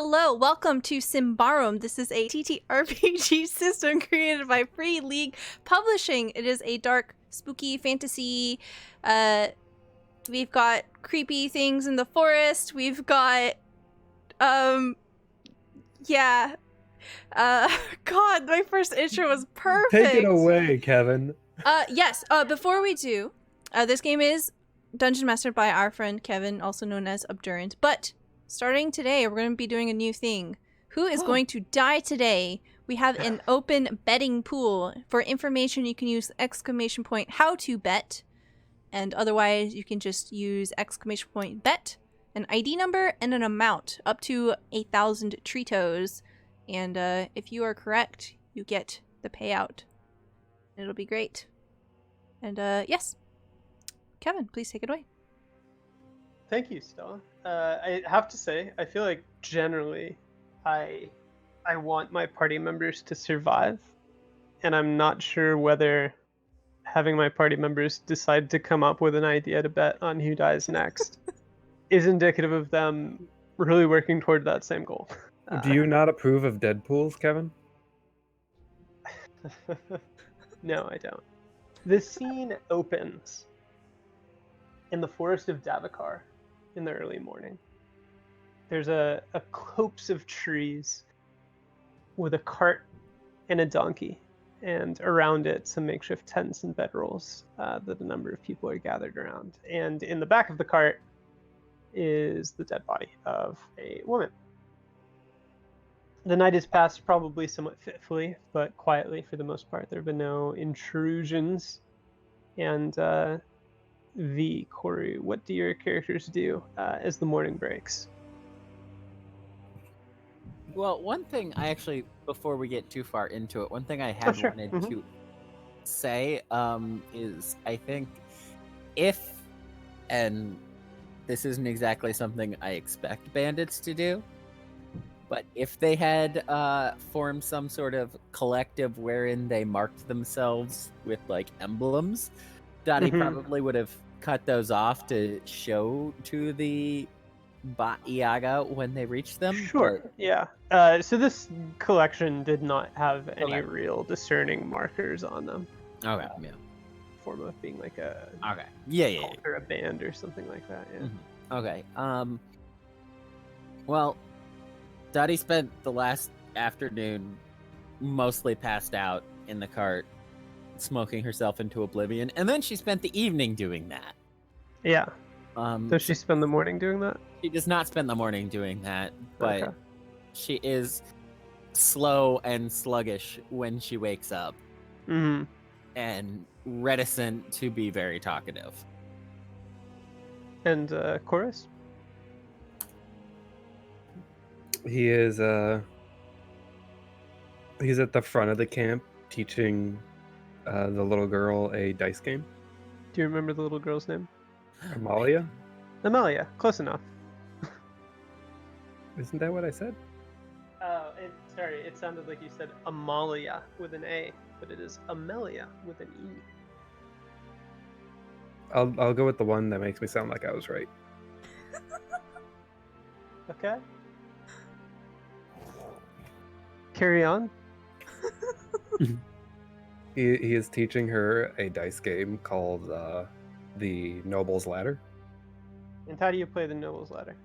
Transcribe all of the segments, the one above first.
Hello, welcome to Symbaroum. This is a TTRPG system created by Free League Publishing. It is a dark, spooky fantasy. We've got creepy things in the forest. We've got, God, my first intro was perfect. Take it away, Kevin. Yes. Before we do, this game is dungeon mastered by our friend Kevin, also known as Obdurant. But starting today, we're going to be doing a new thing. Who is going to die today? We have an open betting pool. For information, you can use ! how to bet. And otherwise, you can just use ! bet, an ID number, and an amount, up to 1,000 Tritos. And if you are correct, you get the payout. It'll be great. And yes, Kevin, please take it away. Thank you, Stella. I have to say, I feel like generally I want my party members to survive, and I'm not sure whether having my party members decide to come up with an idea to bet on who dies next is indicative of them really working toward that same goal. Do you not approve of Deadpools, Kevin? No, I don't. The scene opens in the forest of Davokar in the early morning. There's a copse of trees with a cart and a donkey, and around it some makeshift tents and bedrolls that a number of people are gathered around. And in the back of the cart is the dead body of a woman. The night has passed probably somewhat fitfully, but quietly for the most part. There have been no intrusions. And Kory, what do your characters do as the morning breaks? Well, one thing I actually, before we get too far into it, one thing I had wanted to say is I think if, and this isn't exactly something I expect bandits to do, but if they had formed some sort of collective wherein they marked themselves with like emblems, Dati probably would have cut those off to show to the Baiaga when they reached them. Sure, yeah. So this collection did not have any real discerning markers on them. Okay, yeah. Form of being like a cult or a band or something like that. Yeah. Okay. Well, Dati spent the last afternoon mostly passed out in the cart, smoking herself into oblivion, and then she spent the evening doing that. Yeah. Does she spend the morning doing that? She does not spend the morning doing that, but she is slow and sluggish when she wakes up, and reticent to be very talkative. And Chorus? He is he's at the front of the camp teaching the little girl a dice game. Do you remember the little girl's name? Amalia? Amalia, close enough. Isn't that what I said? Sorry, it sounded like you said Amalia with an A, but it is Amelia with an E. I'll go with the one that makes me sound like I was right. Okay. Carry on. He is teaching her a dice game called the Noble's Ladder. And how do you play the Noble's Ladder?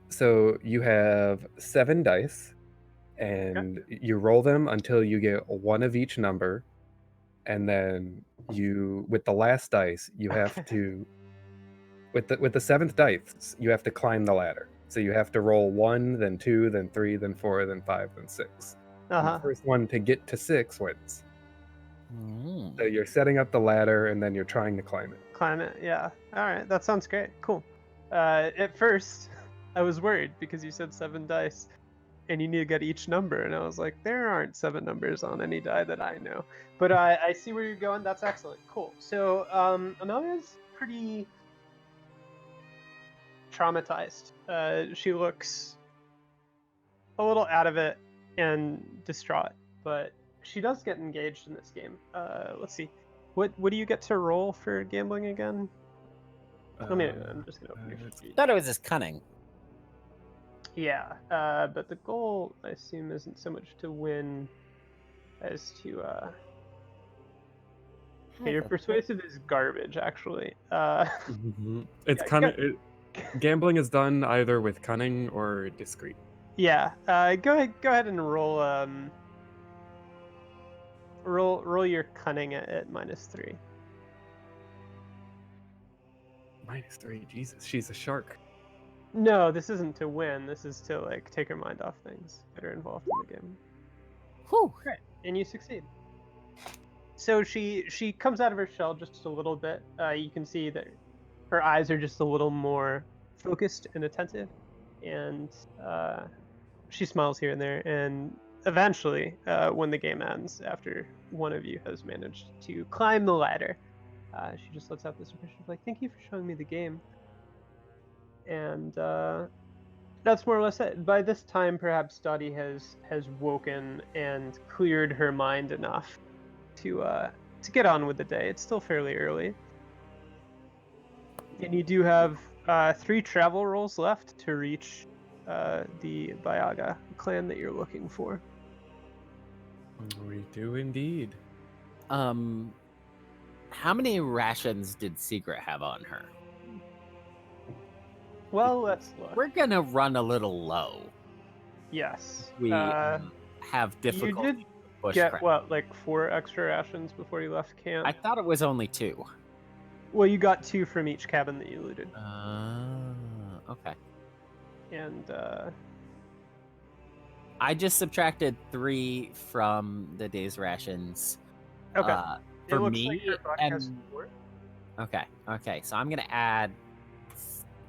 So you have 7 dice, and you roll them until you get one of each number, and then you, with the last dice, you have to, with the 7th dice, you have to climb the ladder. So you have to roll 1, then 2, then 3, then 4, then 5, then 6. The first one to get to 6 wins. So you're setting up the ladder, and then you're trying to climb it. Climb it, yeah. All right, that sounds great. Cool. At first, I was worried because you said 7 dice, and you need to get each number, and I was like, there aren't 7 numbers on any die that I know. But I see where you're going. That's excellent. Cool. So Amelia's pretty traumatized. She looks a little out of it and distraught, but she does get engaged in this game. Let's see. What do you get to roll for gambling again? I'm just gonna open your sheet. Thought it was just cunning. Yeah, but the goal, I assume, isn't so much to win as to. Your persuasive is garbage, actually. It's Yeah, cunning. Gambling is done either with cunning or discreet. yeah. Go ahead and roll. Roll your cunning at -3. -3. Jesus, she's a shark. No, this isn't to win. This is to like take her mind off things that are involved in the game. Whew. Great, and you succeed. So she comes out of her shell just a little bit. You can see that her eyes are just a little more focused and attentive, and she smiles here and there. And eventually, when the game ends, after one of you has managed to climb the ladder, she just lets out this impression of like, "Thank you for showing me the game." And that's more or less it. By this time, perhaps Dati has woken and cleared her mind enough to get on with the day. It's still fairly early, and you do have 3 travel rolls left to reach the Baiaga clan that you're looking for. We do indeed. How many rations did Secret have on her? Well, let's look. We're gonna run a little low. Yes. We have difficulty. You did with get bushcraft. what, like 4 extra rations before you left camp? I thought it was only 2. Well, you got 2 from each cabin that you looted, Okay. and I just subtracted 3 from the day's rations. okay. It For looks me, like your buck has 4. Okay. So I'm gonna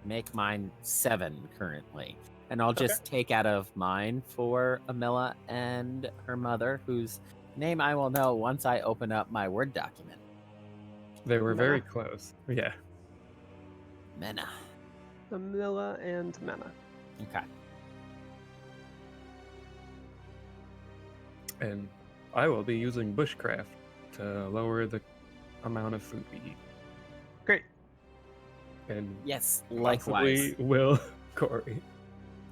make mine 7 currently, and I'll just take out of mine for Amilla and her mother, whose name I will know once I open up my Word document. They were very Mena. close. Yeah. Mena. Amilla and Mena. Okay. And I will be using bushcraft to lower the amount of food we eat. Great. And Yes, likewise. possibly will Kory.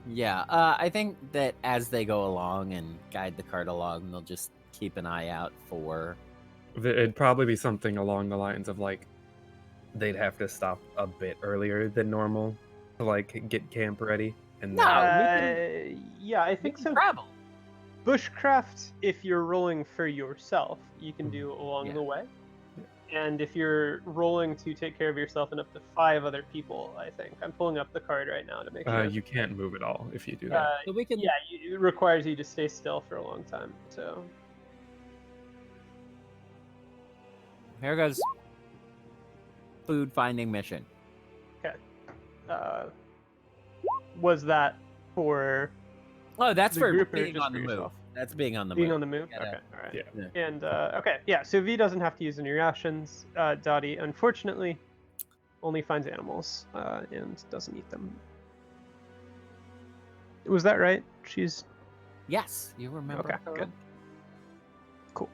Yeah, I think that as they go along and guide the cart along, they'll just keep an eye out for. It'd probably be something along the lines of like they'd have to stop a bit earlier than normal to like get camp ready. And No, yeah, I think so. Travel. Bushcraft, if you're rolling for yourself, you can do along Yeah. the way. And if you're rolling to take care of yourself and up to 5 other people, I think. I'm pulling up the card right now to make sure. you can't move at all if you do that. So we can. Yeah, it requires you to stay still for a long time. So Here goes. Food finding mission. was that for Oh, that's the for group or being just on the for move. yourself? That's being on the being move. on the move? Yeah, Okay, all right. Yeah. And okay, yeah. So V doesn't have to use any rations. Dati, unfortunately, only finds animals and doesn't eat them. Was that right? She's Yes, you remember. okay. her. Good. Cool.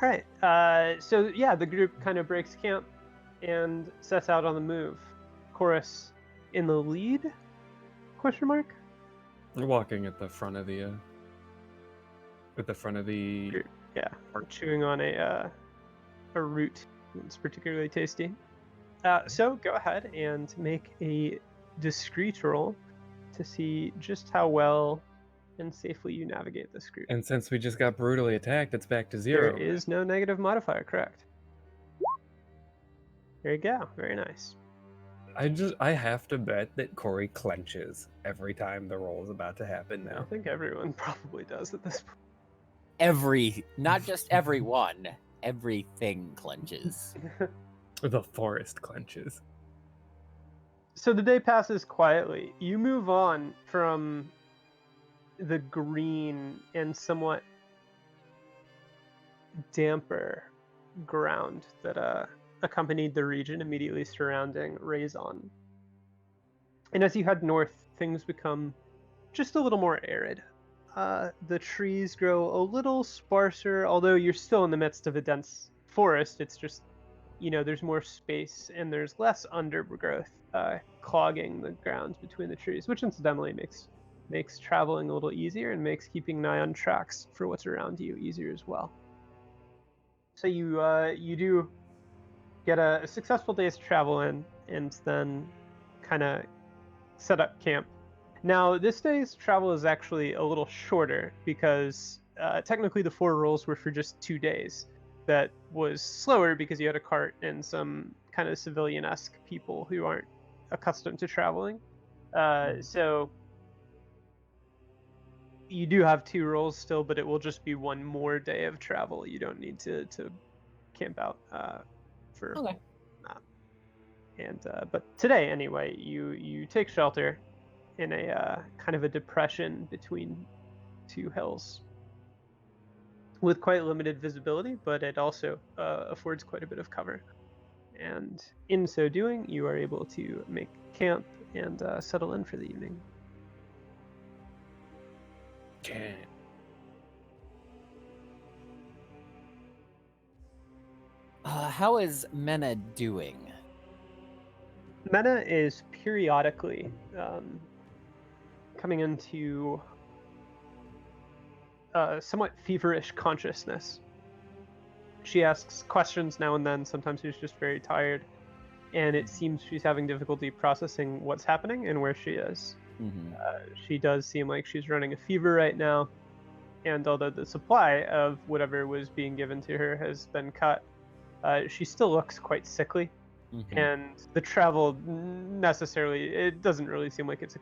All right. So yeah, the group kind of breaks camp and sets out on the move. Chorus in the lead? Question mark. We're walking at the front of the. Yeah, chewing on a root. It's particularly tasty. So go ahead and make a discreet roll to see just how well and safely you navigate this group. And since we just got brutally attacked, it's back to 0. There is no negative modifier, correct? There you go. Very nice. I have to bet that Kory clenches every time the roll is about to happen I now. think everyone probably does at this Not just everyone, everything clenches. point. The forest clenches. So the day passes quietly. You move on from the green and somewhat damper ground that accompanied the region immediately surrounding Raison. And as you head north, things become just a little more arid. The trees grow a little sparser, although you're still in the midst of a dense forest. It's just there's more space and there's less undergrowth clogging the ground between the trees, which incidentally makes traveling a little easier and makes keeping an eye on tracks for what's around you easier as well. So you do get a successful day's travel in, and then kind of set up camp. Now, this day's travel is actually a little shorter because technically the 4 rolls were for just 2 days. That was slower because you had a cart and some kind of civilian-esque people who aren't accustomed to traveling. So you do have 2 rolls still, but it will just be 1 more day of travel. You don't need to camp out for Okay. that. And but today, anyway, you take shelter in a kind of a depression between 2 hills with quite limited visibility, but it also affords quite a bit of cover. And in so doing, you are able to make camp and settle in for the evening. Yeah. How is Mena doing? Mena is periodically coming into somewhat feverish consciousness. She asks questions now and then. Sometimes she's just very tired, and it seems she's having difficulty processing what's happening and where she is. Mm-hmm. She does seem like she's running a fever right now, and although the supply of whatever was being given to her has been cut, she still looks quite sickly. Mm-hmm. And the travel necessarily, it doesn't really seem like it's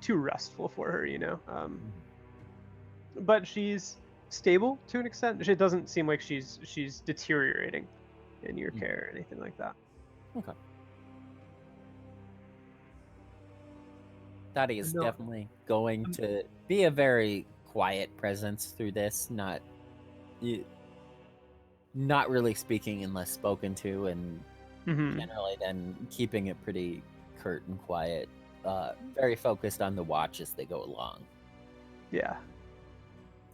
too restful for her, but she's stable to an extent. It doesn't seem like she's deteriorating in your care or anything like that. Okay. Dati is No. definitely going to be a very quiet presence through this, not really speaking unless spoken to, and generally then keeping it pretty curt and quiet, very focused on the watch as they go along. Yeah.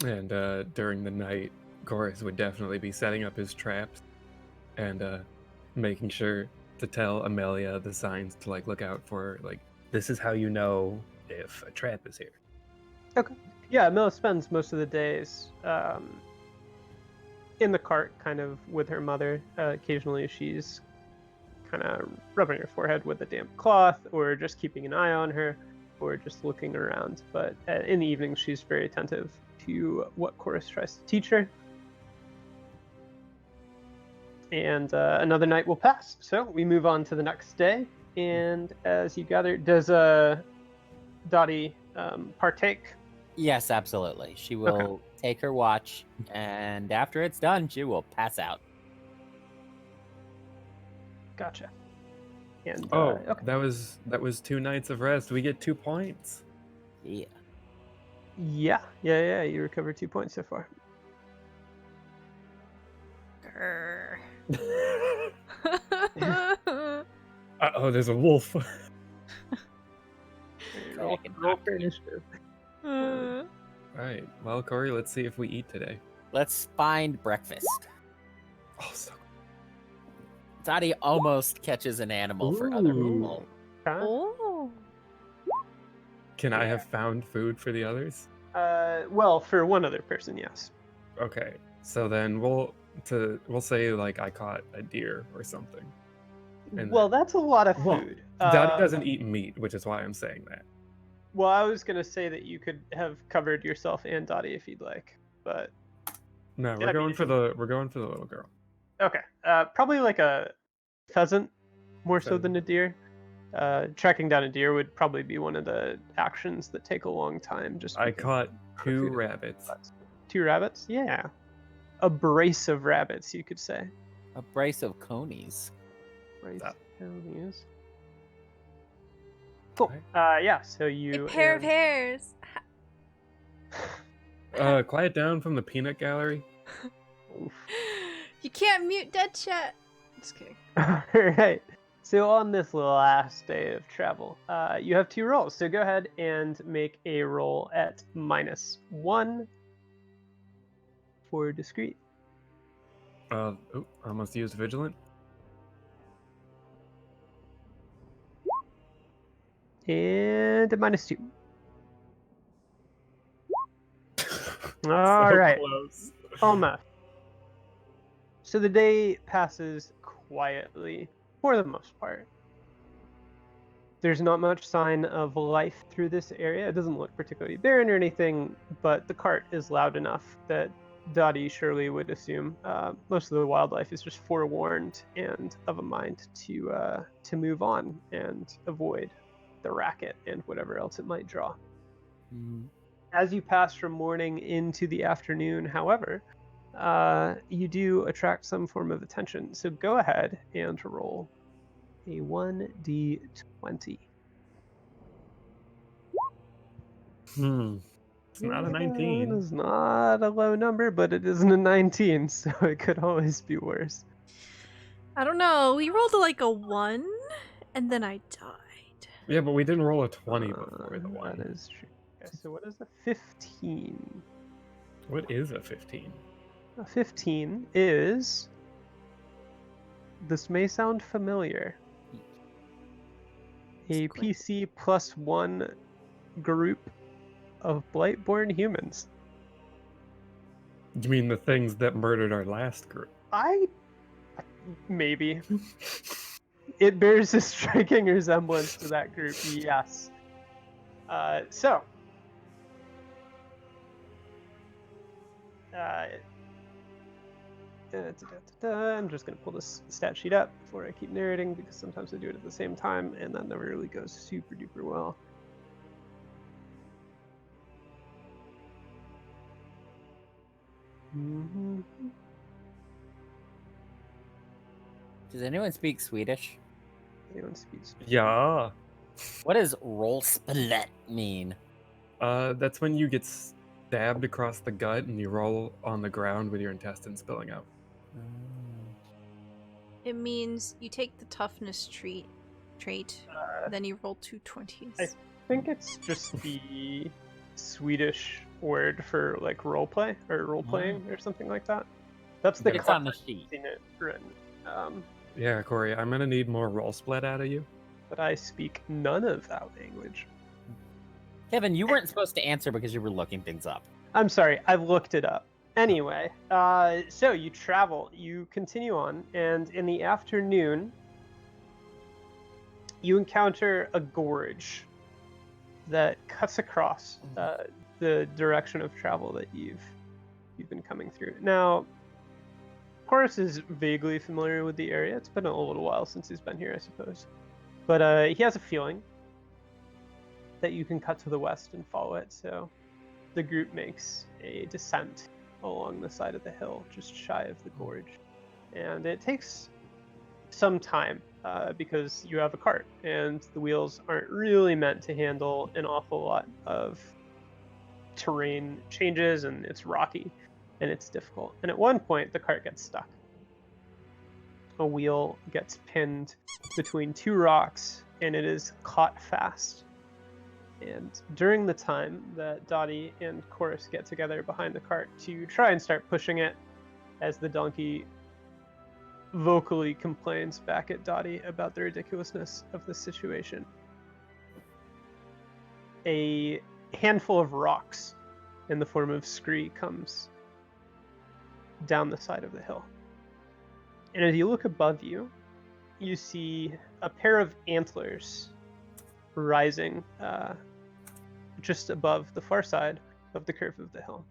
And during the night, Chorus would definitely be setting up his traps and making sure to tell Amelia the signs to look out for. This is how you know if a trap is here. Okay. Yeah, Amelia spends most of the days in the cart, kind of with her mother. Occasionally, she's kind of rubbing her forehead with a damp cloth, or just keeping an eye on her, or just looking around. But in the evening, she's very attentive to what Chorus tries to teach her. And another night will pass. So we move on to the next day. And as you gather, does Dati partake? Yes, absolutely. She will take her watch, and after it's done, she will pass out. Gotcha. And that was 2 nights of rest. We get 2 points. Yeah. Yeah. You recovered 2 points so far. Uh-oh, there's a wolf. Roll for initiative. Right. Well, Kory, let's see if we eat today. Let's find breakfast. Oh, so Dati almost catches an animal for other people. Oh. Can I have found food for the others? Well, for one other person, yes. Okay. So then we'll say I caught a deer or something. And Well, that's a lot of food. Dati doesn't eat meat, which is why I'm saying that. Well, I was gonna say that you could have covered yourself and Dati if you'd like, but No, we're going for the little girl. okay. Probably like a pheasant, more so than a deer. Tracking down a deer would probably be one of the actions that take a long time. I caught 2 rabbits. 2 rabbits? Yeah. A brace of rabbits, you could say. A brace of conies. Brace That- of conies. Cool. Yeah. So you. A pair of hairs. Quiet down from the peanut gallery. You can't mute dead chat. Just kidding. All right. So on this last day of travel, you have 2 rolls. So go ahead and make a roll at -1 for discreet. I almost used vigilant. And a -2. So All right. close. Almost. So the day passes quietly for the most part. There's not much sign of life through this area. It doesn't look particularly barren or anything, but the cart is loud enough that Dati surely would assume most of the wildlife is just forewarned and of a mind to move on and avoid the racket and whatever else it might draw. Mhm. As you pass from morning into the afternoon, however, you do attract some form of attention. So go ahead and roll a 1d20. It's not a It 19. is not a low number, but it isn't a 19, so it could always be worse. I don't know. We rolled like a 1, and then I died. Yeah, but we didn't roll a 20 before the That 1. is true. Okay, so what is a 15? What is a 15? A 15 is... This may sound familiar. A It's great. PC +1 group of Blightborn humans. You mean the things that murdered our last group? Maybe. It bears a striking resemblance to that group, yes. So. I'm just going to pull this stat sheet up before I keep narrating, because sometimes I do it at the same time, and that never really goes super duper well. Mm-hmm. Does anyone speak Swedish? Anyone speaks? Yeah. What does roll split mean? That's when you get stabbed across the gut and you roll on the ground with your intestines spilling out. It means you take the toughness trait, then you roll 2 20s. I think it's just the Swedish word for like roleplay or role playing or something like that. That's the It's on the context sheet. in it written. Yeah, Kory, I'm gonna need more roll split out of you. But I speak none of that language. Kevin, you weren't supposed to answer because you were looking things up. I'm sorry, I've looked it up. Anyway, so you travel, you continue on, and in the afternoon, you encounter a gorge that cuts across the direction of travel that you've been coming through. Now, Horace is vaguely familiar with the area. It's been a little while since he's been here, I suppose. But he has a feeling that you can cut to the west and follow it, so the group makes a descent along the side of the hill, just shy of the gorge. And it takes some time because you have a cart, and the wheels aren't really meant to handle an awful lot of terrain changes, and it's rocky, and it's difficult. And at one point, the cart gets stuck. A wheel gets pinned between two rocks, and it is caught fast. And during the time that Dati and Chorus get together behind the cart to try and start pushing it, as the donkey vocally complains back at Dati about the ridiculousness of the situation, a handful of rocks in the form of scree comes down the side of the hill. And as you look above you, you see a pair of antlers rising just above the far side of the curve of the hill.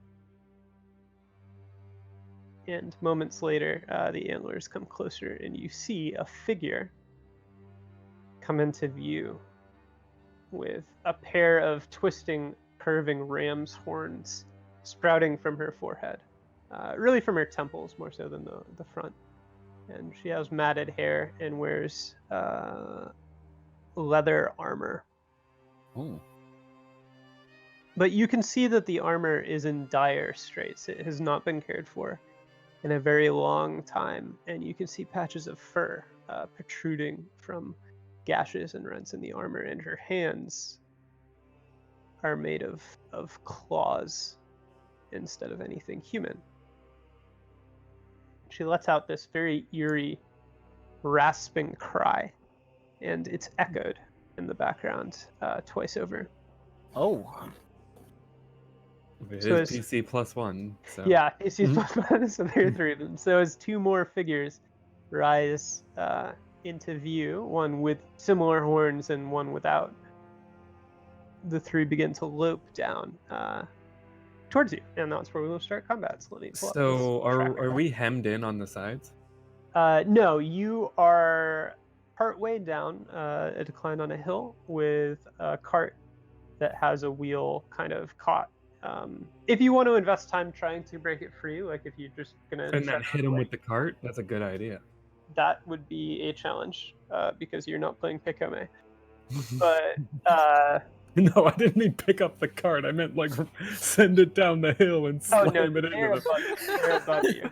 And moments later, the antlers come closer, and you see a figure come into view with a pair of twisting, curving ram's horns sprouting from her forehead, really from her temples more so than the front. And she has matted hair and wears leather armor. Ooh. But you can see that the armor is in dire straits. It has not been cared for in a very long time, and you can see patches of fur protruding from gashes and rents in the armor, and her hands are made of claws instead of anything human. She lets out this very eerie, rasping cry, and it's echoed in the background twice over. Oh, It So is it's- PC +1. So. Yeah, AC's plus 1, so there are 3 of them. So as 2 more figures rise into view, one with similar horns and one without, the 3 begin to lope down towards you, and that's where we will start combat. So let me pull up So this tracker. are we hemmed in on the sides? No, you are partway down a decline on a hill with a cart that has a wheel kind of caught. If you want to invest time trying to break it free, like if you're just gonna And try then to, hit him like, with the cart? That's a good idea. that would be a challenge because you're not playing Pikome. But No, I didn't mean pick up the cart. I meant like send it down the hill and oh slam no, it they're into above you.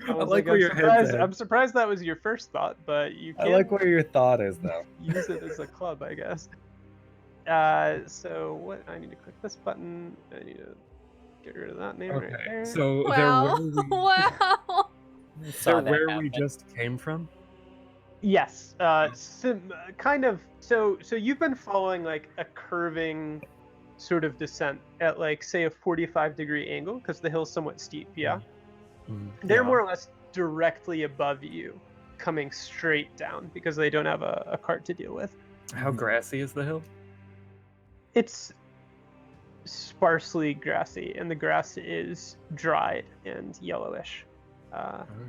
I was like where your head's at. I'm surprised that was your first thought, but you I can like where your thought is, though. use it as a club, I guess. So what? I need to click this button. I need to get rid of that name right Okay, there. so Wow. they're Wow. they're where we just came from. Yes, kind of. So you've been following like a curving sort of descent at like say a 45-degree angle because the hill's somewhat steep. Yeah, they're more or less directly above you, coming straight down because they don't have a cart to deal with. How grassy is the hill? It's sparsely grassy, and the grass is dried and yellowish.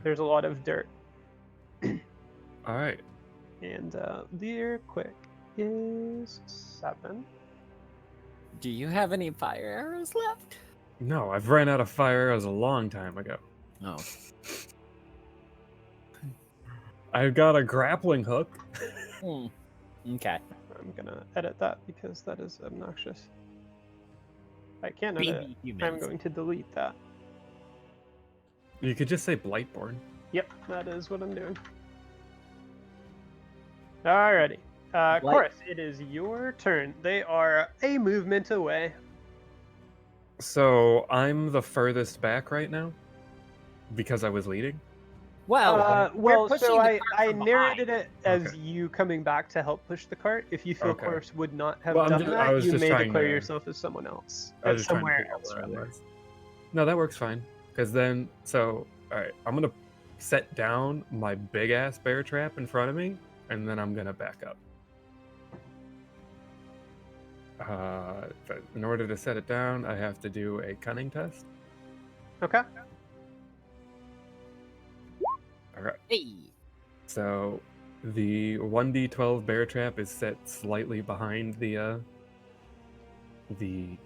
There's a lot of dirt. All right. And their quick is 7. Do you have any fire arrows left? No, I've ran out of fire arrows a long time ago. Oh. I've got a grappling hook. Okay. I'm gonna edit that because that is obnoxious. I can't edit it. Baby I'm humans. going to delete that. You could just say Blightborn. Yep, that is what I'm doing. Alrighty. Light- Chorus, it is your turn. They are a movement away. So I'm the furthest back right now because I was leading. Well, well, pushing so the I cart from narrated it as Okay. you coming back to help push the cart. If you feel Okay. Chorus would not have Well, I'm done just- I that, was you just may trying declare to- yourself as someone else. I was just trying to somewhere figure out else, where I rather. was. No, that works fine. Because then, so, all right, I'm going to set down my big ass bear trap in front of me, and then I'm going to back up. But in order to set it down, I have to do a cunning test. Okay. All right. hey. So the 1d12 bear trap is set slightly behind the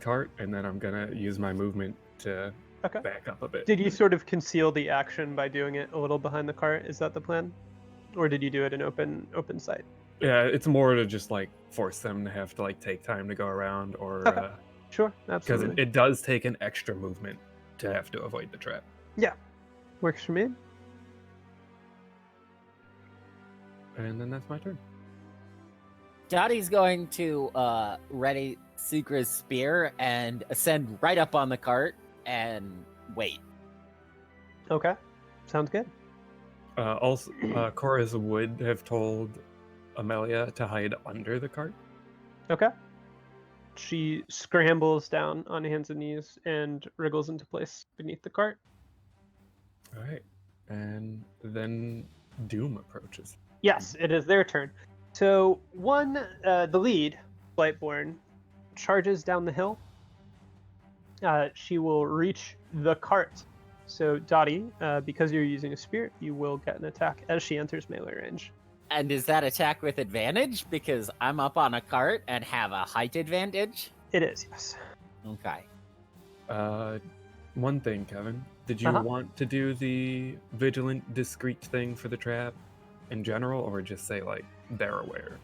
cart, and then I'm gonna use my movement to Okay. back up a bit. Did you sort of conceal the action by doing it a little behind the cart? Is that the plan? Or did you do it in open sight? Yeah, it's more to just like force them to have to like take time to go around, or Okay. Sure, because absolutely. it does take an extra movement to have to avoid the trap. Works for me. And then that's my turn. Dati's going to ready Sukra's spear and ascend right up on the cart and wait. Okay. Sounds good. Also, Korra's would have told Amelia to hide under the cart. Okay. She scrambles down on hands and knees and wriggles into place beneath the cart. All right, and then Doom approaches. Yes, it is their turn. So the lead, Blightborn, charges down the hill. She will reach the cart. So Dati, because you're using a spirit, you will get an attack as she enters melee range. And is that attack with advantage? Because I'm up on a cart and have a height advantage? It is, yes. Okay. One thing, Kevin, did you want to do the vigilant, discreet thing for the trap in general, or just say like they're aware?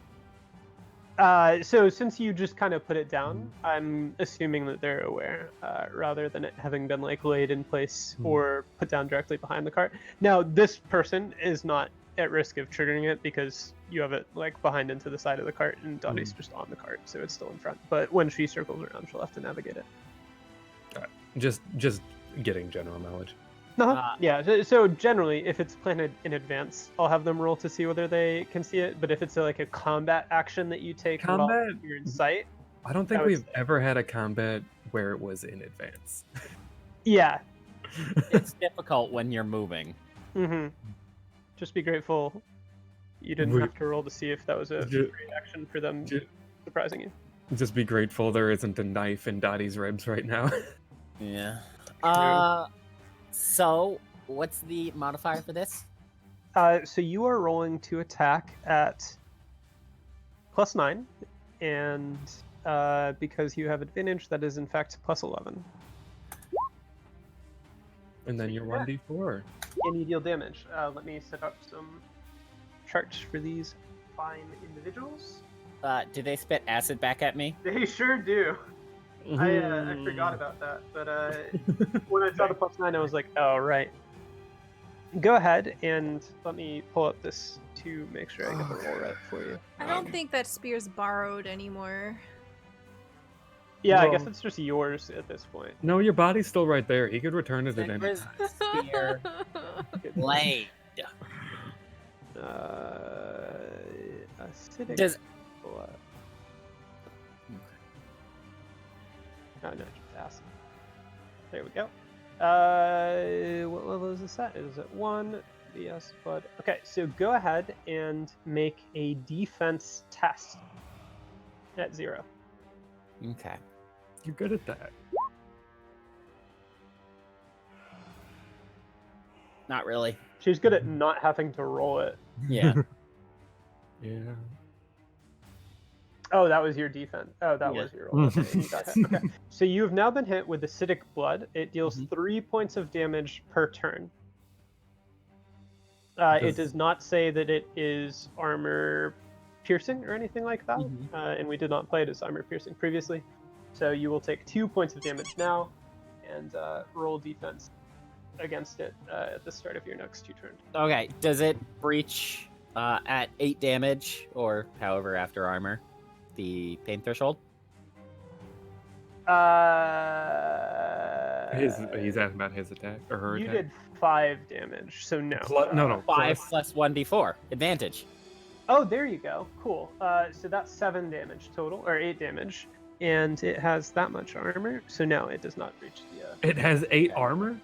So since you just kind of put it down, I'm assuming that they're aware, rather than it having been like laid in place or put down directly behind the cart. Now, this person is not at risk of triggering it because you have it like behind into the side of the cart, and Dotty's just on the cart, so it's still in front. But when she circles around, she'll have to navigate it. Just getting general knowledge. Yeah, so generally, if it's planned in advance, I'll have them roll to see whether they can see it. But if it's like a combat action that you take while you're in sight, I don't think we've ever had a combat where it was in advance. Yeah. It's difficult when you're moving. Mm-hmm. Just be grateful you didn't have to roll to see if that was a free action for them surprising you. Just be grateful there isn't a knife in Dotty's ribs right now. Yeah. So, what's the modifier for this? So you are rolling to attack at +9, and because you have advantage, that is in fact +11. And then you're 1d4. And you deal damage. Let me set up some charts for these fine individuals. Do they spit acid back at me? They sure do. I forgot about that, but when I saw the +9, I was like, oh, right. Go ahead and let me pull up this to make sure I get the roll right for you. I don't think that spear's borrowed anymore. Yeah, Well, I guess it's just yours at this point. No, your body's still right there. He could return it at any Where's time. the spear blade? Acidic Does blood. Oh, no, just acid. There we go. What level is this at? It is at 1. Yes, blood. Okay, so go ahead and make a defense test at 0. okay. You're good at that. Not really. She's good at not having to roll it. Yeah. Yeah. Oh, that was your defense. Oh, that was your roll. Okay, you got hit. Okay. So you have now been hit with acidic blood. It deals 3 points of damage per turn. It does not say that it is armor piercing or anything like that, and we did not play it as armor piercing previously. So you will take 2 points of damage now, and roll defense against it at the start of your next 2 turns. Okay. Does it breach at 8 damage or however after armor? The pain threshold? He's asking about his attack or her You attack. did 5 damage, so no. No. 5 plus 1d4. Advantage. Oh, there you go. Cool. So that's 7 damage total, or 8 damage, and it has that much armor. So no, it does not reach the. It has 8 armor?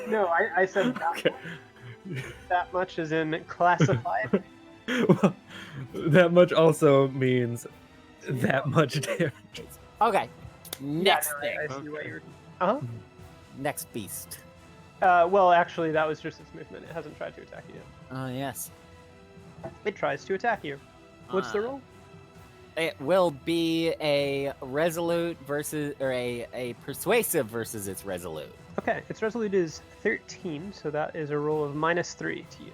No, I said that. Okay. That much is in classified. Well, that much also means that much damage. Okay. Next Yeah, no, thing. I see what you're. Uh-huh. Next beast. Well, actually, that was just its movement. It hasn't tried to attack you yet. Oh, yes. It tries to attack you. What's the roll? It will be a resolute versus, or a persuasive versus its resolute. Okay, its resolute is 13, so that is a roll of -3 to you.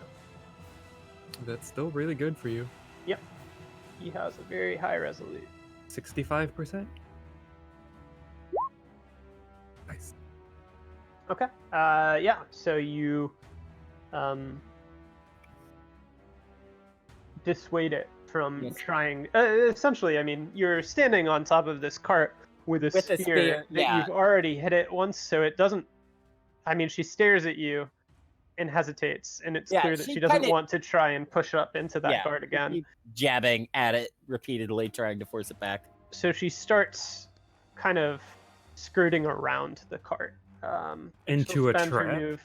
That's still really good for you. Yep. He has a very high resolute. 65%? Nice. Okay. Yeah. So you dissuade it from trying. Essentially, I mean, you're standing on top of this cart with a spear that you've already hit it once, so it doesn't. I mean, she stares at you and hesitates, and it's clear that she doesn't want to try and push up into that cart again. Jabbing at it repeatedly, trying to force it back. So she starts kind of skirting around the cart. Into a trap?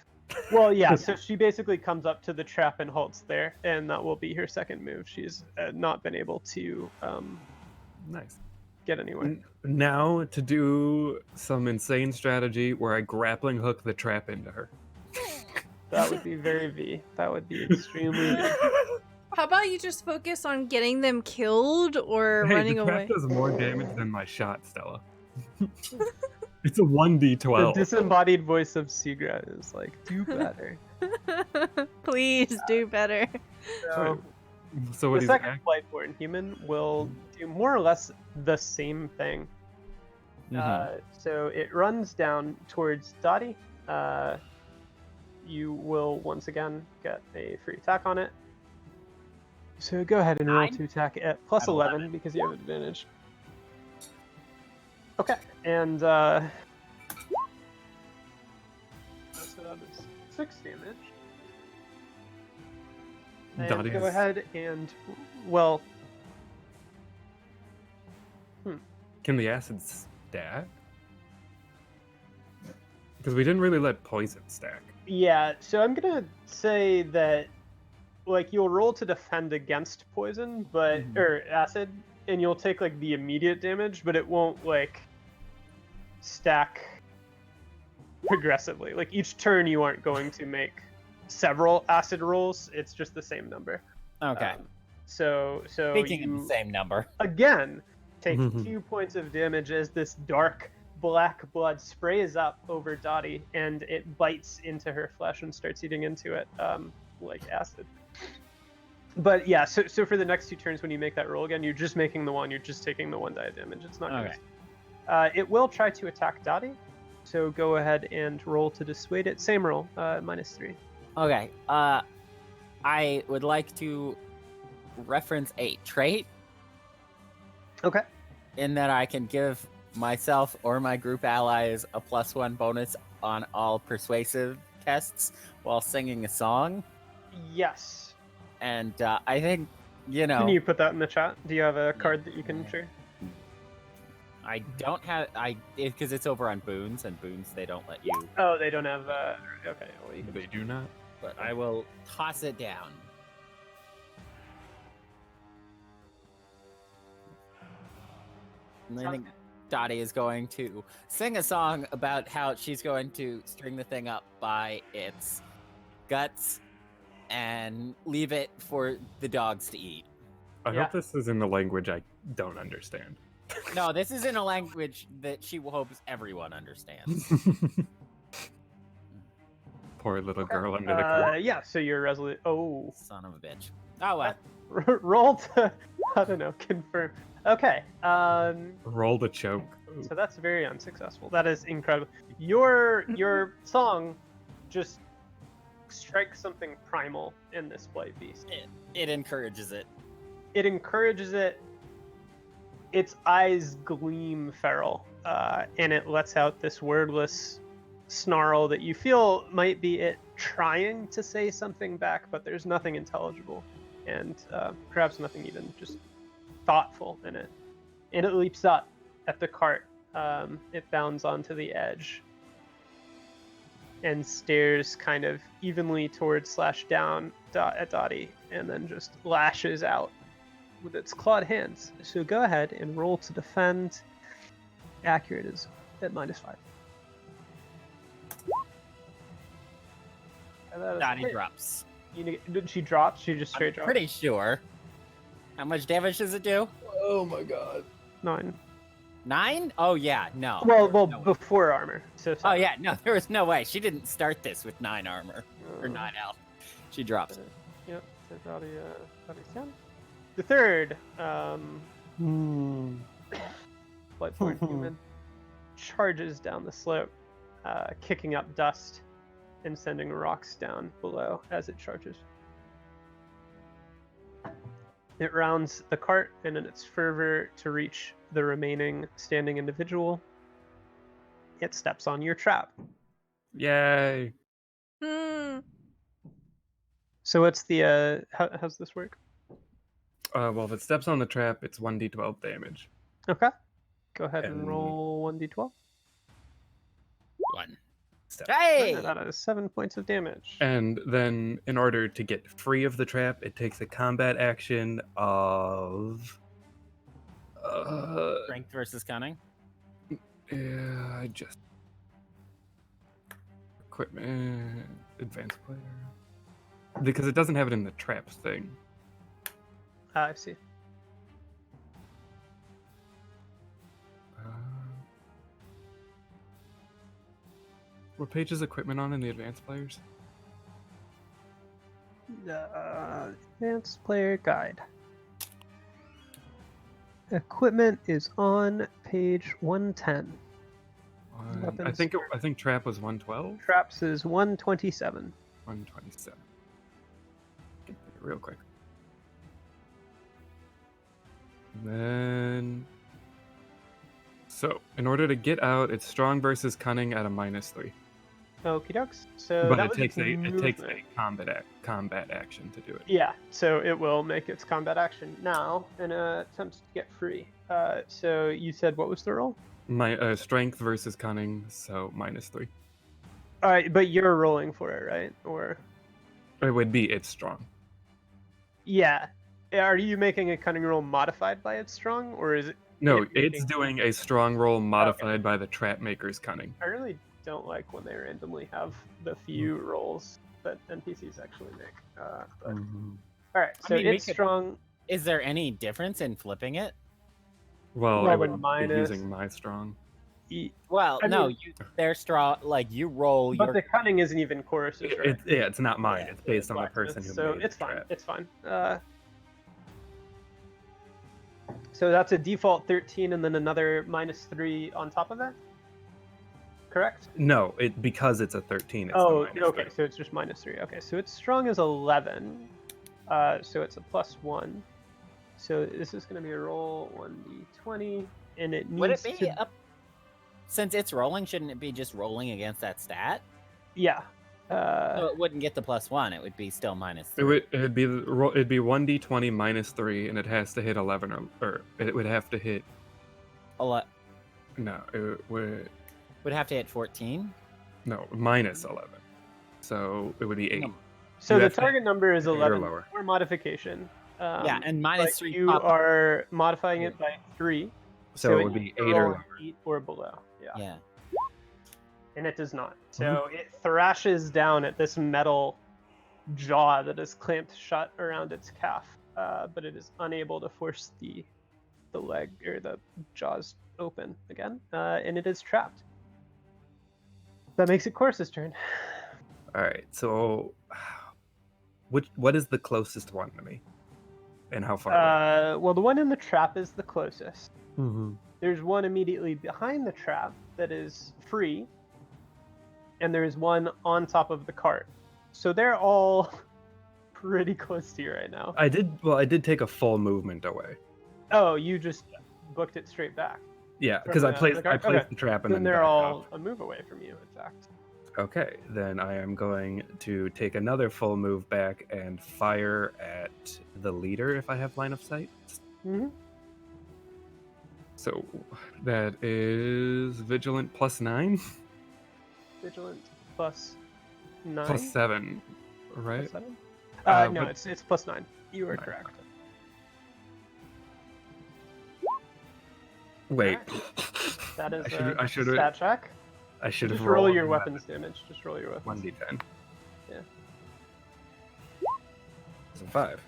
Well, yeah, so she basically comes up to the trap and halts there, and that will be her second move. She's not been able to Nice. get anywhere. Now to do some insane strategy where I grappling hook the trap into her. That would be very V. That would be extremely V. How about you just focus on getting them killed or running the away? trap does more damage than my shot, Stella. It's a 1d12. The disembodied voice of Sigra is like, do better. Please do better. The So what second Flightborn human will do more or less the same thing. So it runs down towards Dati. You will once again get a free attack on it. So go ahead and roll to attack at +11 because you have advantage. Okay, and so that is 6 damage. And Dati go is- ahead and, well, Can the acid stack? Because we didn't really let poison stack. yeah, so I'm gonna say that, like, you'll roll to defend against poison, but, or acid, and you'll take, like, the immediate damage, but it won't, like, stack progressively. Like, each turn you aren't going to make several acid rolls, it's just the same number. Okay. So Speaking you, of the same number. again, take 2 points of damage as this dark black blood sprays up over Dati, and it bites into her flesh and starts eating into it like acid. But yeah, so for the next 2 turns, when you make that roll again, you're just making the one. You're just taking the 1 die of damage. It's not Okay. gonna. It will try to attack Dati, so go ahead and roll to dissuade it. Same roll, -3. Okay. I would like to reference a trait Okay. in that I can give myself or my group allies a +1 bonus on all persuasive tests while singing a song. Yes. And I think, Can you put that in the chat? Do you have a card that you can share? I don't have because it's over on boons, and boons they don't let you. Oh, they don't have. Okay. Well, you can. They do not. But I will toss it down. And I think Dottie is going to sing a song about how she's going to string the thing up by its guts and leave it for the dogs to eat. I Yeah. hope this is in the language I don't understand. No, this is in a language that she hopes everyone understands. Poor little girl under the curtain. Yeah. So you're resolute. Oh. Son of a bitch. Oh well. Roll to, I don't know, confirm. Okay. Roll the choke. So that's very unsuccessful. That is incredible. Your song just strikes something primal in this blight beast. It encourages it. It encourages it. Its eyes gleam feral, and it lets out this wordless snarl that you feel might be it trying to say something back, but there's nothing intelligible, and perhaps nothing even just thoughtful in it. And it leaps up at the cart. It bounds onto the edge and stares kind of evenly towards / down at Dottie, and then just lashes out with its clawed hands. So go ahead and roll to defend. Accurate is at -5. And that is a Dottie hit. drops. She drops? She just straight I'm drops? pretty sure. How much damage does it do? Oh my god. 9. 9? Oh yeah, no. Well, No way. before armor. So Oh yeah, no, there was no way. She didn't start this with 9 armor or 9 health. She drops it. Yep. So Dottie's down. The third, Bloodborne human charges down the slope, kicking up dust and sending rocks down below as it charges. It rounds the cart, and in its fervor to reach the remaining standing individual, it steps on your trap. Yay. So what's the how's this work? Well, if it steps on the trap, it's 1d12 damage. Okay. Go ahead and And- roll 1d12. 1. Step. Hey! That is 7 points of damage. And then, in order to get free of the trap, it takes a combat action of. Strength versus cunning. Yeah, just. Equipment. Advanced player. Because it doesn't have it in the traps thing. I see. What page is equipment on in the advanced players? Advanced player guide. Equipment is on page 110. I Weapons. think trap was 112. Traps is 127. 127. Real quick. And then. So, in order to get out, it's strong versus cunning at a -3. Okie dokes. So But that it was takes its a movement. combat action to do it. Yeah, so it will make its combat action now in an attempt to get free. So you said what was the roll? My strength versus cunning, so -3. All right, but you're rolling for it, right? Or It would be it's strong. yeah, are you making a cunning roll modified by its strong, or is it? No, it it's making- doing a strong roll modified by the trap maker's cunning. I really don't like when they randomly have the few rolls that NPCs actually make. But Mhm. all right, so I mean, we it's could- strong. Is there any difference in flipping it? Well, Well, I the would be minus- using my strong. Well, I no, mean- they're strong. Like you roll But your. the cunning isn't even chorus's, right? It's not mine. Yeah, It's based on the Blacksmith, person who so made it's the fine. trap. It's fine. So that's a default 13, and then another -3 on top of it. Correct? No, because it's a 13. It's Oh, the okay. -3. So it's just -3. Okay, so its strong is 11. So it's a +1. So this is going to be a roll 1d20, and it needs Would it be to. up? Since it's rolling, shouldn't it be just rolling against that stat? Yeah. So it wouldn't get the +1. It would be still -3. It'd be 1d20 -3, and it has to hit 11 or it would have to hit. A lot. No, it would Would have to hit 14. no -11. So it would be 8. No. So You the have to target number is hit or 11 lower. for modification. Yeah, and but -3 You pop- are modifying it by 3. So it would needs be to 8 or roll lower. 8 or below. Yeah. Yeah. And it does not. So it thrashes down at this metal jaw that is clamped shut around its calf, but it is unable to force the leg or the jaws open again, and it is trapped. That makes it Corsa's turn. All right. So, what is the closest one to me, and how far? away? Well, the one in the trap is the closest. Mm-hmm. There's one immediately behind the trap that is free, and there's one on top of the cart. So they're all pretty close to you right now. I did take a full movement away. Oh, you just booked it straight back. Yeah, From because I the placed cart? the Okay. trap and Then then they're backed all off. a move away from you, in fact. Okay, then I am going to take another full move back and fire at the leader if I have line of sight. Mm-hmm. So that is vigilant +9, Vigilant +9. +7, right? +7? No, but- it's +9. You are 9, correct. okay. Wait. That is I a should stat check. I should have Just roll rolled your weapons damage. Just roll your weapons. 1d10. Yeah. It's a 5.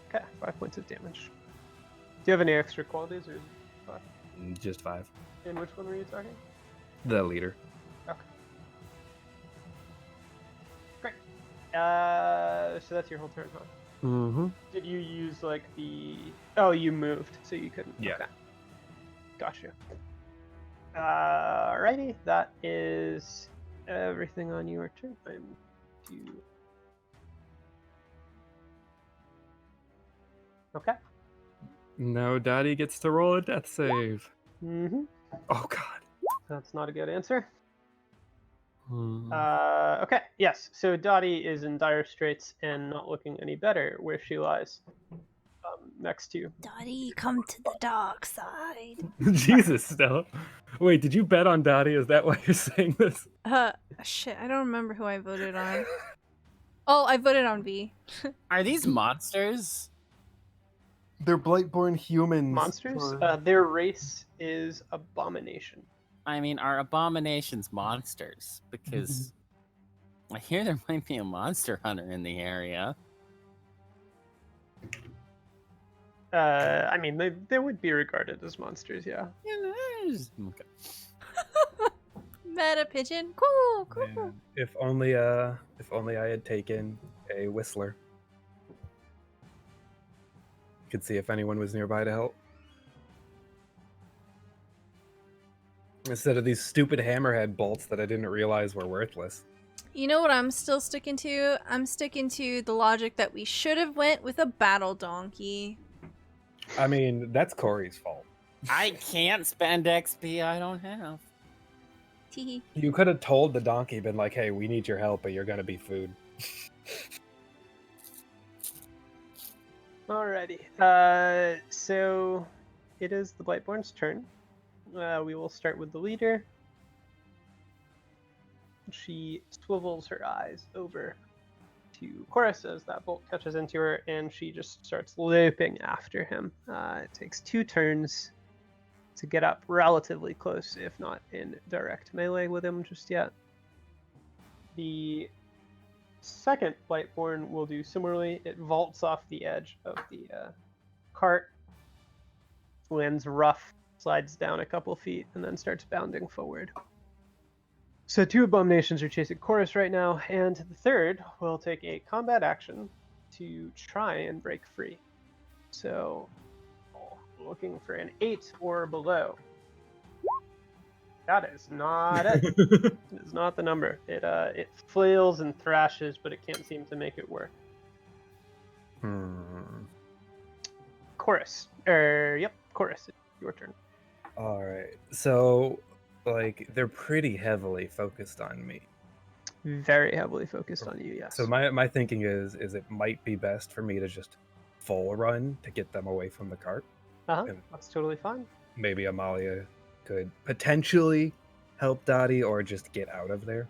Okay, 5 points of damage. Do you have any extra qualities, or Just 5. and which one were you targeting? The leader. Okay. Great. So that's your whole turn, huh? Mm-hmm. Did you use like the? Oh, you moved, so you couldn't. Yeah. Okay. Gotcha. Alrighty, that is everything on your turn. I'm to. Okay. Now Dati gets to roll a death save. Mm-hmm. Oh god. That's not a good answer. Hmm. Okay. Yes. So Dati is in dire straits and not looking any better where she lies. Next to you. Dati, come to the dark side. Jesus, Stella. Wait, did you bet on Dati? Is that why you're saying this? Shit, I don't remember who I voted on. Oh, I voted on V. Are these monsters? They're Blightborn humans. Monsters. Their race is abomination. I mean, are abominations monsters? Because I hear there might be a monster hunter in the area. I mean, they would be regarded as monsters, yeah. Okay. Meta pigeon. Cool, cool. Man, if only I had taken a whistler. Could see if anyone was nearby to help. Instead of these stupid hammerhead bolts that I didn't realize were worthless. You know what I'm still sticking to? I'm sticking to the logic that we should have went with a battle donkey. I mean, that's Kory's fault. I can't spend XP I don't have. Teehee. You could have told the donkey, been like, "Hey, we need your help, but you're gonna be food." Alrighty. So it is the Blightborn's turn. We will start with the leader. She swivels her eyes over to Chorus as that bolt catches into her, and she just starts loping after him. It takes 2 turns to get up relatively close, if not in direct melee with him just yet. The second Blightborn will do similarly. It vaults off the edge of the cart, lands rough, slides down a couple feet, and then starts bounding forward. So 2 abominations are chasing Chorus right now, and the third will take a combat action to try and break free. So looking for an 8 or below. That is not it. It's not the number. It flails and thrashes, but it can't seem to make it work. Chorus. Chorus. It's your turn. All right. So, like, they're pretty heavily focused on me. Very heavily focused on you, yes. So my thinking is it might be best for me to just full run to get them away from the cart. And That's totally fine. maybe Amalia could potentially help Dati or just get out of there.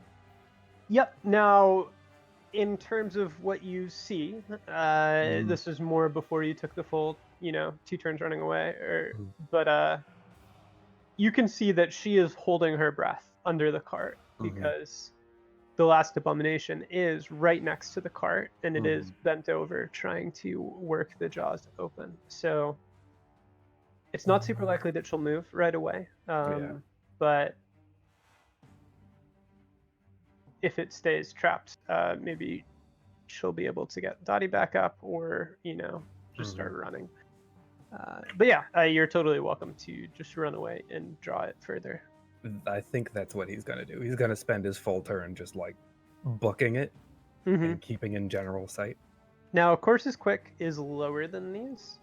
Yep. Now, in terms of what you see, this is more before you took the full, 2 turns running away. But you can see that she is holding her breath under the cart because the last abomination is right next to the cart, and it is bent over trying to work the jaws open. So it's not super likely that she'll move right away. But if it stays trapped, maybe she'll be able to get Dati back up, or just start running. But yeah, you're totally welcome to just run away and draw it further. I think that's what he's gonna do. He's gonna spend his full turn just like booking it and keeping in general sight. Now, Course's quick is lower than these,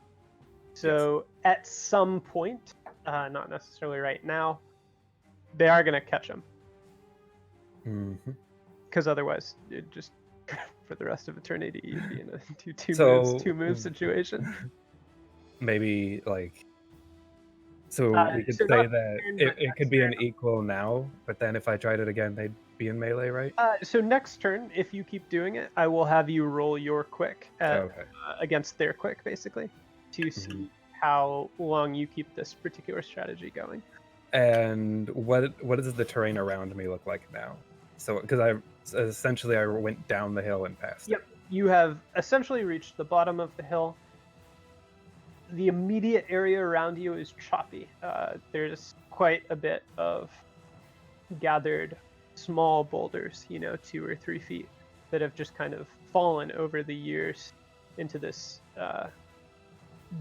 so at some point, not necessarily right now, they are gonna catch him. Because otherwise, it just for the rest of eternity, you'd be in a two move situation. Maybe like, so we could say that it could be an equal now, but then if I tried it again, they'd be in melee, right? So next turn, if you keep doing it, I will have you roll your quick against their quick, basically, to see how long you keep this particular strategy going. And what does the terrain around me look like now? So, because I went down the hill and passed. Yep, you have essentially reached the bottom of the hill. The immediate area around you is choppy. There's quite a bit of gathered small boulders, 2 or 3 feet, that have just kind of fallen over the years into this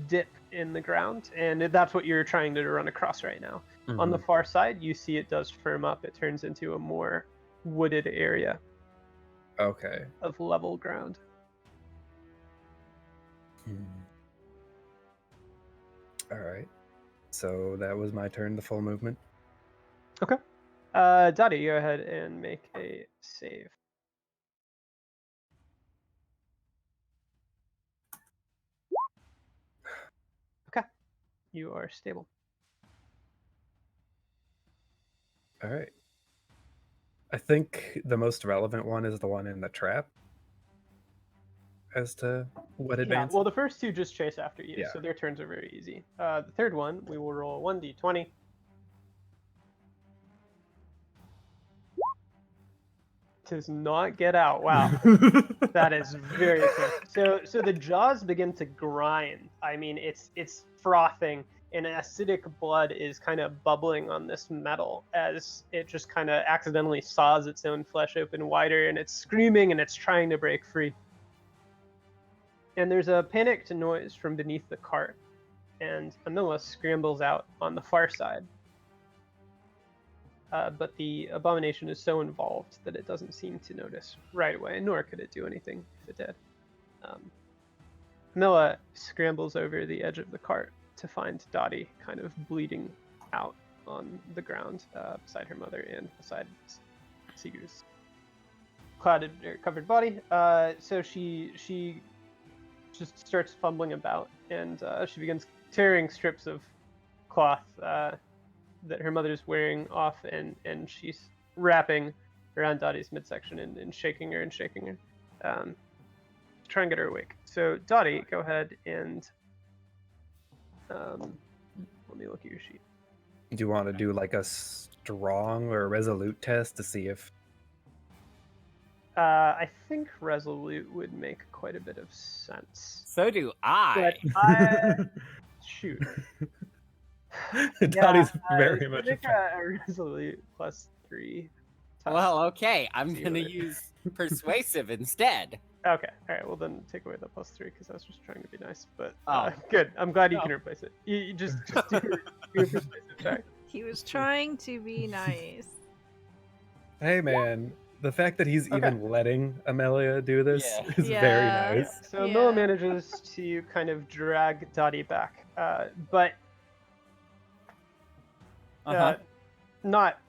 dip in the ground, and that's what you're trying to run across right now. On the far side, you see it does firm up. It turns into a more wooded area. Okay. Of level ground. All right. So that was my turn, the full movement. Okay. Dati, go ahead and make a save. Okay. You are stable. All right. I think the most relevant one is the one in the trap as to what advances. Yeah, well, the first 2 just chase after you, so their turns are very easy. The third one, we will roll 1d20. Does not get out. Wow. That is very quick. So the jaws begin to grind. I mean, it's frothing, and acidic blood is kind of bubbling on this metal as it just kind of accidentally saws its own flesh open wider, and it's screaming and it's trying to break free. And there's a panicked noise from beneath the cart, and Amila scrambles out on the far side. But the abomination is so involved that it doesn't seem to notice right away, nor could it do anything if it did. Amila scrambles over the edge of the cart to find Dati kind of bleeding out on the ground beside her mother and beside Sigurd's clouded or covered body. So she just starts fumbling about, and she begins tearing strips of cloth that her mother's wearing off, and she's wrapping around Dotti's midsection and shaking her to try and get her awake. So Dati, go ahead and let me look at your sheet. Do you want to do like a strong or resolute test to see if... I think resolute would make quite a bit of sense. So do I. But shoot. Dotti's very much make a resolute +3. Well, okay. I'm going to use persuasive instead. Okay, all right. Well, then take away the +3 because I was just trying to be nice. But Oh. good. I'm glad you No. can replace it. You just do your persuasive check. He was trying to be nice. Hey man, the fact that he's even letting Amelia do this Yeah. is Yeah. very nice. So Yeah. Milla manages to kind of drag Dati back, but not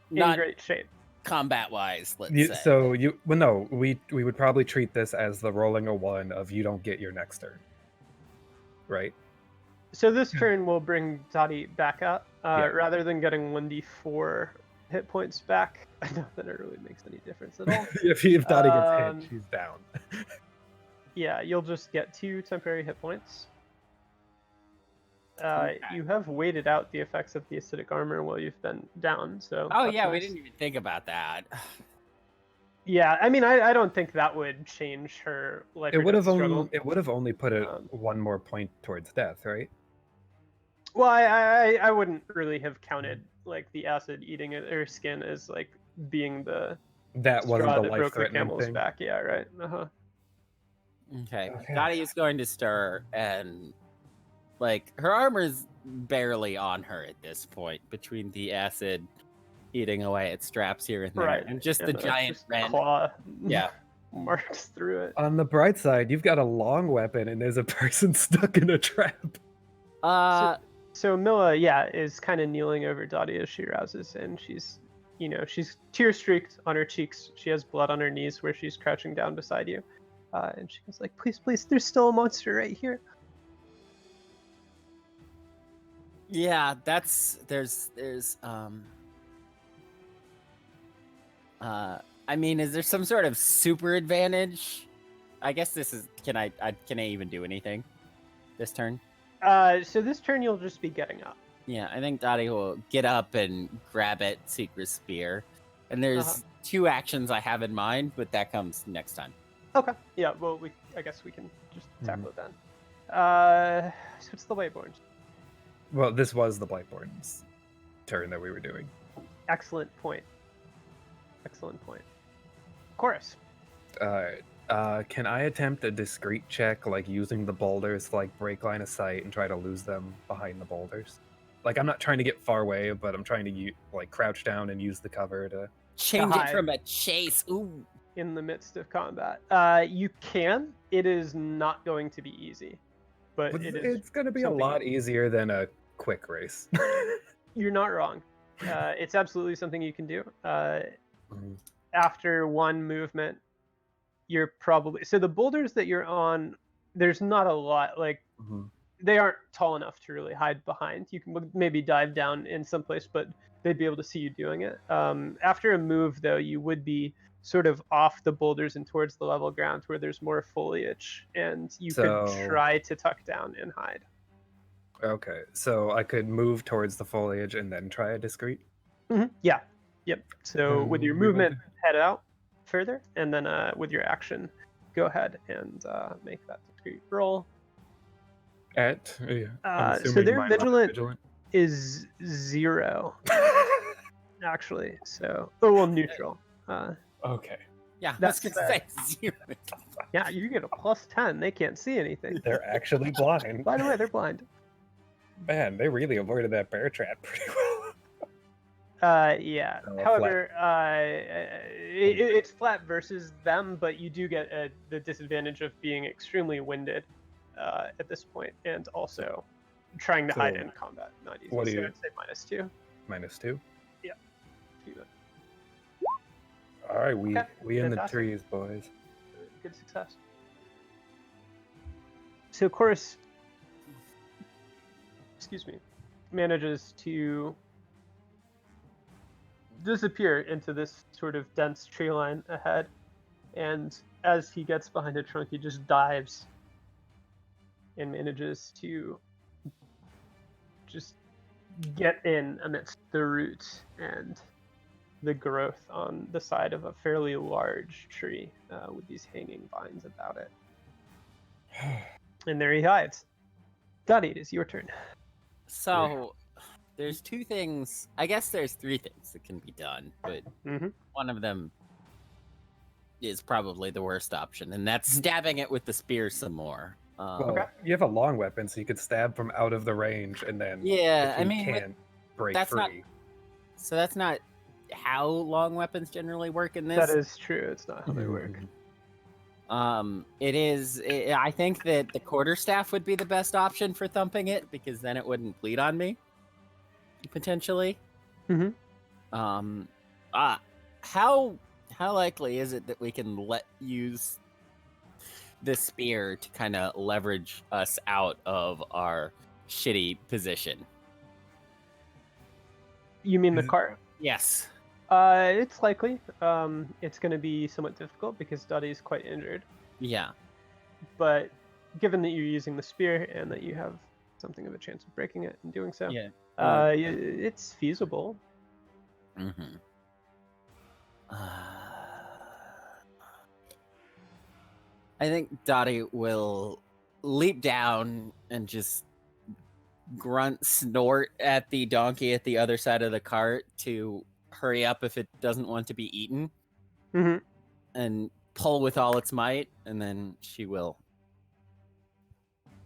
in Not great shape. combat-wise, let's say. So we would probably treat this as the rolling a 1 of you don't get your next turn, right? So this turn will bring Dati back up, Yeah. rather than getting 1d4 hit points back. I don't know that it really makes any difference at all. if Dottie gets hit, she's down. Yeah, you'll just get 2 temporary hit points. You have waited out the effects of the acidic armor while you've been down, so... Oh that's yeah, we nice. didn't even think about that. Yeah, I mean, I don't think that would change her life It or would have death struggle. only put it Um, 1 more point towards death, right? Well, I wouldn't really have counted like the acid eating her skin as like being the That wasn't straw the that broke the life-threatening camel's thing. back. Yeah, right. Uh-huh. Okay. Okay. Dottie is going to stir, and like her armor's barely on her at this point, between the acid eating away at straps here and there, Right. and just the And, giant just red. claw Yeah. marks through it. On the bright side, you've got a long weapon and there's a person stuck in a trap. So Milla, yeah, is kind of kneeling over Dottie as she rouses, and she's tear streaked on her cheeks. She has blood on her knees where she's crouching down beside you, and she goes like, "Please, please, there's still a monster right here." Yeah, there's I mean, is there some sort of super advantage? I guess this is can I even do anything this turn? So this turn you'll just be getting up. Yeah, I think Dottie will get up and grab at Seeker's spear. And there's Uh-huh. 2 actions I have in mind, but that comes next time. Okay. Yeah. Well, I guess we can just Mm-hmm. tackle it then. So it's the Whiteborns. Well, this was the Blightborn's turn that we were doing. Excellent point. Excellent point. Chorus. Alright. Can I attempt a discreet check, like using the boulders to like break line of sight and try to lose them behind the boulders? Like, I'm not trying to get far away, but I'm trying to like crouch down and use the cover to... Change hide. it from a chase. Ooh. In the midst of combat, you can. It is not going to be easy, but it is. It's going to be a something lot else. easier than a quick race. You're not wrong. It's absolutely something you can do. Mhm. After one movement, you're probably the boulders that you're on. There's not a lot. Like Mhm. they aren't tall enough to really hide behind. You can maybe dive down in some place, but they'd be able to see you doing it. After a move, though, you would be sort of off the boulders and towards the level ground where there's more foliage, and you could So- try to tuck down and hide. Okay, so I could move towards the foliage and then try a discreet? Yeah. Yep. So with your We went movement, head out further, and then with your action, go ahead and make that discrete roll. At? Yeah, I'm So assuming they're mine was vigilant is 0, actually. So, neutral. Okay. Yeah, I was That's gonna fair. say 0. Yeah, you get a +10. They can't see anything. They're actually blind. By the way, they're blind. Man, they really avoided that bear trap pretty well. Yeah. Oh, flat. However, it's flat versus them, but you do get the disadvantage of being extremely winded at this point, and also trying to hide So, in combat. Not easy. what do So you- I'd say -2. -2. Do that. All right, Okay, we in the fantastic. trees, boys. Good success. So Chorus, excuse me, manages to disappear into this sort of dense tree line ahead, and as he gets behind a trunk, he just dives and manages to just get in amidst the roots and the growth on the side of a fairly large tree with these hanging vines about it. And there he hides. Dati, it is your turn. So, there's two things. I guess there's three things that can be done, but Mm-hmm. one of them is probably the worst option, and that's stabbing it with the spear some more. Well, Okay. you have a long weapon, so you could stab from out of the range, and then Yeah, if I you mean, can't break that's not- free. So that's not how long weapons generally work in this. That is true. It's not how they work. It is. I think that the quarterstaff would be the best option for thumping it because then it wouldn't bleed on me, potentially. Mhm. How likely is it that we can use the spear to kind of leverage us out of our shitty position? You mean the Is it- cart? Yes. It's likely. It's going to be somewhat difficult because Dati is quite injured. Yeah. But given that you're using the spear and that you have something of a chance of breaking it and doing so, Yeah. it's feasible. Mm-hmm. I think Dottie will leap down and just grunt, snort at the donkey at the other side of the cart to hurry up if it doesn't want to be eaten, Mm-hmm. and pull with all its might, and then she will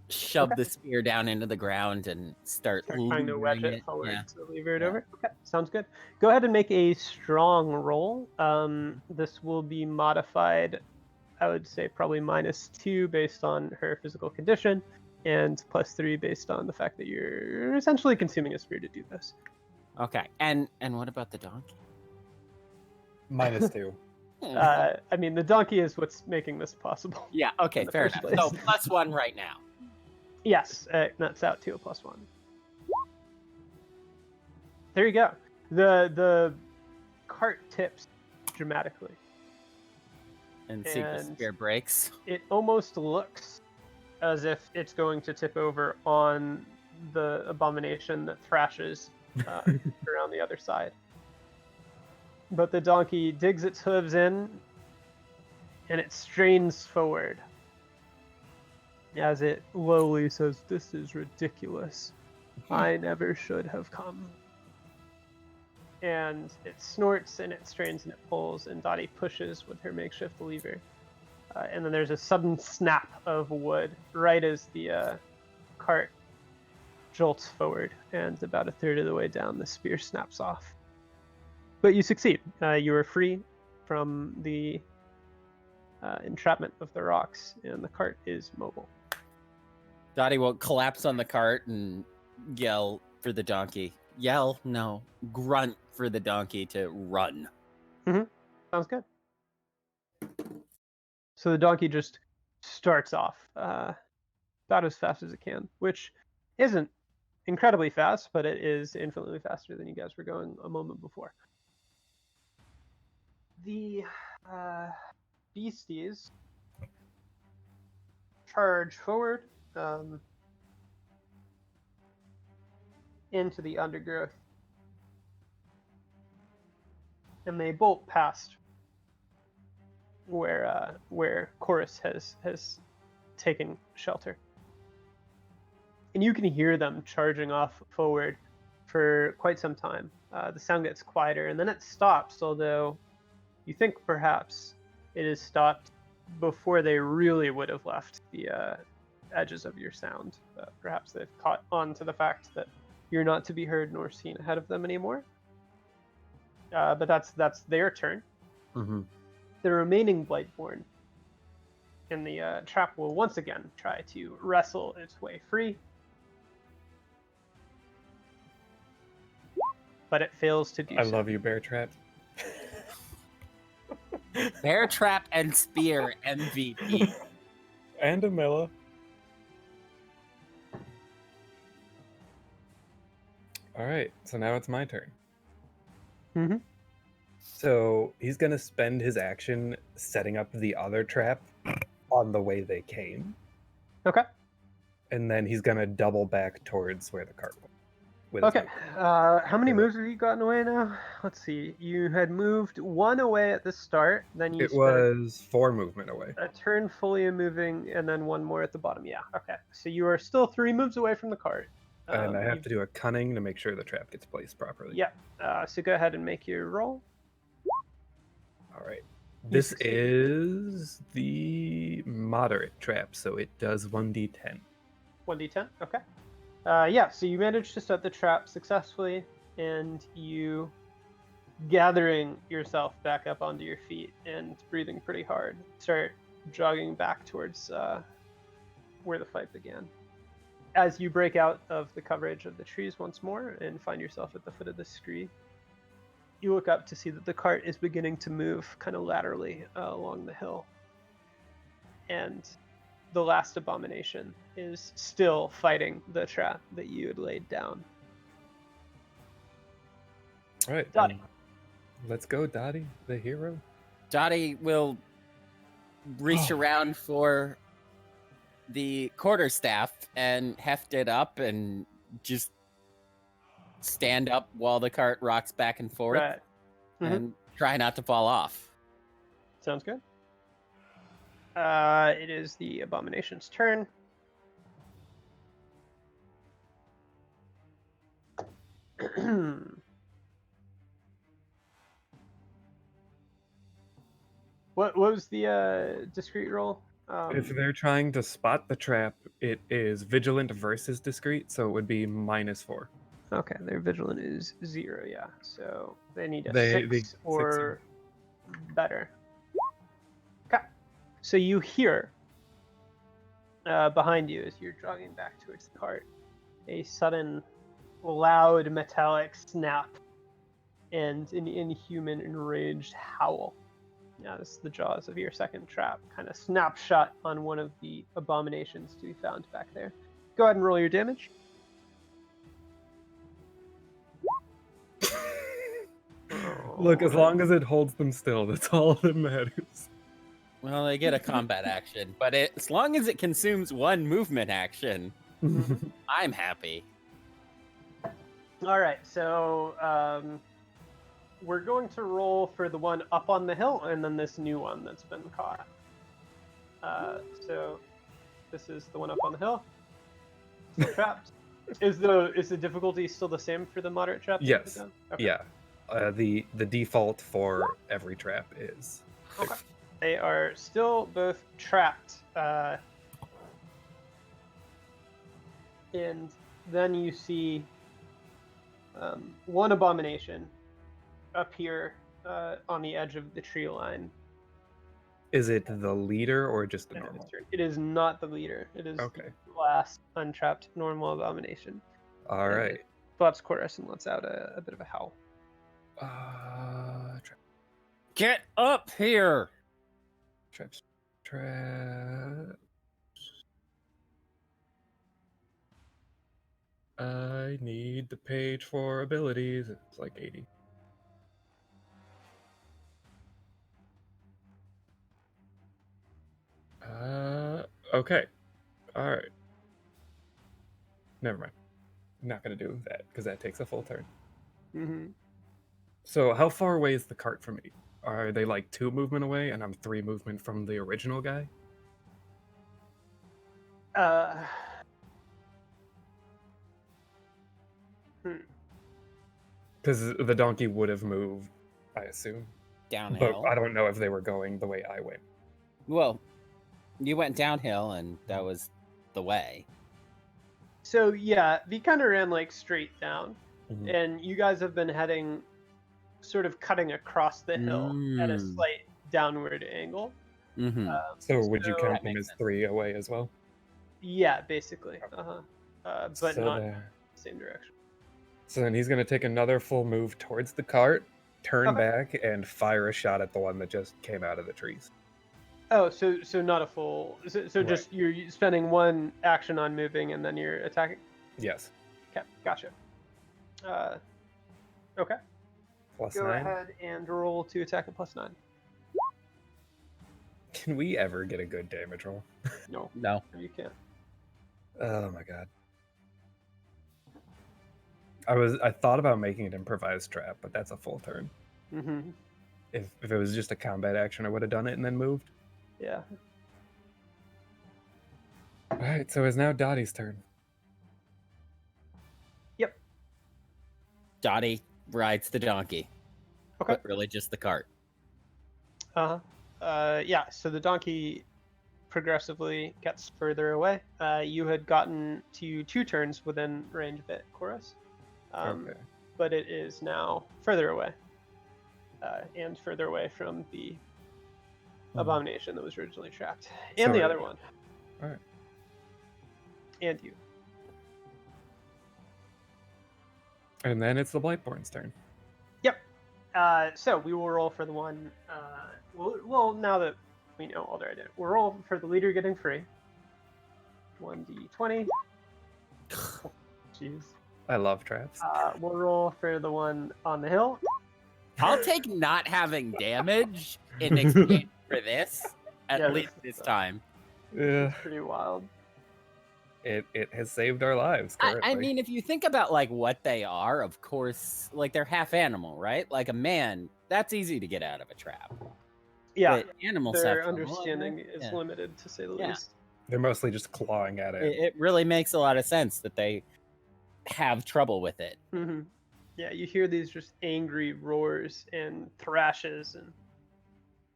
shove the spear down into the ground and start Trying to wedge levering it forward Yeah. to lever it Yeah. over. Okay, sounds good. Go ahead and make a strong roll. This will be modified, I would say probably -2 based on her physical condition, and +3 based on the fact that you're essentially consuming a spear to do this. Okay, and what about the donkey? -2. I mean, the donkey is what's making this possible. Yeah, okay, in the fair first enough. place. So +1 right now. Yes, that's out to a +1. There you go. The cart tips dramatically. And see if the And- spear breaks. It almost looks as if it's going to tip over on the abomination that thrashes around the other side. But the donkey digs its hooves in and it strains forward as it lowly says, "This is ridiculous. I never should have come." And it snorts and it strains and it pulls, and Dottie pushes with her makeshift lever. And then there's a sudden snap of wood right as the cart jolts forward, and about a third of the way down, the spear snaps off. But you succeed. You are free from the entrapment of the rocks, and the cart is mobile. Dottie will collapse on the cart and yell for the donkey. Yell? No. Grunt for the donkey to run. Sounds good. So the donkey just starts off about as fast as it can, which isn't incredibly fast, but it is infinitely faster than you guys were going a moment before. The beasties charge forward into the undergrowth, and they bolt past where Chorus has taken shelter. And you can hear them charging off forward for quite some time. The sound gets quieter, and then it stops, although you think perhaps it has stopped before they really would have left the edges of your sound. Perhaps they've caught on to the fact that you're not to be heard nor seen ahead of them anymore. But that's their turn. Mm-hmm. The remaining Blightborn in the trap will once again try to wrestle its way free. but it fails to do I so. love you, Bear Trap. Bear trap and spear MVP. And Amilla. All right, so now it's my turn. Mm-hmm. So he's gonna spend his action setting up the other trap on the way they came, Okay. and then he's gonna double back towards where the cart went. With his Okay. movement. How many moves have you gotten away now? Let's see. You had moved one away at the start, then you It spent was 4 movement away. a turn fully moving, and then one more at the bottom. Yeah. Okay. So you are still 3 moves away from the cart. And I have to do a cunning to make sure the trap gets placed properly. Yeah. So go ahead and make your roll. All right. You This succeed. is the moderate trap, so it does 1d10. 1d10. Okay. Yeah. So you managed to set the trap successfully, and you, gathering yourself back up onto your feet and breathing pretty hard, start jogging back towards where the fight began. As you break out of the coverage of the trees once more and find yourself at the foot of the scree, you look up to see that the cart is beginning to move kind of laterally along the hill. And the last abomination is still fighting the trap that you had laid down. All right. Dati. then Let's go, Dati, the hero. Dottie will reach around for the quarterstaff and heft it up and just stand up while the cart rocks back and forth Right. and try not to fall off. Sounds good. It is the abomination's turn. What was the discreet roll? If they're trying to spot the trap, it is vigilant versus discreet, so it would be -4. Okay, their vigilant is 0, yeah. So they need a They 6 or better. Okay. So you hear behind you as you're jogging back towards the cart a sudden loud metallic snap and an inhuman enraged howl. As the jaws of your second trap kind of snap shut on one of the abominations to be found back there. Go ahead and roll your damage. Look, as long as it holds them still, that's all that matters. Well, they get a combat action, but as long as it consumes 1 movement action, I'm happy. All right, so we're going to roll for the one up on the hill and then this new one that's been caught. So this is the one up on the hill. Still trapped. Is the difficulty still the same for the moderate trap? Yes. Okay. Yeah. The default for every trap is. Okay. They are still both trapped. And then you see one abomination appear on the edge of the tree line. Is it the leader or just the And normal? it is not the leader. It is Okay. the last untrapped normal abomination. All And right. it flaps chorus and lets out a bit of a howl. Get up here! Traps. Trap. I need the page for abilities. It's like 80. Okay. All right. Never mind. Not gonna do that because that takes a full turn. Mm-hmm. So how far away is the cart from me? Are they like 2 movement away and I'm 3 movement from the original guy? Because the donkey would have moved, I assume. Downhill. But I don't know if they were going the way I went. Well, you went downhill, and that was the way. So yeah, we kind of ran like straight down, Mhm. and you guys have been heading, sort of cutting across the hill at a slight downward angle. Mm-hmm. So would you so- count That them makes as sense. 3 away as well? Yeah, basically. But So not they're- the same direction. So then he's going to take another full move towards the cart, turn Okay. back, and fire a shot at the one that just came out of the trees. Oh, so not a full. So Right. just you're spending one action on moving and then you're attacking. Yes. Okay, gotcha. Okay. Plus Go 9. ahead and roll to attack at +9. Can we ever get a good damage roll? No, No. you can't. Oh my god. I thought about making an improvised trap, but that's a full turn. Mm-hmm. If it was just a combat action, I would have done it and then moved. Yeah. All right, so it's now Dottie's turn. Dati rides the donkey. Okay. But really just the cart. Yeah. So the donkey progressively gets further away. You had gotten to 2 turns within range of it, Chorus. Okay. But it is now further away. And further away from the abomination that was originally trapped. And the Sorry. other one. Alright. And you. And then it's the Blightborn's turn. Yep. So we will roll for the one. Well, now that we know all their identity, we'll roll for the leader getting free. 1d20. Jeez. I love traps. We'll roll for the one on the hill. I'll take not having damage in exchange for this, at Yeah, least this time. Yeah. It's pretty wild. It has saved our lives. I Currently. mean, if you think about like what they are, of course, like they're half animal, right? Like a man, that's easy to get out of a trap. Yeah, But animal their stuff, understanding is yeah. limited, to say the Yeah. least. They're mostly just clawing at it. It really makes a lot of sense that they have trouble with it. Mm-hmm. Yeah, you hear these just angry roars and thrashes, and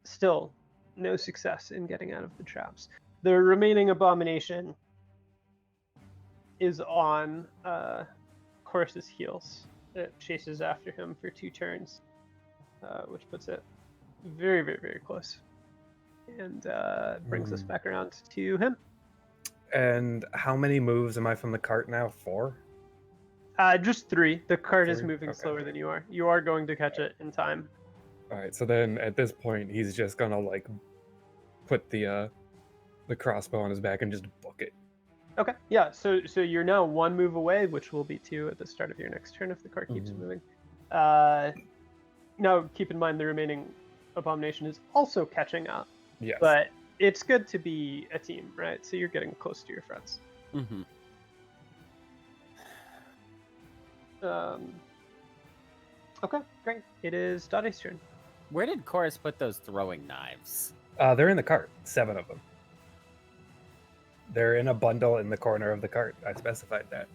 still no success in getting out of the traps. The remaining abomination is on Chorus's heels. It chases after him for 2 turns, which puts it very, very, very close. And brings us back around to him. And how many moves am I from the cart now? 4? Just 3. The cart is 3? moving Okay. slower than you are. You are going to catch it in time. All right, so then at this point, he's just gonna like put the crossbow on his back and just book it. Okay, yeah, so you're now 1 move away, which will be 2 at the start of your next turn if the cart keeps Mhm. moving. Now, keep in mind the remaining abomination is also catching up, Yes. but it's good to be a team, right? So you're getting close to your friends. Mm-hmm. Okay, great. It is Dottie's turn. Where did Chorus put those throwing knives? They're in the cart. 7 of them. They're in a bundle in the corner of the cart. I specified that.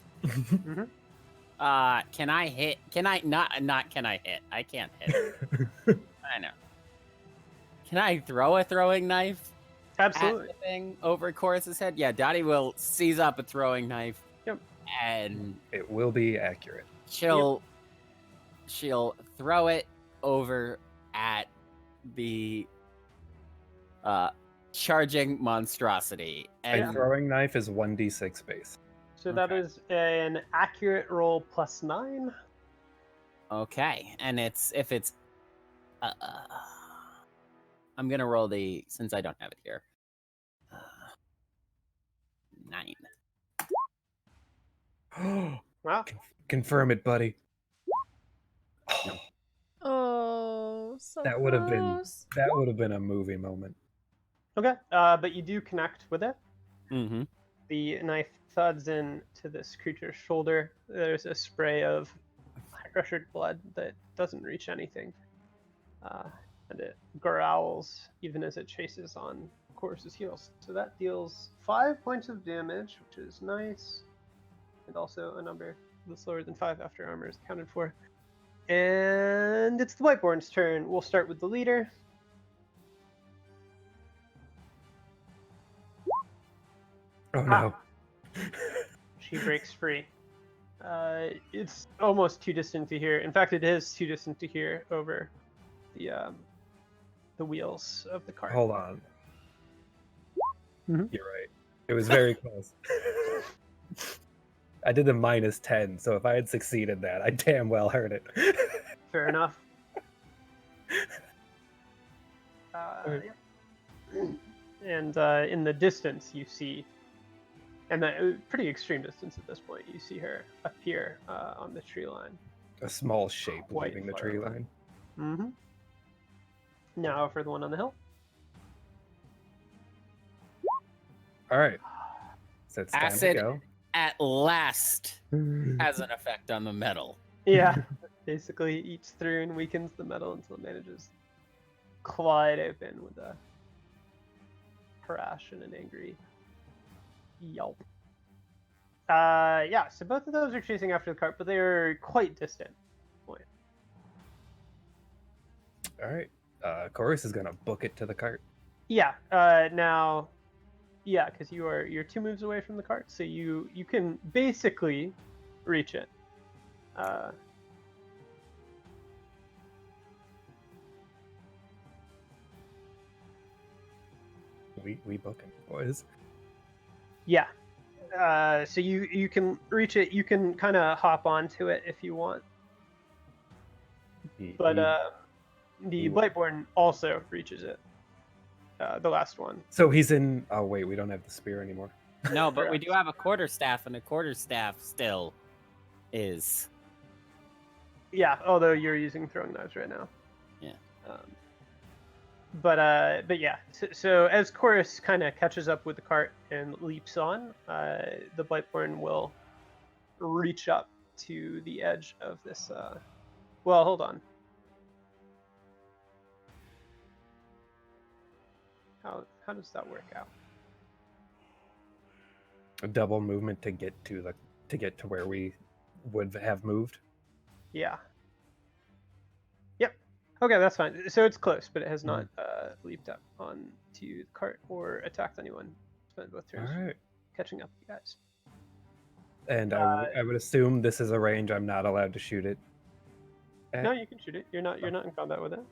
Can I hit? Can I not? Can I hit? I can't hit. I know. Can I throw a throwing knife Absolutely. at the thing over Chorus's head? Yeah, Dottie will seize up a throwing knife. Yep. And It will be accurate. she'll throw it over at the charging monstrosity. A And throwing knife is 1d6 base. So that Okay. is an accurate roll +9. okay, and if it's I'm gonna roll since I don't have it here. 9. Wow. Confirm it, buddy. Oh, so That would have been close. a movie moment. Okay, but you do connect with it. Mm-hmm. The knife thuds into this creature's shoulder. There's a spray of high-pressured blood that doesn't reach anything. And it growls even as it chases on Chorus's heels. So that deals 5 points of damage, which is nice. And also a number that's lower than 5 after armor is accounted for. And it's the Whiteborn's turn. We'll start with the leader. Oh no. She breaks free. It's almost too distant to hear. In fact, it is too distant to hear over the wheels of the cart. Hold on. Mhm. You're right. It was very close. I did the -10, so if I had succeeded that, I damn well heard it. Fair enough. Alright. Yeah. And in the distance, you see, and the pretty extreme distance at this point, you see her appear on the tree line. A small shape Quite leaving the far tree away. line. Mm-hmm. Now for the one on the hill. All right. So it's time to Acid go. at last has an effect on the metal. Yeah. Basically eats through and weakens the metal until it manages to claw it open with a crash and an angry yelp. Yeah, so both of those are chasing after the cart, but they are quite distant. All right. Chorus is gonna book it to the cart. Yeah, now, yeah, because you're 2 moves away from the cart, so you can basically reach it. We booking, boys. Yeah. So you can reach it. You can kind of hop onto it if you want. But the Blightborn also reaches it. The last one. So he's in. Oh wait, we don't have the spear anymore. No, but we do have a quarterstaff, and a quarterstaff still is. Yeah, although you're using throwing knives right now. Yeah. But yeah. So as Chorus kind of catches up with the cart and leaps on, the Blightborn will reach up to the edge of this. Well, hold on. How does that work out? A double movement to get to where we would have moved. Yeah. Yep. Okay, that's fine. So it's close, but it has not leaped up onto the cart or attacked anyone. Spent both turns All right. catching up with you guys. And I would assume this is a range I'm not allowed to shoot it at. No, you can shoot it. You're not in combat with it.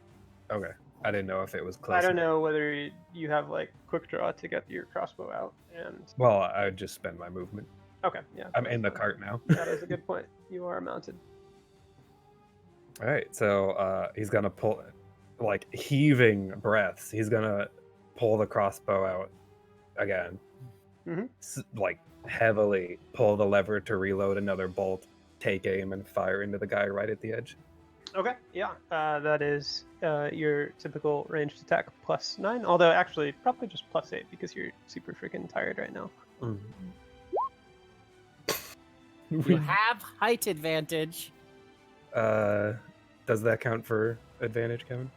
Okay. I didn't know if it was close. I don't know whether you have like quick draw to get your crossbow out and. Well, I would just spend my movement. Okay. Yeah. I'm in the cart now. That is a good point. You are mounted. All right. So he's gonna pull, like heaving breaths. He's gonna pull the crossbow out again. Like heavily pull the lever to reload another bolt, take aim, and fire into the guy right at the edge. Okay, yeah, that is your typical ranged attack +9. Although actually, probably just +8 because you're super freaking tired right now. You have height advantage. Does that count for advantage, Kevin?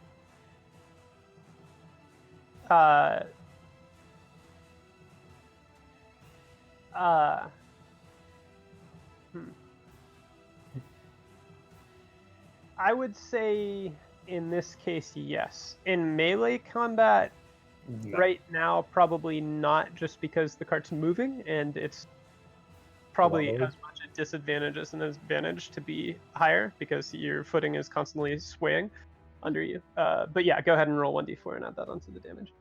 I would say in this case, yes. In melee combat, No. right now, probably not, just because the cart's moving and it's probably Hello? as much a disadvantage as an advantage to be higher because your footing is constantly swaying under you. But yeah, go ahead and roll 1d4 and add that onto the damage.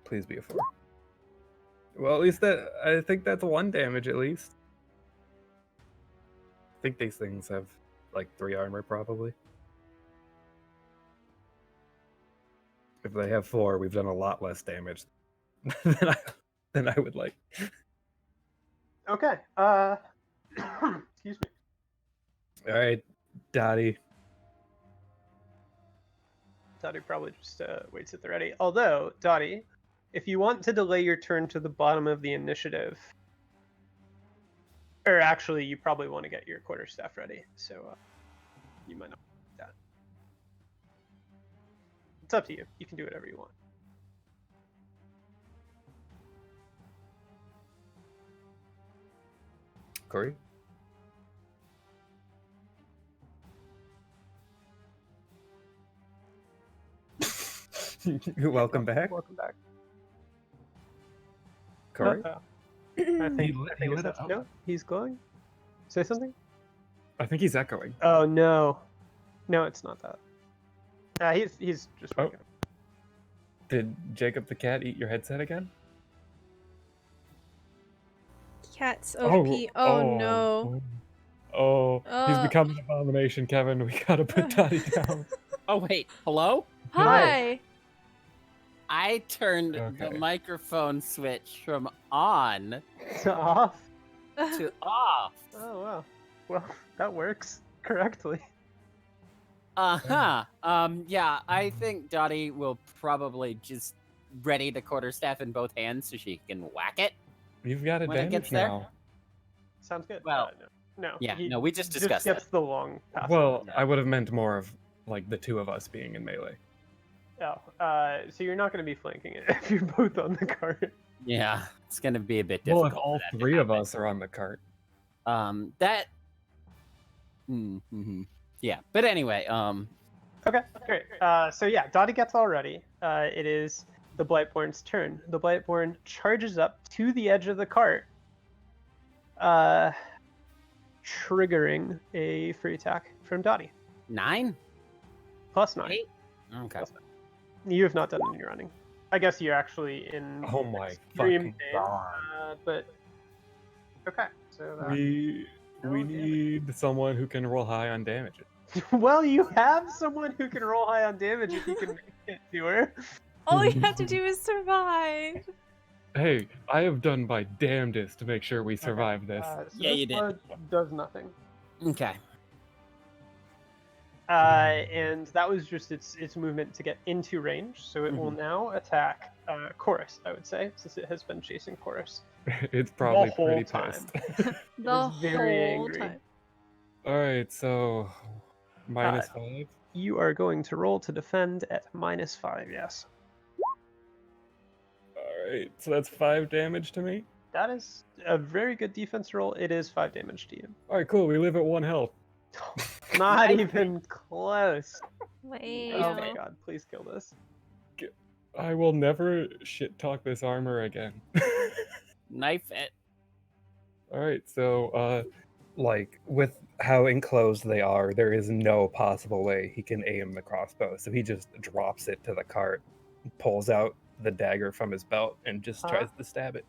Please be a 4. Well, at least I think that's 1 damage at least. I think these things have like 3 armor probably. If they have 4, we've done a lot less damage than I would like. Okay. Excuse me. All right, Dati. Dati probably just waits at the ready. Although, Dati, if you want to delay your turn to the bottom of the initiative, or actually, you probably want to get your quarterstaff ready, so you might not want that. It's up to you. You can do whatever you want. Kory? Welcome back. Welcome back. Kory? I think he it's lit up- up. No, he's glowing. Say something. I think he's echoing. Oh no, no, it's not that. He's just Oh. waking up. Did Jacob the cat eat your headset again? Cat's OP. Oh, no. He's become an abomination, Kevin. We gotta put Dati down. Oh wait, hello? Hi. I turned the Okay. microphone switch from on Off. to off. Oh wow. Well, that works correctly. Uh-huh. Yeah, I think Dottie will probably just ready the quarterstaff in both hands so she can whack it. You've got When it advantage gets there? now. Sounds good. Well, no. yeah, he no, we just discussed gets that. the long pass. Well, Yeah. I would have meant more of like the two of us being in melee. Oh, so you're not going to be flanking it if you're both on the cart. Yeah, it's gonna be a bit Well, difficult. if all for that to three of happen. us are on the cart. That. Mm-hmm. Yeah, but anyway, Okay, great. So yeah, Dottie gets all ready. It is the Blightborn's turn. The Blightborn charges up to the edge of the cart, triggering a free attack from Dottie. 9? +9. 8? Okay. You have not done any running. I guess you're actually in Oh my extreme fucking pain. god. But okay, so that... We damage. need someone who can roll high on damage. Well, you have someone who can roll high on damage if you can make it to her. All you have to do is survive. Hey, I have done my damnedest to make sure we survive this. So Yeah, this you did. blow does nothing. Okay. And that was just its movement to get into range. So it will Mhm. now attack Chorus, I would say, since it has been chasing Chorus. It's probably whole pretty time. pissed. The is very whole angry. time. Alright, so -5. You are going to roll to defend at -5, yes. Alright, so that's 5 damage to me. That is a very good defense roll. It is 5 damage to you. Alright, cool. We live at 1 health. Not even close. Wait. Oh my god, please kill this. I will never shit talk this armor again. Knife it. Alright, so like with how enclosed they are, there is no possible way he can aim the crossbow. So he just drops it to the cart, pulls out the dagger from his belt, and just tries to stab it.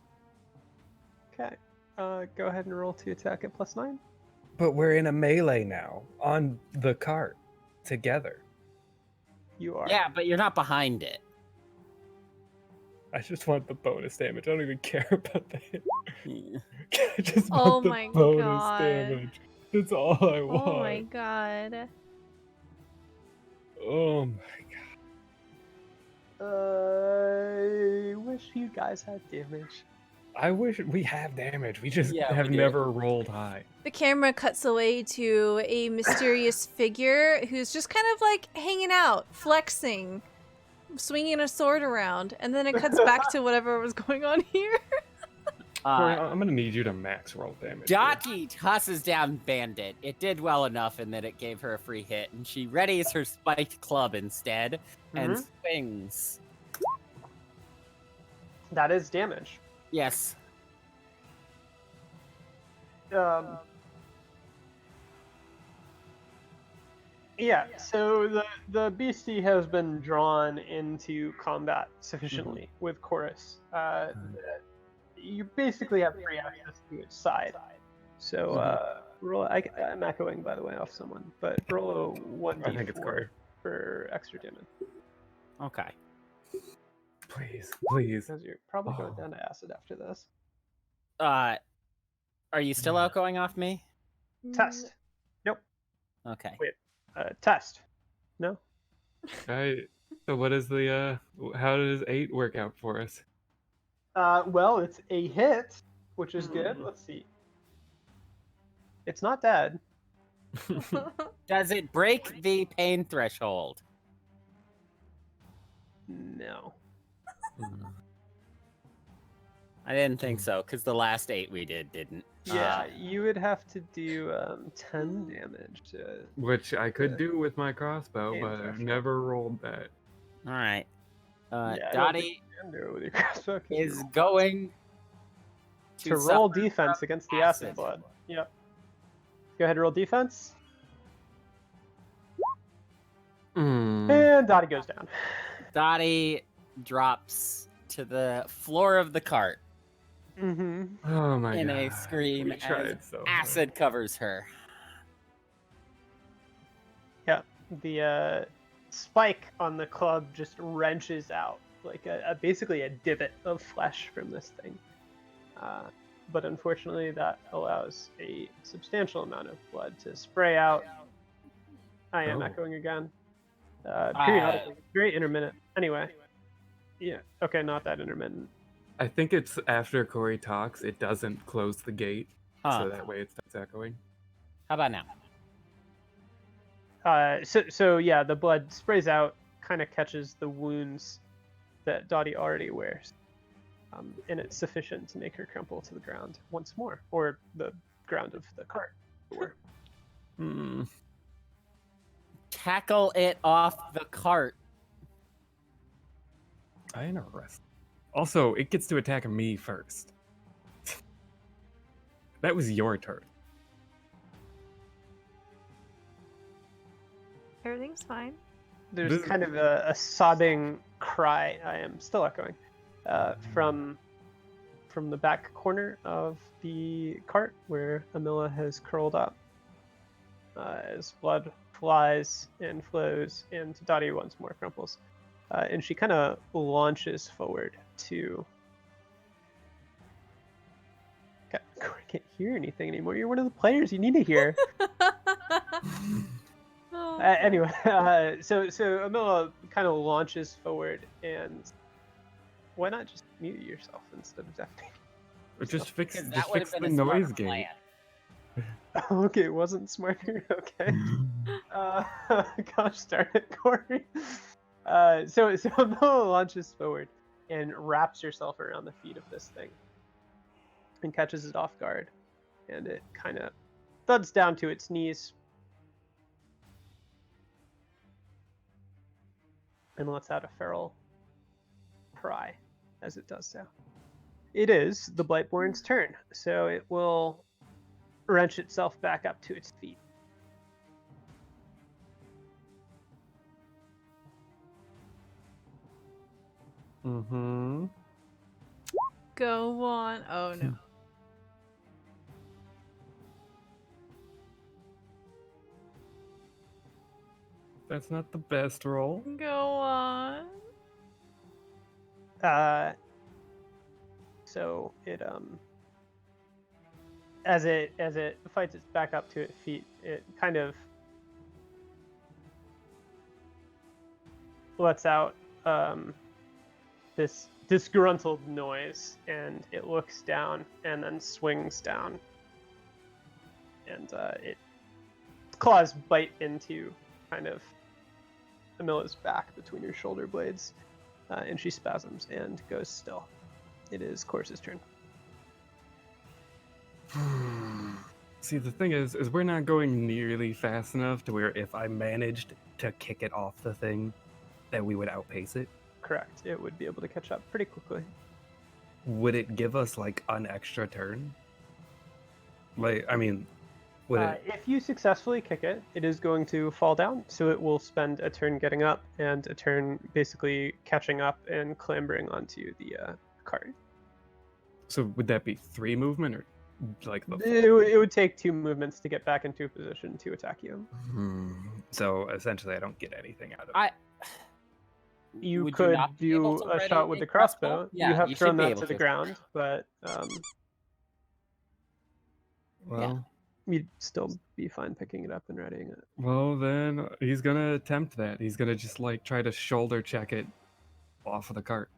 Okay. Go ahead and roll to attack at +9. But we're in a melee now, on the cart, together. You are. Yeah, but you're not behind it. I just want the bonus damage. I don't even care about the hit. I just Oh want the my bonus God. damage. That's all I want. Oh my god. Oh my I wish you guys had damage. I wish we have damage. We just Yeah, have we do. never rolled high. The camera cuts away to a mysterious figure who's just kind of like hanging out, flexing, swinging a sword around, and then it cuts back to whatever was going on here. Kory, I'm gonna need you to max roll damage. here. Dati tosses down Bandit. It did well enough in that it gave her a free hit, and she readies her spiked club instead and swings. That is damage. Yes. Yeah, so the beastie has been drawn into combat sufficiently with Chorus. You basically have free access to its side. So roll. I'm echoing, by the way, off someone, but roll a 1d4 I think it's Kory. for extra damage Okay. Please, please. because you're probably going Oh. down to acid after this. Are you still outgoing off me? Test. Okay. Test. No. Alright. So what is the how does 8 work out for us? Well, it's a hit, which is good. Let's see. It's not dead. Does it break the pain threshold? No. I didn't think so, because the last 8 we didn't. Yeah, you would have to do 10 damage to. Which I could do with my crossbow, Pain but I've threshold. never rolled that. All right. I don't Dottie think you can do it with your crossbow 'cause is you're- going to roll suffer defense from against the acid blood. Yep. Go ahead and roll defense. And Dottie goes down. Dottie drops to the floor of the cart. Mm-hmm. Oh my in god. a scream We as tried so hard. acid covers her. Yeah, the spike on the club just wrenches out like basically a divot of flesh from this thing. But unfortunately, that allows a substantial amount of blood to spray out. I am Oh. echoing again. Periodically, very intermittent. Anyway, yeah. Okay, not that intermittent. I think it's after Kory talks, it doesn't close the gate, Huh. so that way it starts echoing. How about now? So yeah, the blood sprays out, kind of catches the wounds that Dati already wears, and it's sufficient to make her crumple to the ground once more, or the ground of the cart. Hmm. Tackle it off the cart. I ain't arrested. Also, it gets to attack me first. That was your turn. Everything's fine. There's This- kind of a sobbing cry. I am still echoing from the back corner of the cart where Amilla has curled up. As blood flies and flows, and Dati once more crumples, and she kind of launches forward to. God, I can't hear anything anymore. You're one of the players. You need to hear. Oh, Anyway, so Amilla kind of launches forward, and why not just mute yourself instead of deafening? Or just fix, Because that just would fix have the been a noise smart gate. plan. Okay, it wasn't smarter. Okay. Gosh darn it, Kory. So Amilla launches forward and wraps herself around the feet of this thing and catches it off guard, and it kind of thuds down to its knees and lets out a feral cry as it does so. It is the Blightborn's turn, so it will wrench itself back up to its feet. Mm-hmm. go on. Oh no. That's not the best roll. Go on. So it as it fights its back up to its feet, it kind of lets out this disgruntled noise, and it looks down and then swings down, and its claws bite into kind of Amilla's back between her shoulder blades, and she spasms and goes still. It is Corsa's turn. See, the thing is we're not going nearly fast enough to where if I managed to kick it off the thing, that we would outpace it. Correct. It would be able to catch up pretty quickly. Would it give us like an extra turn? Like, I mean, would it? If you successfully kick it, it is going to fall down, so it will spend a turn getting up and a turn basically catching up and clambering onto the cart. So would that be 3 movement or like the? It would take 2 movements to get back into a position to attack you. So essentially, I don't get anything out of it. You Would could not be able do to a ready shot with a the crossbow. Yeah, you have you should thrown be that able to the to. ground, but Well, you'd still be fine picking it up and readying it. well, then he's gonna attempt that. He's gonna just like try to shoulder check it off of the cart.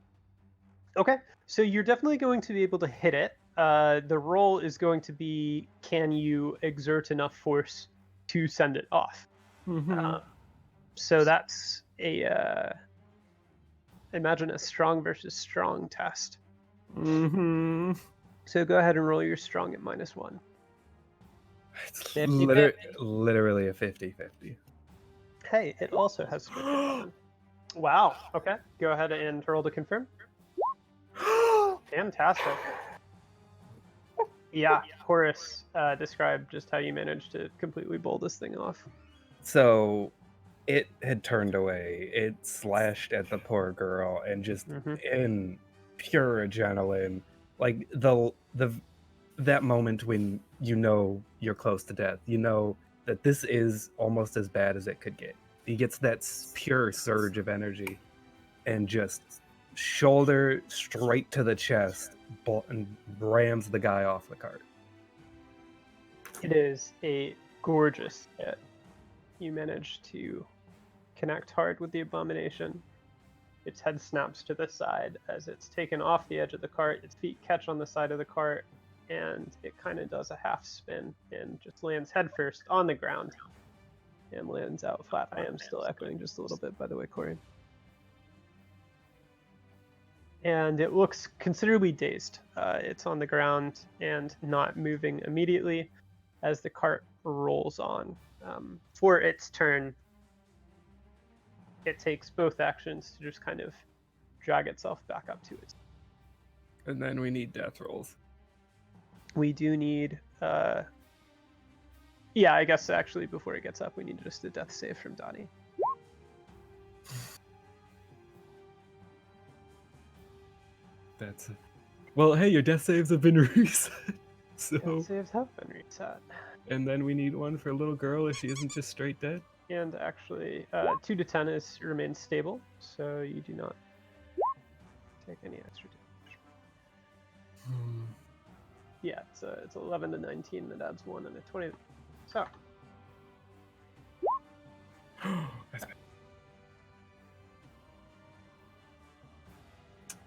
Okay, so you're definitely going to be able to hit it. The roll is going to be, can you exert enough force to send it off? So that's a, imagine a strong versus strong test. So go ahead and roll your strong at -1. It's 50-50. literally a 50-50. Hey, it also has 50%. Wow, okay. Go ahead and roll to confirm. Fantastic. Yeah, Horace described just how you managed to completely bowl this thing off. So it had turned away. It slashed at the poor girl and just in pure adrenaline, like that moment when you know you're close to death, you know that this is almost as bad as it could get. He gets that pure surge of energy and just shoulder straight to the chest and rams the guy off the cart. It is a gorgeous hit. You manage to connect hard with the abomination. Its head snaps to the side as it's taken off the edge of the cart. Its feet catch on the side of the cart, and it kind of does a half spin and just lands headfirst on the ground and lands out flat. I am still echoing just a little bit, by the way, Kory. And it looks considerably dazed. It's on the ground and not moving immediately as the cart rolls on. For its turn, it takes both actions to just kind of drag itself back up to it. And then we need death rolls. We do need, I guess actually before it gets up, we need just a death save from Dati. Well, hey, your death saves have been reset. So Death saves have been reset. And then we need one for a little girl if she isn't just straight dead. And actually, 2 to 10 remains stable, so you do not take any extra damage. Yeah, it's 11 to 19 that adds 1 and a 20. So. That's bad.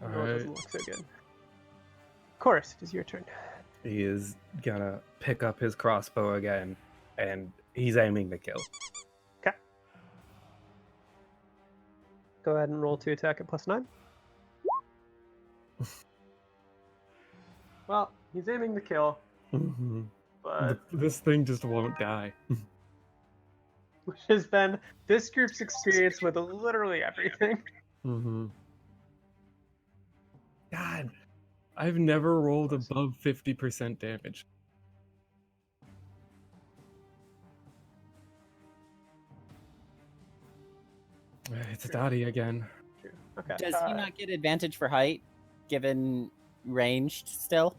It Alright. doesn't look so good. Of course, it is your turn. He is gonna pick up his crossbow again, and he's aiming to kill. Okay. Go ahead and roll to attack at +9. Well, he's aiming to kill, but This thing just won't die. which has been this group's experience with literally everything. God, I've never rolled above 50% damage. It's Dati again. True. Okay. Does he not get advantage for height, given ranged still?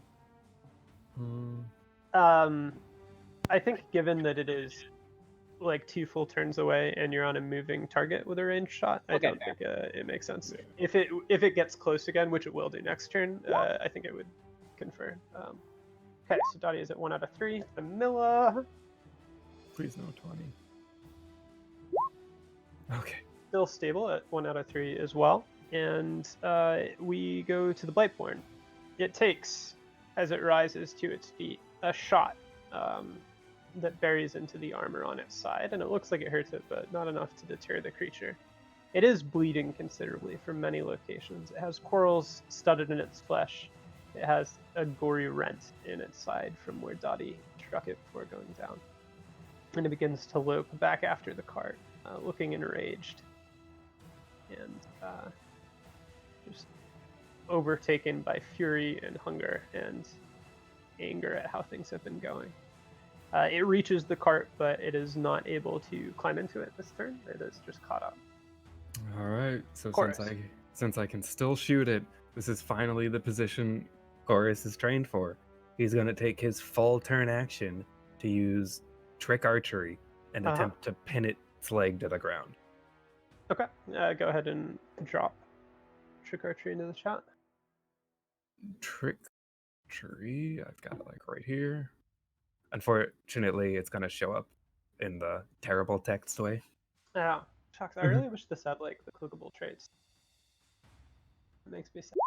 I think given that it is like 2 full turns away and you're on a moving target with a ranged shot, I Okay, don't fair. think it makes sense. If it gets close again, which it will do next turn, I think it would confer. Okay, so Dottie is at 1 out of 3. Camilla Please no 20. Okay. still stable at 1 out of 3 as well. And we go to the Blightborn. It takes, as it rises to its feet, a shot that buries into the armor on its side, and it looks like it hurts it, but not enough to deter the creature. It is bleeding considerably from many locations. It has corals studded in its flesh. It has a gory rent in its side from where Dottie struck it before going down. And it begins to lope back after the cart, looking enraged and just overtaken by fury and hunger and anger at how things have been going. It reaches the cart, but it is not able to climb into it this turn. It is just caught up. All right. So Chorus. since I can still shoot it, this is finally the position Chorus is trained for. He's going to take his full turn action to use trick archery and attempt to pin its leg to the ground. Okay, go ahead and drop trick archery into the chat. Trick archery, I've got it like right here. Unfortunately, it's going to show up in the terrible text way. Yeah, shucks, I really wish this had like the clickable traits. It makes me sad.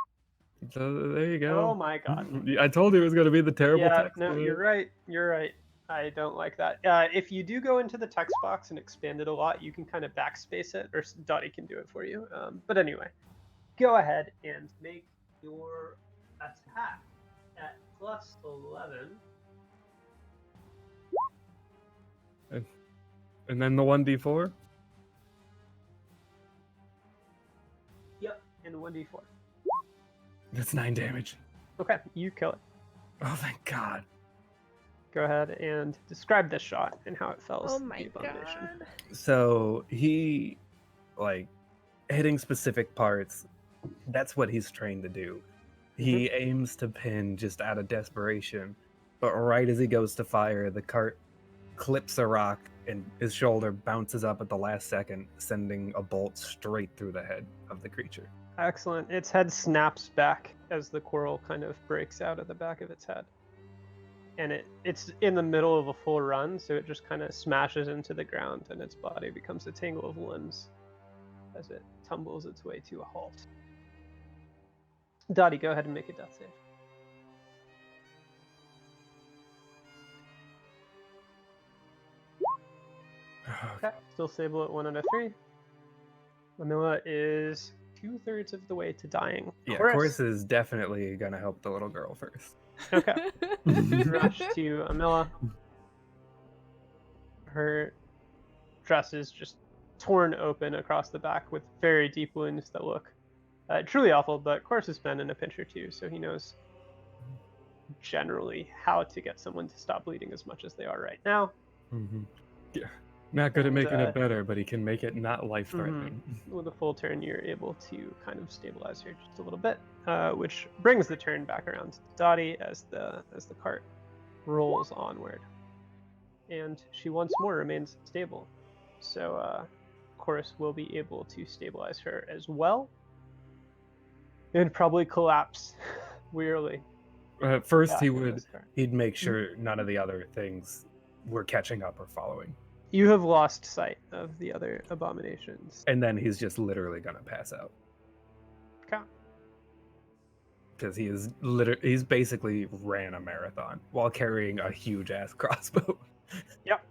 So there you go. Oh my god. I told you it was going to be the terrible Yeah, text no, way. you're right. You're right. I don't like that. If you do go into the text box and expand it a lot, you can kind of backspace it, or Dottie can do it for you. But anyway, go ahead and make your attack at +11. And then the 1d4? Yep, and 1d4. That's 9 damage. Okay, you kill it. Oh, thank God. Go ahead and describe this shot and how it fells Oh the my abomination. god. So he, like, hitting specific parts, that's what he's trained to do. He aims to pin just out of desperation, but right as he goes to fire, the cart clips a rock and his shoulder bounces up at the last second, sending a bolt straight through the head of the creature. Excellent. Its head snaps back as the coral kind of breaks out of the back of its head. And it's in the middle of a full run, so it just kind of smashes into the ground and its body becomes a tangle of limbs as it tumbles its way to a halt. Dati, go ahead and make a death save. Okay, still stable at 1 out of 3. Manila is 2/3 of the way to dying. Yeah, Chorus. Chorus is definitely gonna help the little girl first. Okay. Rush to Amilla. Her dress is just torn open across the back with very deep wounds that look truly awful, but Chorus has been in a pinch or two, so he knows generally how to get someone to stop bleeding as much as they are right now. Yeah, not good at And, making it better, but he can make it not life-threatening. With a full turn, you're able to kind of stabilize her just a little bit, which brings the turn back around to Dati as the cart rolls onward, and she once more remains stable. So Chorus will be able to stabilize her as well, and probably collapse wearily. First, back in this cart. he'd make sure none of the other things were catching up or following. You have lost sight of the other abominations. And then he's just literally gonna pass out. Okay. Because he's basically ran a marathon while carrying a huge ass crossbow. Yep.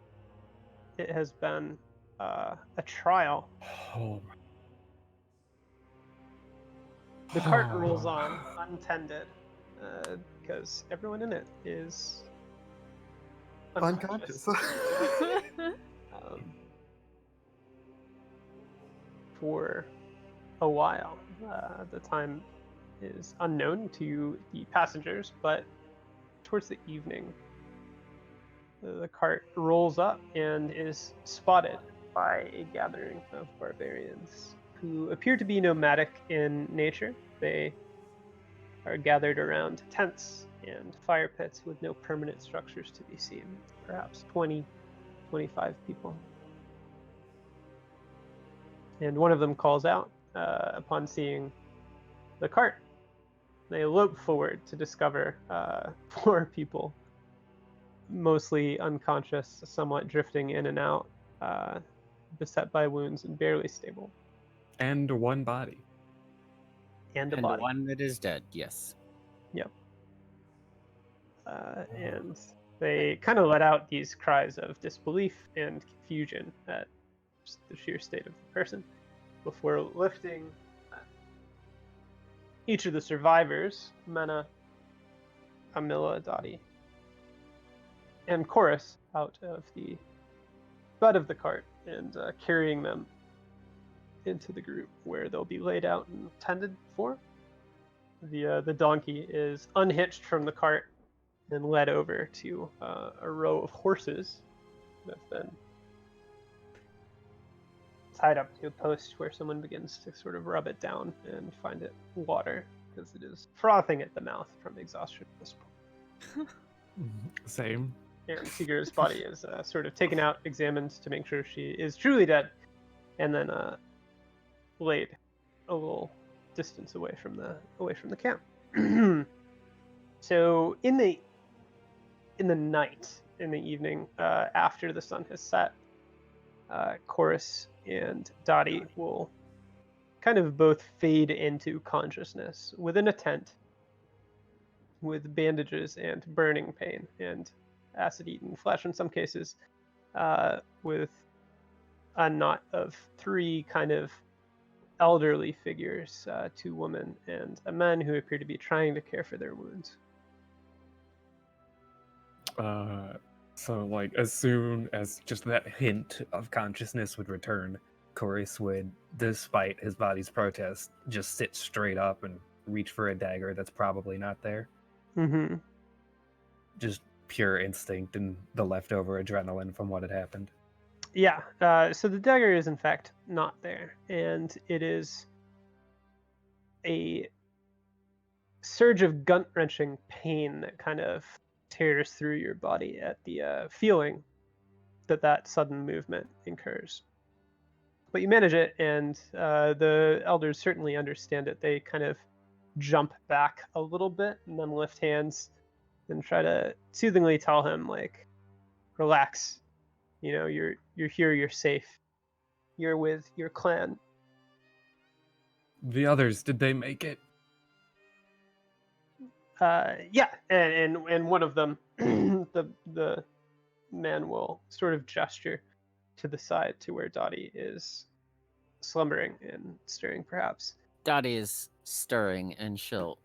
It has been a trial. Oh. The cart rolls on untended because everyone in it is unconscious. For a while. The time is unknown to the passengers, but towards the evening, the cart rolls up and is spotted by a gathering of barbarians who appear to be nomadic in nature. They are gathered around tents and fire pits with no permanent structures to be seen. Perhaps 20, 25 people. And one of them calls out upon seeing the cart. They lope forward to discover 4 people, mostly unconscious, somewhat drifting in and out, beset by wounds and barely stable. And one body. And a And body. one that is dead, yes. Yep. And they kind of let out these cries of disbelief and confusion at just the sheer state of the person before lifting each of the survivors, Mena, Amilla, Dati, and Chorus, out of the butt of the cart and carrying them into the group where they'll be laid out and tended for. The donkey is unhitched from the cart and led over to a row of horses that have been tied up to a post where someone begins to sort of rub it down and find it water because it is frothing at the mouth from exhaustion at this point. Same. And Sigurd's body is sort of taken out, examined to make sure she is truly dead, and then laid a little distance away from the camp. So in the night, in the evening, after the sun has set, Chorus and Dati will kind of both fade into consciousness within a tent with bandages and burning pain and acid-eaten flesh in some cases, with a knot of 3 kind of elderly figures, 2 women and a man who appear to be trying to care for their wounds. So, like, as soon as just that hint of consciousness would return, Chorus would, despite his body's protest, just sit straight up and reach for a dagger that's probably not there. Mm-hmm. Just pure instinct and the leftover adrenaline from what had happened. Yeah, so the dagger is in fact not there, and it is a surge of gut-wrenching pain that kind of tears through your body at the feeling that sudden movement incurs. But you manage it, and the elders certainly understand it. They kind of jump back a little bit and then lift hands and try to soothingly tell him, like, relax. You're here, you're safe. You're with your clan. The others, did they make it? Yeah, and one of them, the man will sort of gesture to the side to where Dati is slumbering and stirring, perhaps. Dati is stirring, and she'll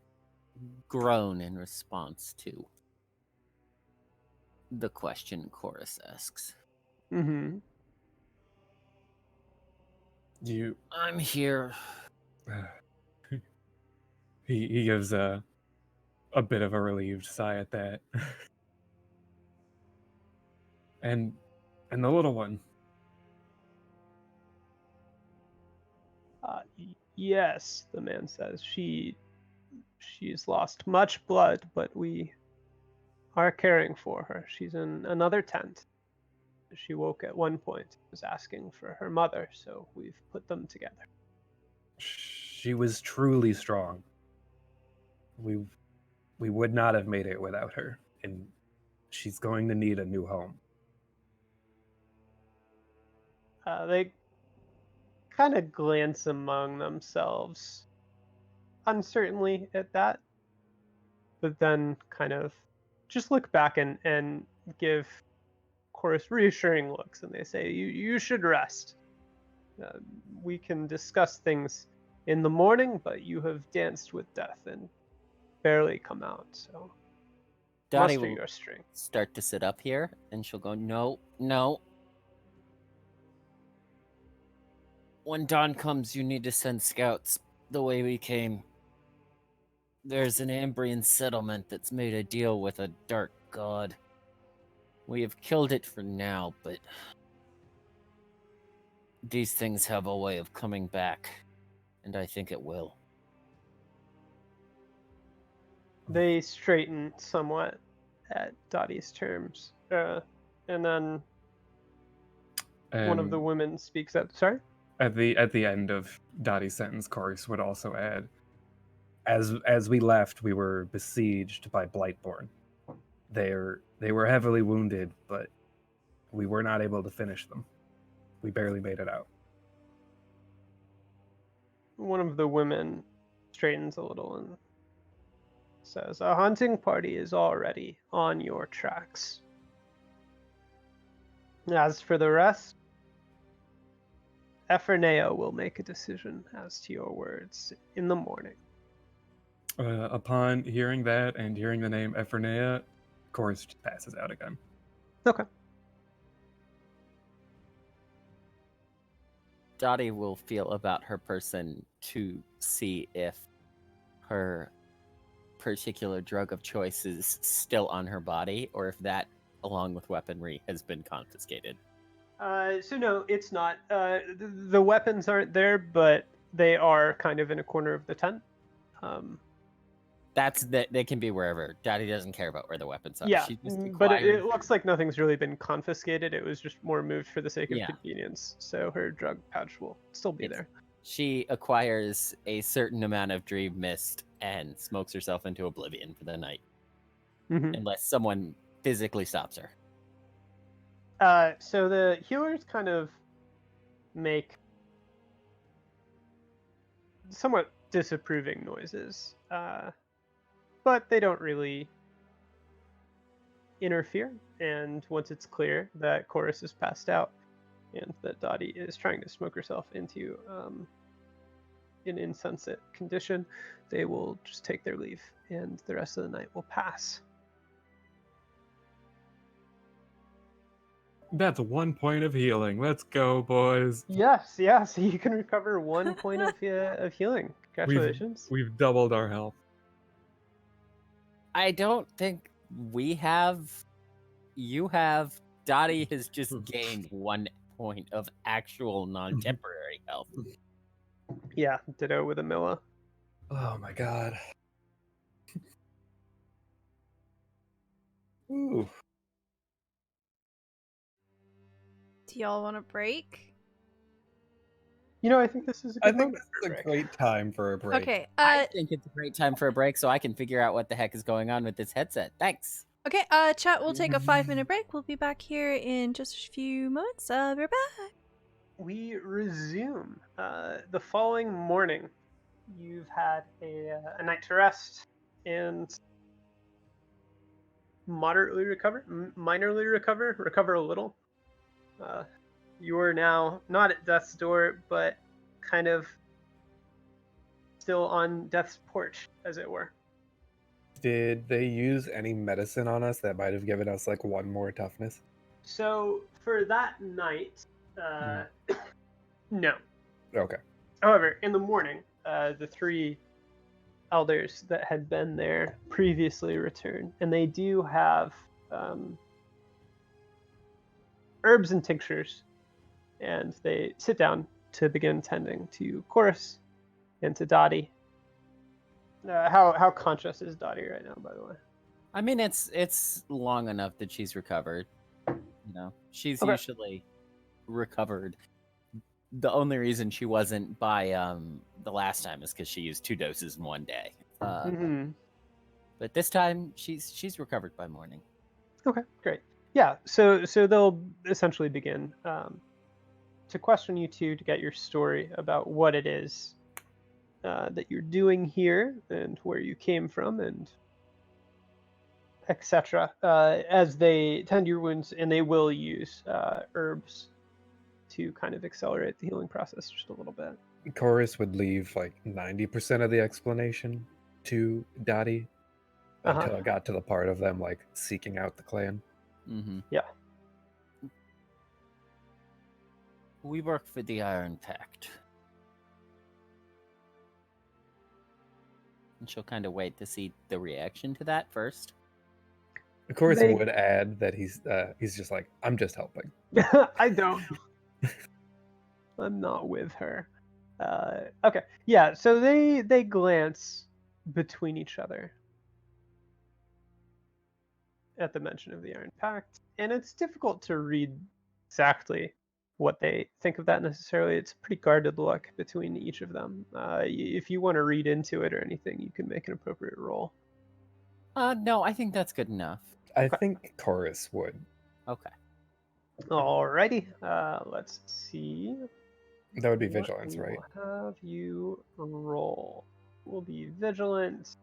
groan in response to the question Chorus asks. Mm-hmm. I'm here. He gives a bit of a relieved sigh at that. and the little one. Yes, the man says. She's lost much blood, but we are caring for her. She's in another tent. She woke at one point, was asking for her mother, so we've put them together. She was truly strong. We would not have made it without her, and she's going to need a new home. They kind of glance among themselves uncertainly at that, but then kind of just look back and give Chorus reassuring looks, and they say, you should rest. We can discuss things in the morning, but you have danced with death and barely come out, so Dati muster will your strength. start to sit up here, and she'll go, no. When dawn comes, you need to send scouts the way we came. There's an Ambrian settlement that's made a deal with a dark god. We have killed it for now, but these things have a way of coming back, and I think it will. They straighten somewhat at Dotti's terms, and then one of the women speaks up. Sorry? At the end of Dottie's sentence, Chorus would also add, as we left, we were besieged by Blightborn. They were heavily wounded, but we were not able to finish them. We barely made it out. One of the women straightens a little and says, a hunting party is already on your tracks. As for the rest, Ephernea will make a decision as to your words in the morning. Upon hearing that and hearing the name Ephernea, Chorus just passes out again. Okay. Dati will feel about her person to see if her particular drug of choice is still on her body, or if that, along with weaponry, has been confiscated. So no, it's not. The weapons aren't there, but they are kind of in a corner of the tent. They can be wherever. Dati doesn't care about where the weapons are. Yeah, She just but acquired... it looks like nothing's really been confiscated. It was just more moved for the sake of Yeah. convenience. So her drug pouch will still be there. She acquires a certain amount of dream mist and smokes herself into oblivion for the night, unless someone physically stops her. So the healers kind of make somewhat disapproving noises, but they don't really interfere. And once it's clear that Chorus is passed out and that Dati is trying to smoke herself into an insensate condition, they will just take their leave, and the rest of the night will pass. That's 1 point of healing. Let's go, boys. Yes, so you can recover 1 point of healing. Congratulations. We've doubled our health. I don't think we have. You have. Dati has just gained 1 point of actual non-temporary health. Yeah, ditto with Amilla. Oh my god. Ooh. Do y'all want a break? I think this is a I good think moment. this is a great time for a break. Okay. I think it's a great time for a break so I can figure out what the heck is going on with this headset. Thanks. Okay. Chat. We'll take a 5-minute break. We'll be back here in just a few moments. We're back. We resume. The following morning, you've had a night to rest and moderately recover, minorly recover a little. You are now not at death's door, but kind of still on death's porch, as it were. Did they use any medicine on us that might have given us like one more toughness? So for that night, no. Okay. However, in the morning, the three elders that had been there previously return, and they do have herbs and tinctures, and they sit down to begin tending to Chorus and to Dati. How conscious is Dati right now, by the way? I mean, it's long enough that she's recovered. She's Okay. usually recovered. The only reason she wasn't by the last time is because she used 2 doses in one day. But this time she's recovered by morning. Okay, great. Yeah, so they'll essentially begin to question you two to get your story about what it is that you're doing here and where you came from and etc. As they tend your wounds, and they will use herbs to kind of accelerate the healing process just a little bit. Chorus would leave like 90% of the explanation to Dati until it got to the part of them like seeking out the clan. Mm-hmm. Yeah. We work for the Iron Pact. And she'll kind of wait to see the reaction to that first. Chorus would add that he's just like, I'm just helping. I don't. I'm not with her. Okay. Yeah, so they glance between each other at the mention of the Iron Pact, and it's difficult to read exactly what they think of that necessarily. It's a pretty guarded look between each of them. If you want to read into it or anything, you can make an appropriate roll. No, I think that's good enough. I think Chorus would. Okay. Alrighty. Let's see. That would be vigilance, right? We'll have you roll. Will be vigilant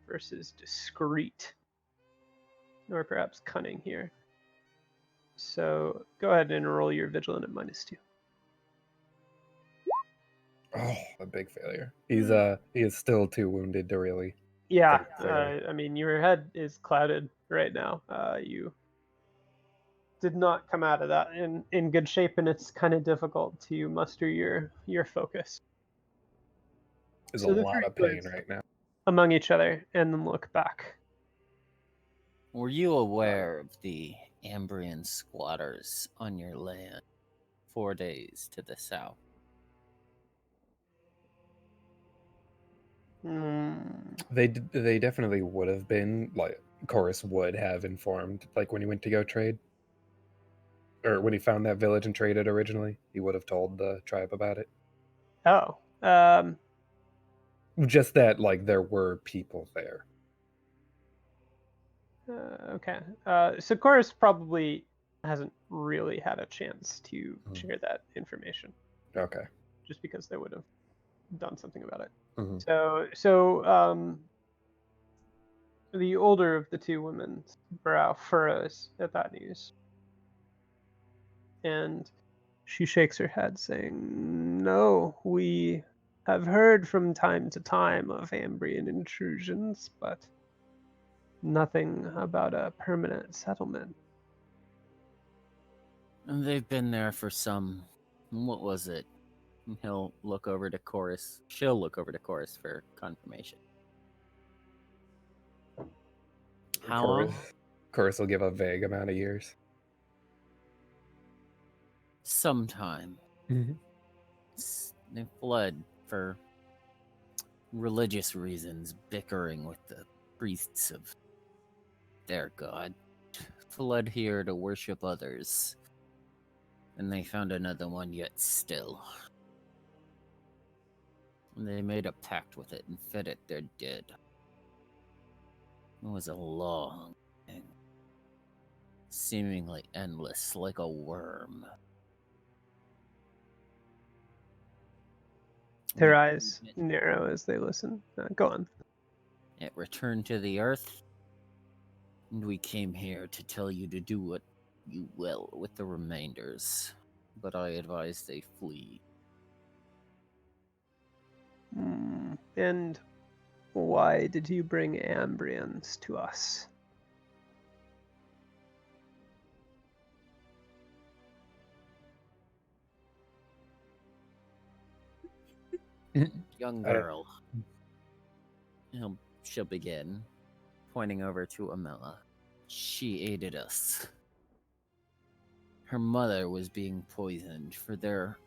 versus discreet, or perhaps cunning here. So go ahead and roll your vigilant at -2. Oh, a big failure. He is still too wounded to really. Yeah, think clearly. I mean, your head is clouded right now. You did not come out of that in good shape, and it's kind of difficult to muster your focus. There's So a the lot of three pain glance right now. among each other, and then look back. Were you aware of the Ambrian squatters on your land 4 days to the south? They definitely would have been, like, Chorus would have informed, like when he went to go trade, or when he found that village and traded originally, he would have told the tribe about it. Oh, Just that, like, there were people there. okay. So Chorus probably hasn't really had a chance to share that information. Okay. Just because they would have done something about it. Mhm. So the older of the two women's brow furrows at that news, and she shakes her head, saying, "No, we have heard from time to time of Ambrian intrusions, but nothing about a permanent settlement." And they've been there for what was it? He'll look over to Chorus. She'll look over to Chorus for confirmation. How long? Chorus will give a vague amount of years. Sometime. They fled for religious reasons, bickering with the priests of their god, fled here to worship others, and they found another one yet still. And they made a pact with it and fed it their dead. It was a long thing, seemingly endless, like a worm. Their eyes narrow as they listen. Go on. It returned to the earth, and we came here to tell you to do what you will with the remainders, but I advise they flee. And why did you bring Ambrians to us? Young girl. She'll begin, pointing over to Amela. She aided us. Her mother was being poisoned, for their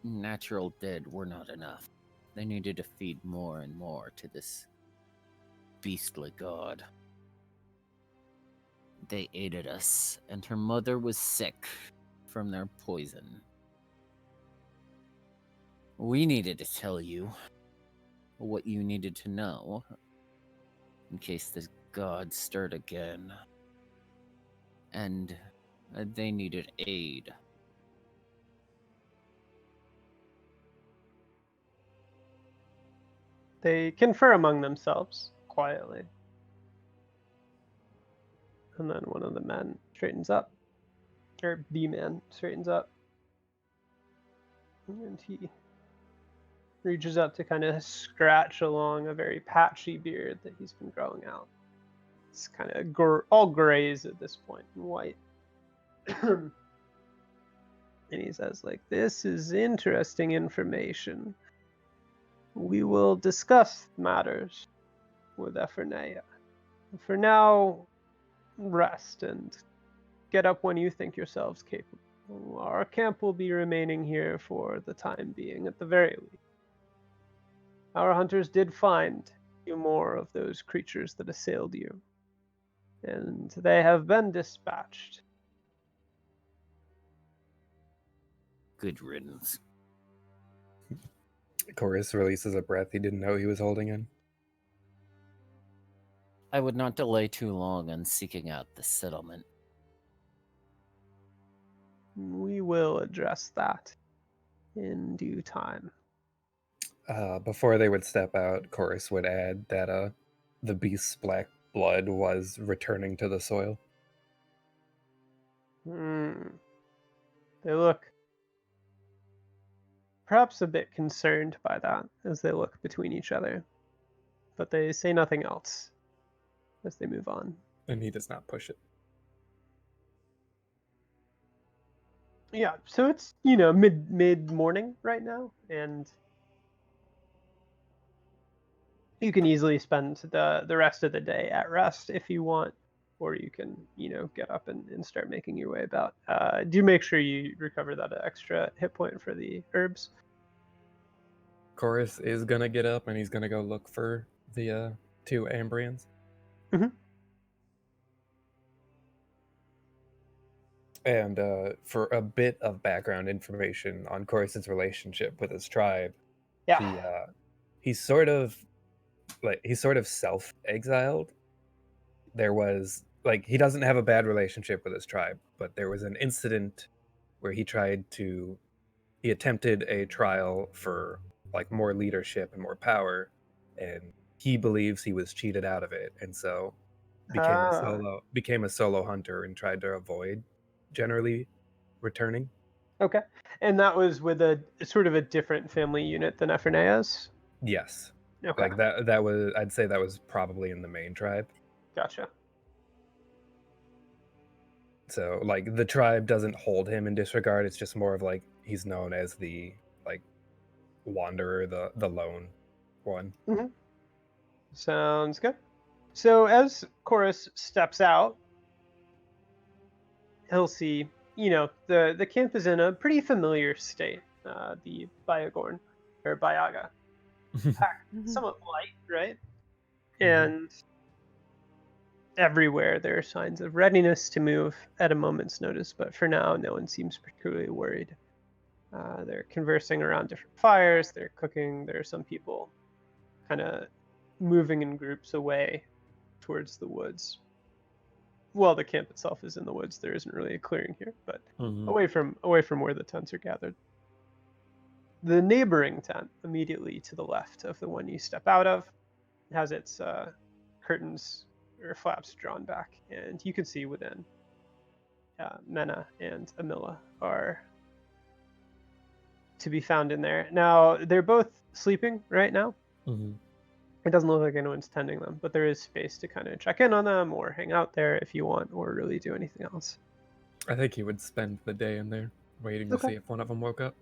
natural dead were not enough. They needed to feed more and more to this beastly god. They aided us, and her mother was sick from their poison. We needed to tell you what you needed to know, in case the god stirred again. And they needed aid. They confer among themselves quietly. And then one of the men straightens up. Or the man straightens up. And he reaches up to kind of scratch along a very patchy beard that he's been growing out. It's kind of all grays at this point and white. And he says, like, this is interesting information. We will discuss matters with Ephernea. For now, rest and get up when you think yourselves capable. Our camp will be remaining here for the time being, at the very least. Our hunters did find few more of those creatures that assailed you, and they have been dispatched. Good riddance. Chorus releases a breath he didn't know he was holding in. I would not delay too long on seeking out the settlement. We will address that in due time. Before they would step out, Chorus would add that the beast's black blood was returning to the soil. They look perhaps a bit concerned by that as they look between each other, but they say nothing else as they move on. And he does not push it. Yeah, so it's, mid morning right now, and you can easily spend the rest of the day at rest if you want, or you can, get up and start making your way about. Do make sure you recover that extra hit point for the herbs. Chorus is gonna get up and he's gonna go look for the 2 Ambrians. Mm-hmm. And for a bit of background information on Chorus's relationship with his tribe, he's sort of self-exiled. There was he doesn't have a bad relationship with his tribe, but there was an incident where he attempted a trial for more beadership and more power, and he believes he was cheated out of it, and so became a solo hunter and tried to avoid generally returning. Okay. And that was with a sort of a different family unit than Ephranea's? Yes. Okay. That was, I'd say that was probably in the main tribe. Gotcha. So the tribe doesn't hold him in disregard. It's just more of he's known as the wanderer, the lone one. Mm-hmm. Sounds good. So as Chorus steps out, he'll see, the camp is in a pretty familiar state. The Baiaga, somewhat light, right? And everywhere there are signs of readiness to move at a moment's notice, but for now, no one seems particularly worried. They're conversing around different fires, they're cooking, there are some people kind of moving in groups away towards the woods. Well, the camp itself is in the woods, there isn't really a clearing here, but away from where the tents are gathered. The neighboring tent, immediately to the left of the one you step out of, has its curtains or flaps drawn back, and you can see within Mena and Amilla are to be found in there. Now, they're both sleeping right now. It doesn't look like anyone's tending them, but there is space to kind of check in on them or hang out there if you want, or really do anything else. I think he would spend the day in there, waiting to see if one of them woke up.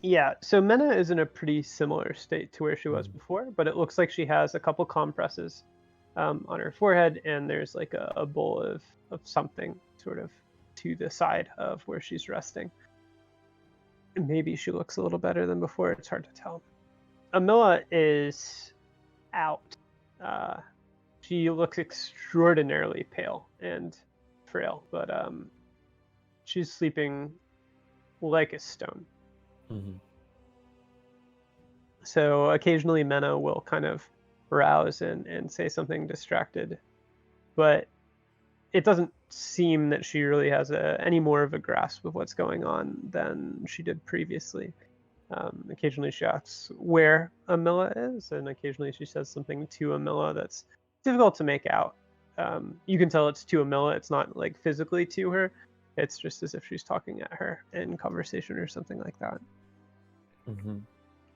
Yeah, so Mena is in a pretty similar state to where she was before, but it looks like she has a couple compresses on her forehead, and there's like a bowl of something sort of to the side of where she's resting. Maybe she looks a little better than before, it's hard to tell. Amilla is out. She looks extraordinarily pale and frail, but she's sleeping like a stone. So occasionally Mena will kind of rouse and say something distracted, but it doesn't seem that she really has any more of a grasp of what's going on than she did previously. Occasionally she asks where Amilla is, and occasionally she says something to Amilla that's difficult to make out. You can tell it's to Amilla, it's not like physically to her, it's just as if she's talking at her in conversation or something like that.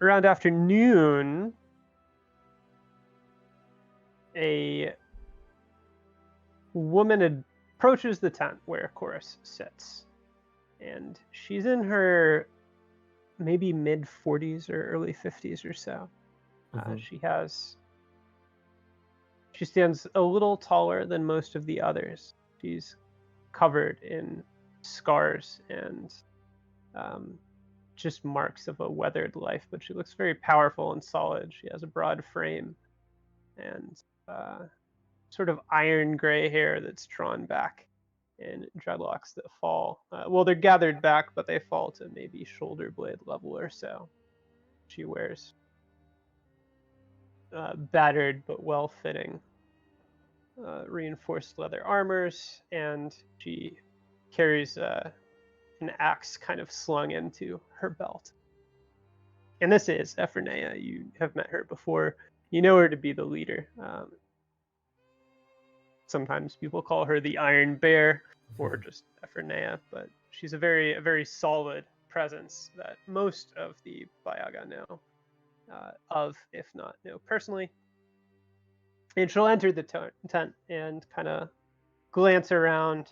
Around afternoon, a woman approaches the tent where Chorus sits, and she's in her maybe mid 40s or early 50s or so. She stands a little taller than most of the others. She's covered in scars and just marks of a weathered life, but she looks very powerful and solid. She has a broad frame and sort of iron gray hair that's drawn back in dreadlocks that fall. Well, they're gathered back, but they fall to maybe shoulder blade level or so. She wears battered but well-fitting reinforced leather armors, and she carries an axe kind of slung into her belt. And this is Ephronea. You have met her before. You know her to be the leader. Sometimes people call her the Iron Bear or just Ephronea, but she's a very solid presence that most of the Baiaga know of, if not know personally. And she'll enter the tent and kind of glance around.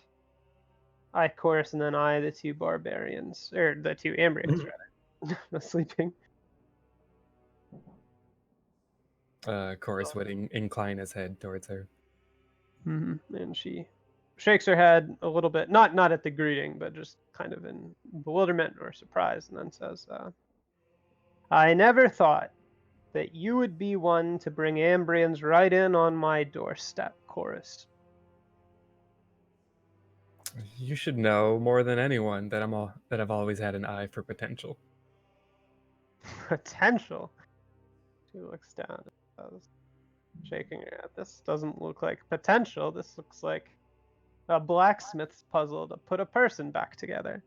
I, Chorus, and then I, the two barbarians, or the two Ambrians, rather, not sleeping. Chorus would incline his head towards her. And she shakes her head a little bit, not at the greeting, but just kind of in bewilderment or surprise, and then says, I never thought that you would be one to bring Ambrians right in on my doorstep, Chorus. You should know more than anyone that I've always had an eye for potential. Potential? She looks down and says, shaking her head, this doesn't look like potential. This looks like a blacksmith's puzzle to put a person back together.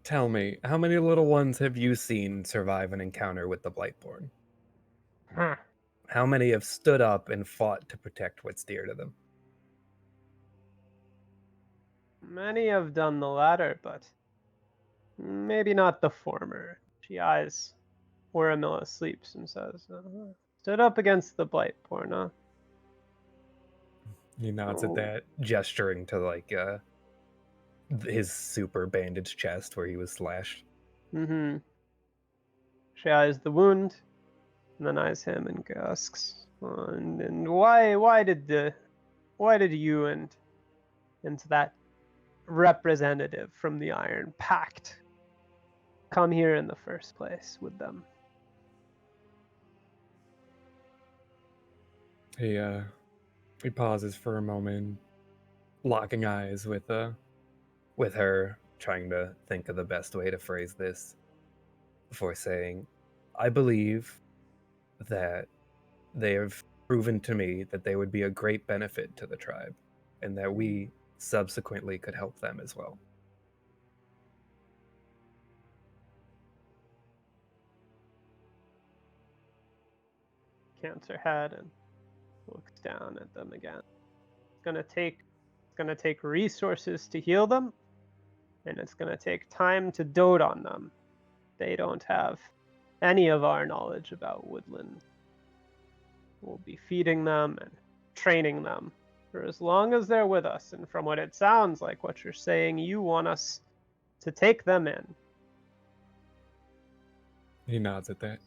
Tell me, how many little ones have you seen survive an encounter with the Blightborn? How many have stood up and fought to protect what's dear to them? Many have done the latter, but maybe not the former. She eyes where Amilla sleeps and says, stood up against the Blightborn, huh? He nods at that, gesturing to his super bandaged chest where he was slashed. She eyes the wound, and then eyes him and asks, and why did you and that representative from the Iron Pact come here in the first place with them? He pauses for a moment, locking eyes with her, trying to think of the best way to phrase this before saying, I believe that they have proven to me that they would be a great benefit to the tribe, and that we subsequently could help them as well. Cants her head and looks down at them again. It's gonna take resources to heal them, and it's gonna take time to dote on them. They don't have any of our knowledge about woodland. We'll be feeding them and training them for as long as they're with us, and from what it sounds like, what you're saying, you want us to take them in. He nods at that.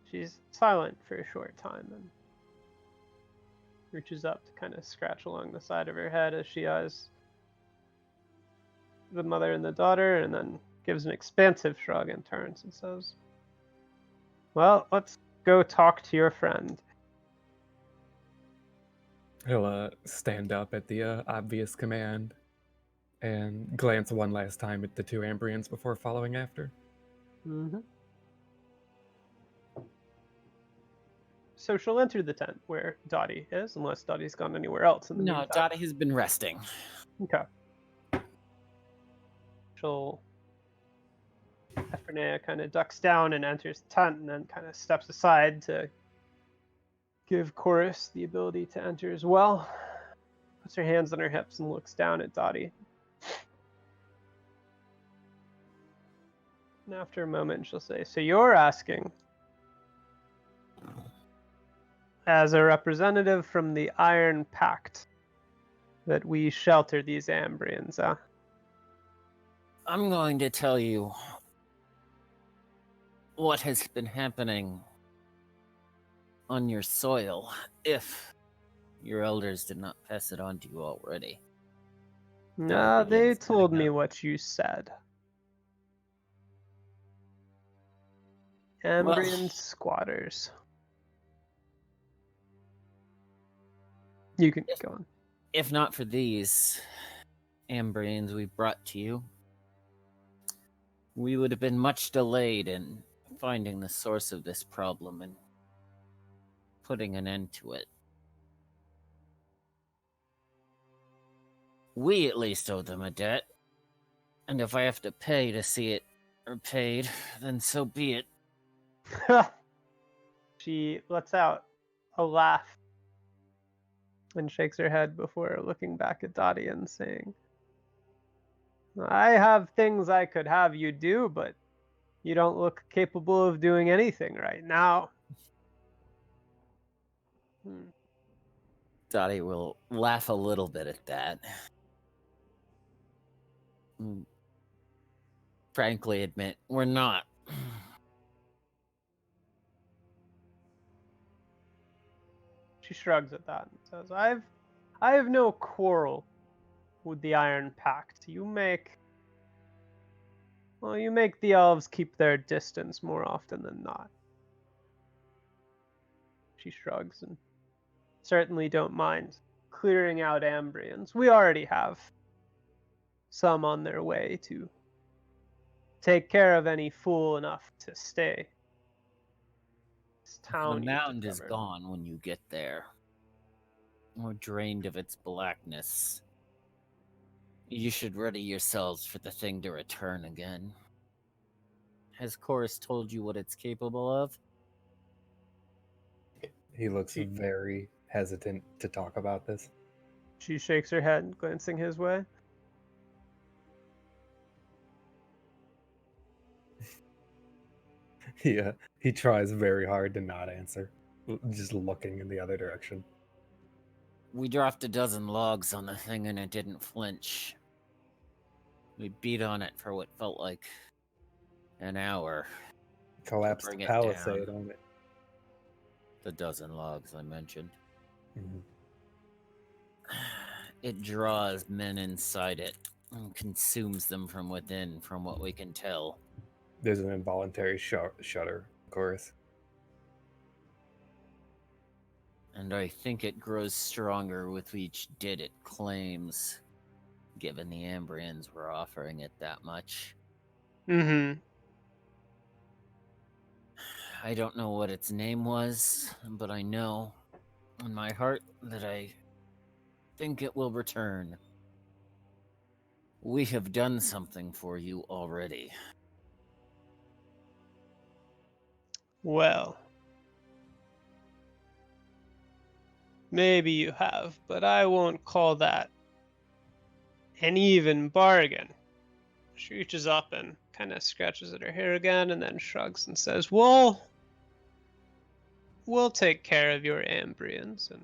She's silent for a short time and reaches up to kind of scratch along the side of her head as she eyes the mother and the daughter, and then gives an expansive shrug and turns and says, well, let's go talk to your friend. He'll stand up at the obvious command and glance one last time at the two Ambrians before following after. Mm-hmm. So she'll enter the tent where Dati is, unless Dati's gone anywhere else in the No, meantime. Dati has been resting. Okay. She'll... Ephronea kind of ducks down and enters the tent, and then kind of steps aside to give Chorus the ability to enter as well. Puts her hands on her hips and looks down at Dati. And after a moment, she'll say, so you're asking, as a representative from the Iron Pact, that we shelter these Ambrians, huh? I'm going to tell you what has been happening on your soil, if your elders did not pass it on to you already. No, they told me what you said. Ambrian squatters. You can go on. If not for these Ambrians we brought to you, we would have been much delayed in finding the source of this problem and putting an end to it. We at least owe them a debt, and if I have to pay to see it repaid, then so be it. She lets out a laugh and shakes her head before looking back at Dati and saying, I have things I could have you do, but you don't look capable of doing anything right now. Dati will laugh a little bit at that. Frankly admit, we're not. She shrugs at that and says, I have no quarrel with the Iron Pact. You make the elves keep their distance more often than not. She shrugs and certainly don't mind clearing out Ambrians. We already have some on their way to take care of any fool enough to stay. This town The mound is gone when you get there, or drained of its blackness. You should ready yourselves for the thing to return again. Has Chorus told you what it's capable of? He looks very hesitant to talk about this. She shakes her head, glancing his way. Yeah, he tries very hard to not answer, just looking in the other direction. We dropped a dozen logs on the thing and it didn't flinch. We beat on it for what felt like an hour. Collapsed the palisade on it. The dozen logs I mentioned. Mm-hmm. It draws men inside it and consumes them from within, from what we can tell. There's an involuntary shudder, of course. And I think it grows stronger with each dit it claims, given the Ambrians were offering it that much. Mm-hmm. I don't know what its name was, but I know in my heart that I think it will return. We have done something for you already. Well, maybe you have, but I won't call that an even bargain. She reaches up and kind of scratches at her hair again and then shrugs and says, well, we'll take care of your Ambrians, and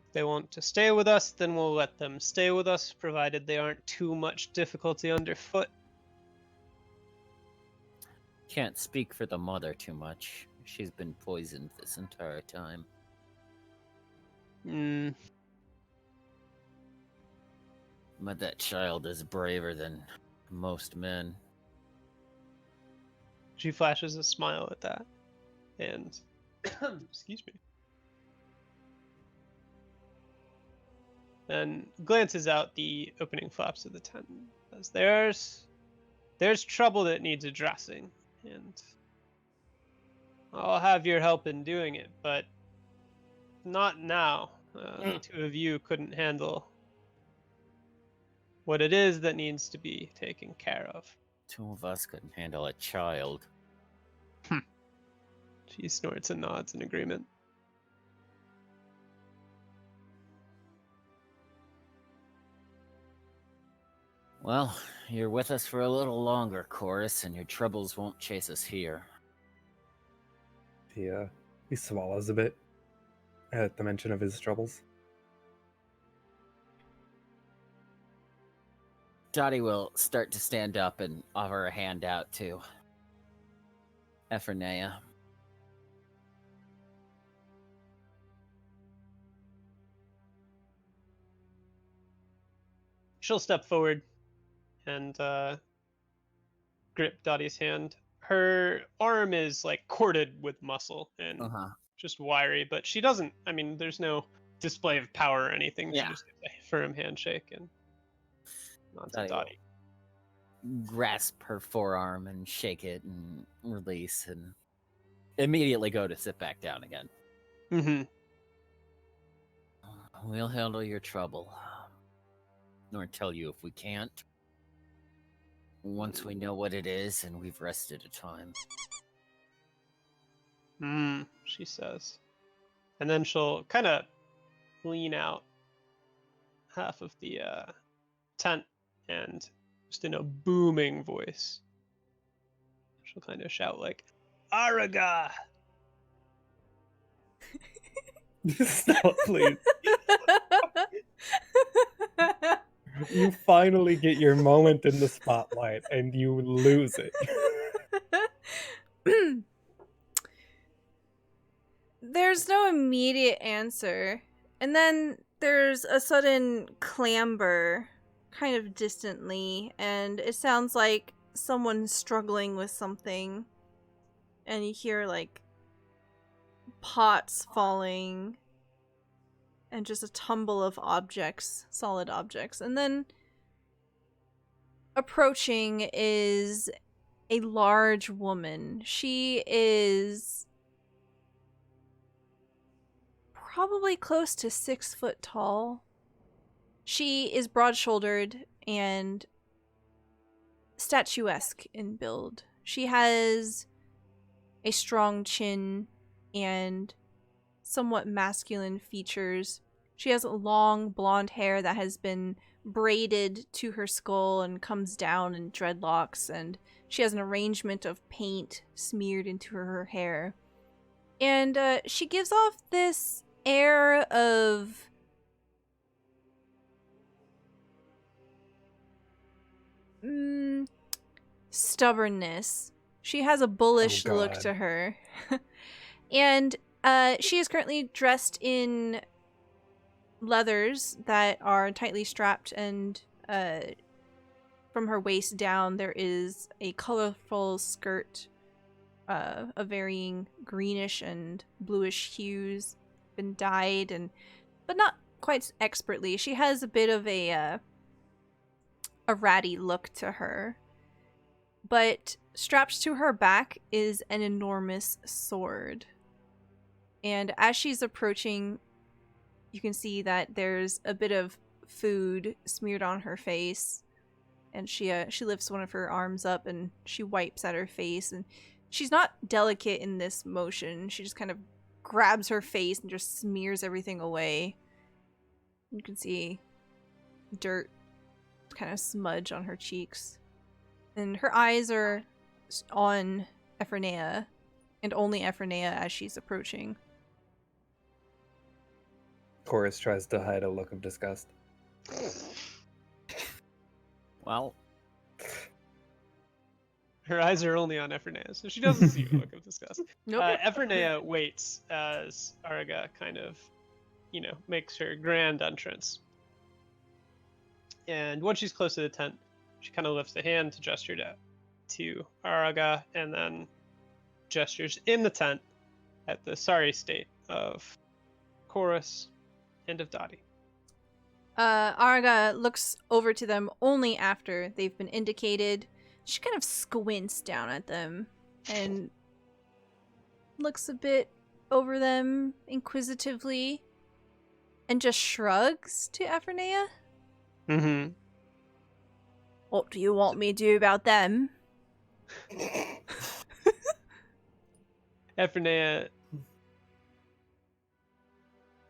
if they want to stay with us, then we'll let them stay with us, provided they aren't too much difficulty underfoot. Can't speak for the mother too much. She's been poisoned this entire time. But that child is braver than most men. She flashes a smile at that, and excuse me, and glances out the opening flaps of the tent. Says, there's trouble that needs addressing, and I'll have your help in doing it, but not now. The two of you couldn't handle what it is that needs to be taken care of. Two of us couldn't handle a child. She snorts and nods in agreement. Well, you're with us for a little longer, Chorus, and your troubles won't chase us here. He swallows a bit at the mention of his troubles. Dati will start to stand up and offer a hand out to Ephronea. She'll step forward and grip Dottie's hand. Her arm is like corded with muscle and just wiry, but she doesn't. I mean, there's no display of power or anything. Yeah. She just gets a firm handshake and nods at Dottie. Grasp her forearm and shake it and release and immediately go to sit back down again. Mm-hmm. We'll handle your trouble. Nor tell you if we can't. Once we know what it is and we've rested a time. She says. And then she'll kind of lean out half of the tent and just in a booming voice, she'll kind of shout like, Araga! Stop, please. You finally get your moment in the spotlight and you lose it. There's no immediate answer. And then there's a sudden clamber, kind of distantly, and it sounds like someone's struggling with something. And you hear, like, pots falling, and just a tumble of objects, solid objects. And then approaching is a large woman. She is probably close to 6 foot tall. She is broad-shouldered and statuesque in build. She has a strong chin and somewhat masculine features. She has long blonde hair that has been braided to her skull and comes down in dreadlocks, and she has an arrangement of paint smeared into her hair. And she gives off this air of stubbornness. She has a bullish look to her. And she is currently dressed in leathers that are tightly strapped and from her waist down, there is a colorful skirt of varying greenish and bluish hues, been dyed, but not quite expertly. She has a bit of a ratty look to her. But strapped to her back is an enormous sword. And as she's approaching, you can see that there's a bit of food smeared on her face. And she lifts one of her arms up and she wipes at her face. And she's not delicate in this motion. She just kind of grabs her face and just smears everything away. You can see dirt kind of smudge on her cheeks. And her eyes are on Ephranea, and only Ephranea as she's approaching. Chorus tries to hide a look of disgust. Well, Her eyes are only on Ephranea, so she doesn't see a look of disgust. Nope. Ephranea waits as Araga kind of, makes her grand entrance. And once she's close to the tent, she kind of lifts a hand to gesture to Araga, and then gestures in the tent at the sorry state of Chorus and of Dati. Araga looks over to them only after they've been indicated. She kind of squints down at them and looks a bit over them inquisitively and just shrugs to Ephranea. Mm-hmm. What do you want me to do about them? Ephranea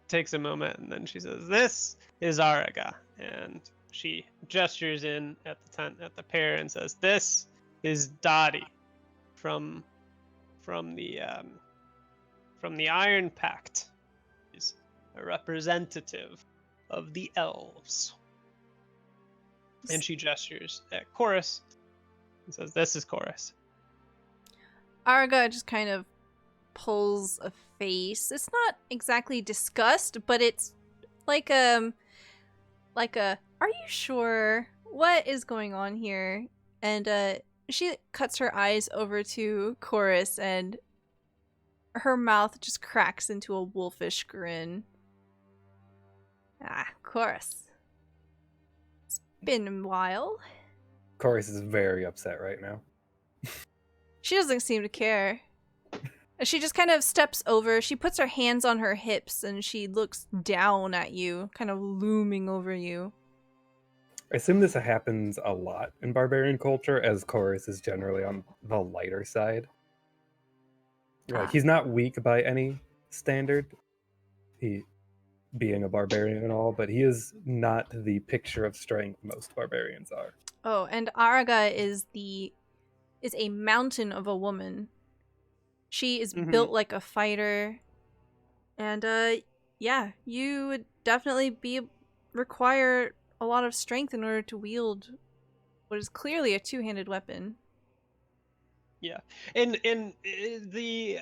takes a moment and then she says, "This is Araga," and she gestures in at the tent at the pair and says, "This is Dati from the Iron Pact. He's a representative of the elves." And she gestures at Chorus and says, "This is Chorus." Araga just kind of pulls a face. It's not exactly disgust, but it's like a are you sure what is going on here? And she cuts her eyes over to Chorus and her mouth just cracks into a wolfish grin. Ah, Chorus. It's been a while. Chorus is very upset right now. She doesn't seem to care. She just kind of steps over. She puts her hands on her hips and she looks down at you, kind of looming over you. I assume this happens a lot in barbarian culture, as Chorus is generally on the lighter side. Like, he's not weak by any standard, he being a barbarian and all, but he is not the picture of strength most barbarians are. Oh, and Araga is a mountain of a woman. She is built like a fighter. And yeah, you would definitely require a lot of strength in order to wield what is clearly a two-handed weapon. Yeah, and the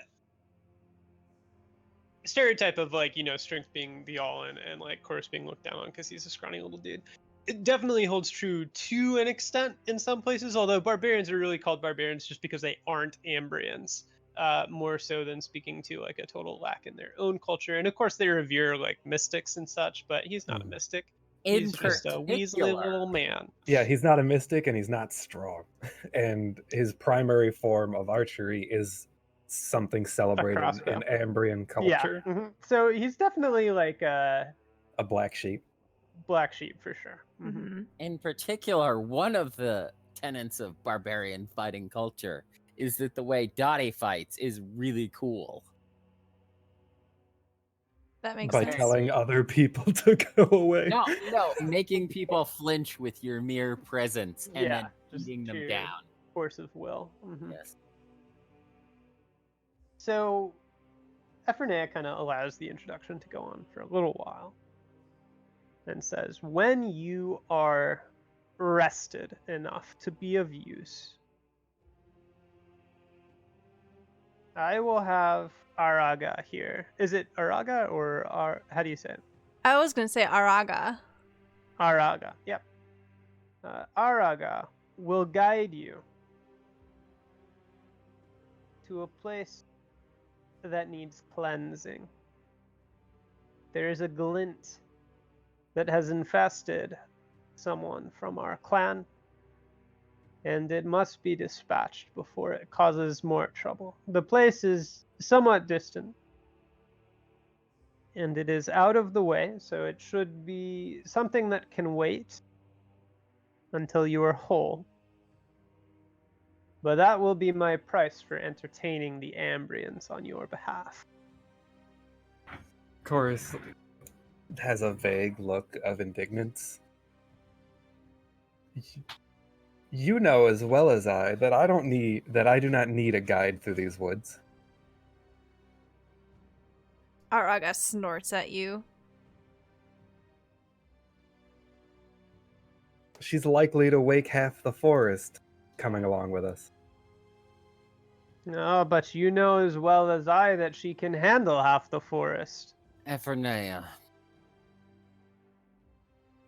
stereotype of strength being the all and like Chorus being looked down on because he's a scrawny little dude, it definitely holds true to an extent in some places. Although barbarians are really called barbarians just because they aren't Ambrians, more so than speaking to like a total lack in their own culture. And of course they revere like mystics and such, but he's not a mystic. He's just a weaselly little man. Yeah, he's not a mystic and he's not strong. And his primary form of archery is something celebrated in Ambrian culture. Yeah. So he's definitely like a black sheep. Black sheep for sure. in particular, one of the tenets of barbarian fighting culture is that the way Dati fights is really cool. That makes By sense. telling other people to go away. No, making people flinch with your mere presence and then beating them down. Force of will. Yes. So, Ephranea kind of allows the introduction to go on for a little while and says, "When you are rested enough to be of use, I will have Araga here." Is it Araga or how do you say it? I was going to say Araga. Araga, yep. Araga will guide you to a place that needs cleansing. There is a glint that has infested someone from our clan, and it must be dispatched before it causes more trouble. The place is somewhat distant, and it is out of the way, so it should be something that can wait until you are whole. But that will be my price for entertaining the Ambrians on your behalf. Chorus has a vague look of indignance. You know as well as I that I do not need a guide through these woods. Araga snorts at you. She's likely to wake half the forest coming along with us. No, but you know as well as I that she can handle half the forest. Ephronea,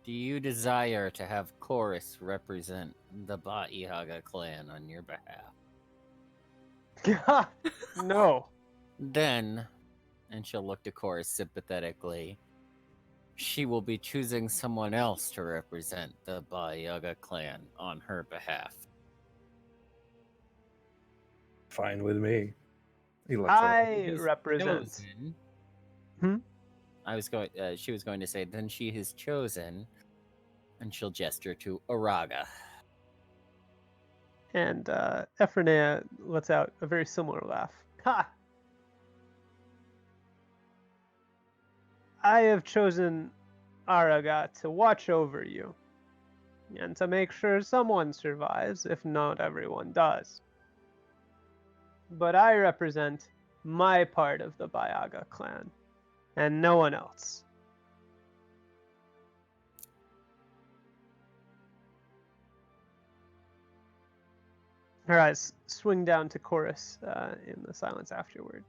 do you desire to have Chorus represent the Baiaga clan on your behalf? No. Then, and she'll look to Chorus sympathetically, she will be choosing someone else to represent the Baiaga clan on her behalf. Fine with me. He looks I Is represent. chosen. Hmm? She was going to say, then she is chosen, and she'll gesture to Araga. And Ephronea lets out a very similar laugh. Ha! I have chosen Araga to watch over you, and to make sure someone survives, if not everyone does. But I represent my part of the Baiaga clan, and no one else. Her eyes swing down to Chorus in the silence afterward.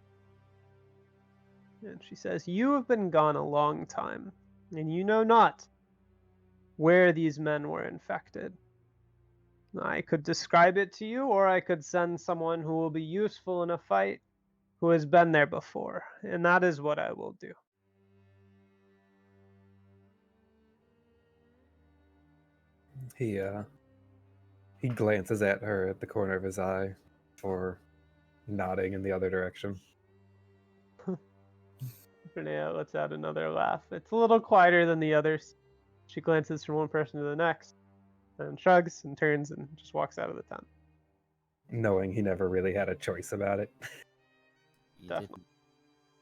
And she says, "You have been gone a long time, and you know not where these men were infected. I could describe it to you, or I could send someone who will be useful in a fight who has been there before, and that is what I will do." He glances at her at the corner of his eye for nodding in the other direction. Renea lets out another laugh. It's a little quieter than the others. She glances from one person to the next, and shrugs and turns and just walks out of the tent. Knowing he never really had a choice about it. You Definitely. didn't-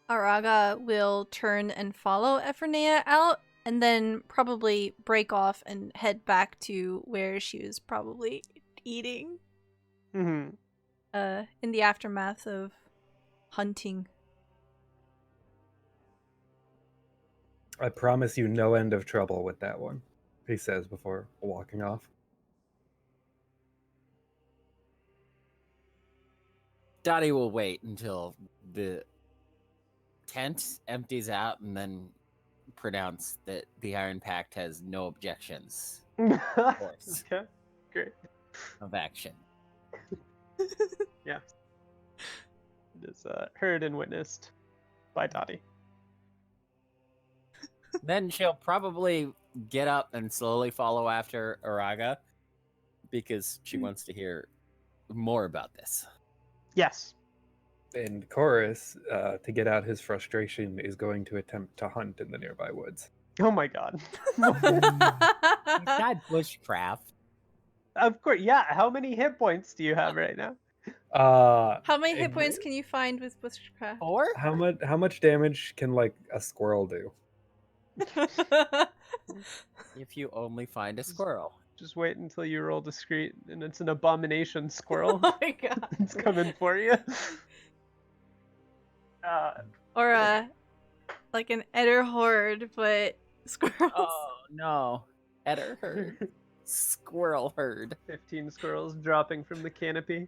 Araga will turn and follow Ephronea out, and then probably break off and head back to where she was probably eating Mm-hmm. in the aftermath of hunting. I promise you no end of trouble with that one, he says before walking off. Dati will wait until the tent empties out and then pronounce that the Iron Pact has no objections course. Okay, great. of action. Yeah. It is heard and witnessed by Dati. Then she'll probably get up and slowly follow after Araga because she wants to hear more about this. Yes. And Chorus, to get out his frustration, is going to attempt to hunt in the nearby woods. Oh my god. You've got bushcraft. Of course, yeah. How many hit points do you have right now? How many hit points can you find with Bushcraft? 4? How much damage can like a squirrel do? If you only find a squirrel. Just wait until you roll discreet, and it's an abomination squirrel. Oh my god. It's coming for you. Or like an Eder horde, but squirrels. Oh no. Eder herd. Squirrel herd. 15 squirrels dropping from the canopy.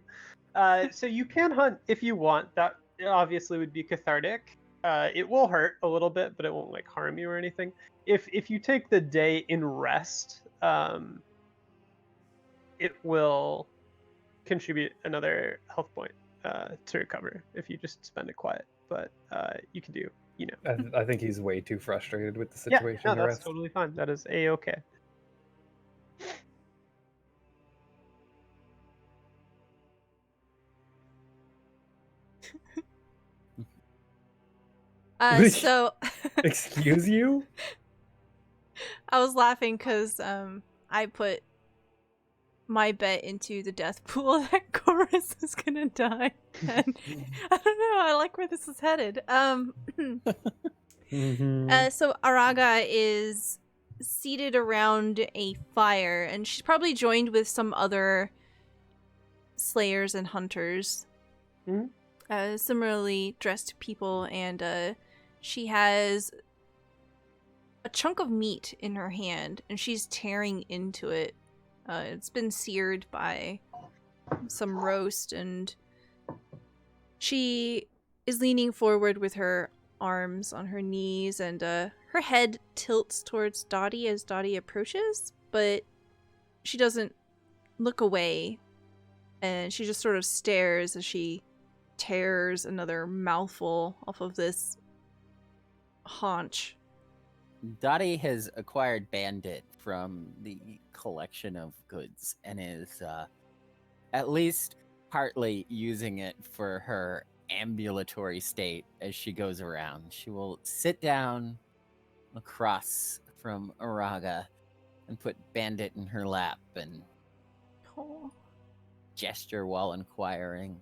So you can hunt if you want. That obviously would be cathartic. It will hurt a little bit, but it won't like harm you or anything. If you take the day in rest, it will contribute another health point to recover if you just spend it quiet. But you can do, I think he's way too frustrated with the Yeah, situation no, to that's rest. totally fine. That is a-okay. So Excuse you? I was laughing because I put my bet into the death pool that Chorus is gonna die, and I don't know. I like where this is headed. So Araga is seated around a fire, and she's probably joined with some other slayers and hunters, similarly dressed people, and she has a chunk of meat in her hand, and she's tearing into it. It's been seared by some roast, and she is leaning forward with her arms on her knees, and her head tilts towards Dati as Dati approaches, but she doesn't look away, and she just sort of stares as she tears another mouthful off of this haunch. Dottie has acquired Bandit from the collection of goods and is at least partly using it for her ambulatory state as she goes around. She will sit down across from Araga and put Bandit in her lap and gesture while inquiring.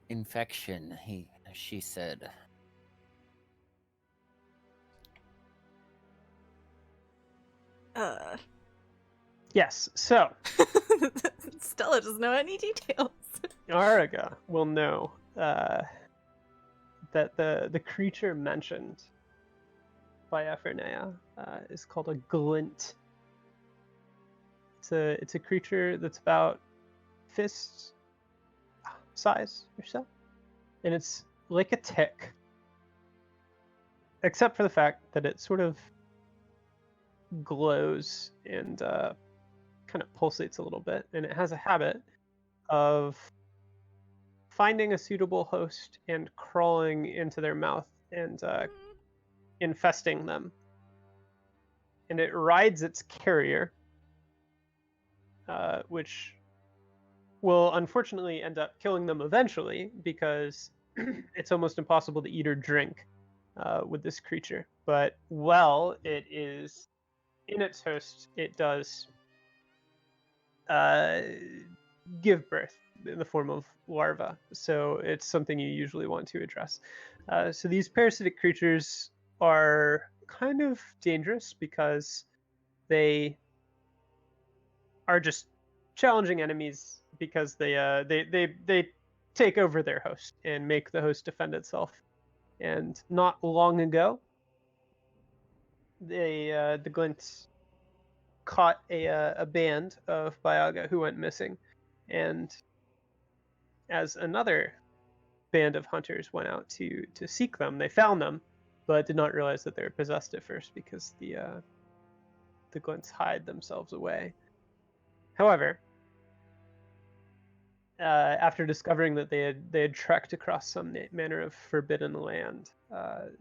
Infection, she said. Yes, so Stella doesn't know any details. Araga will know that the creature mentioned by Ephernea is called a glint. It's a creature that's about fist size or so, and it's like a tick, except for the fact that it sort of glows and kind of pulsates a little bit, and it has a habit of finding a suitable host and crawling into their mouth and infesting them. And it rides its carrier, which will unfortunately end up killing them eventually, because it's almost impossible to eat or drink with this creature. But while it is in its host, it does give birth in the form of larvae. So it's something you usually want to address. So these parasitic creatures are kind of dangerous because they are just challenging enemies, because they take over their host and make the host defend itself. And not long ago, the Glints caught a band of Baiaga who went missing, and as another band of hunters went out to seek them, they found them, but did not realize that they were possessed at first, because the Glints hide themselves away. However, after discovering that they had trekked across some manner of forbidden land,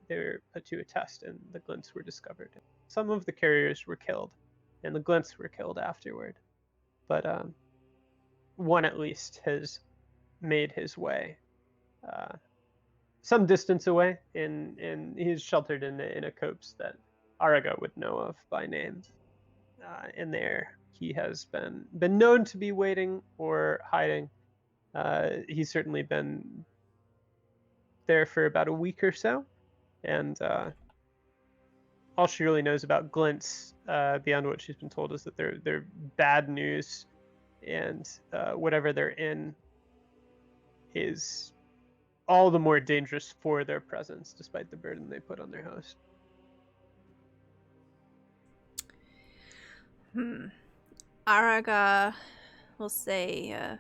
they were put to a test, and the Glints were discovered. Some of the carriers were killed, and the Glints were killed afterward. But one at least has made his way some distance away, and he's sheltered in a copse that Araga would know of by name. And there he has been known to be waiting or hiding. He's certainly been there for about a week or so, and all she really knows about Glints, beyond what she's been told, is that they're bad news, and whatever they're in is all the more dangerous for their presence, despite the burden they put on their host. Araga will say,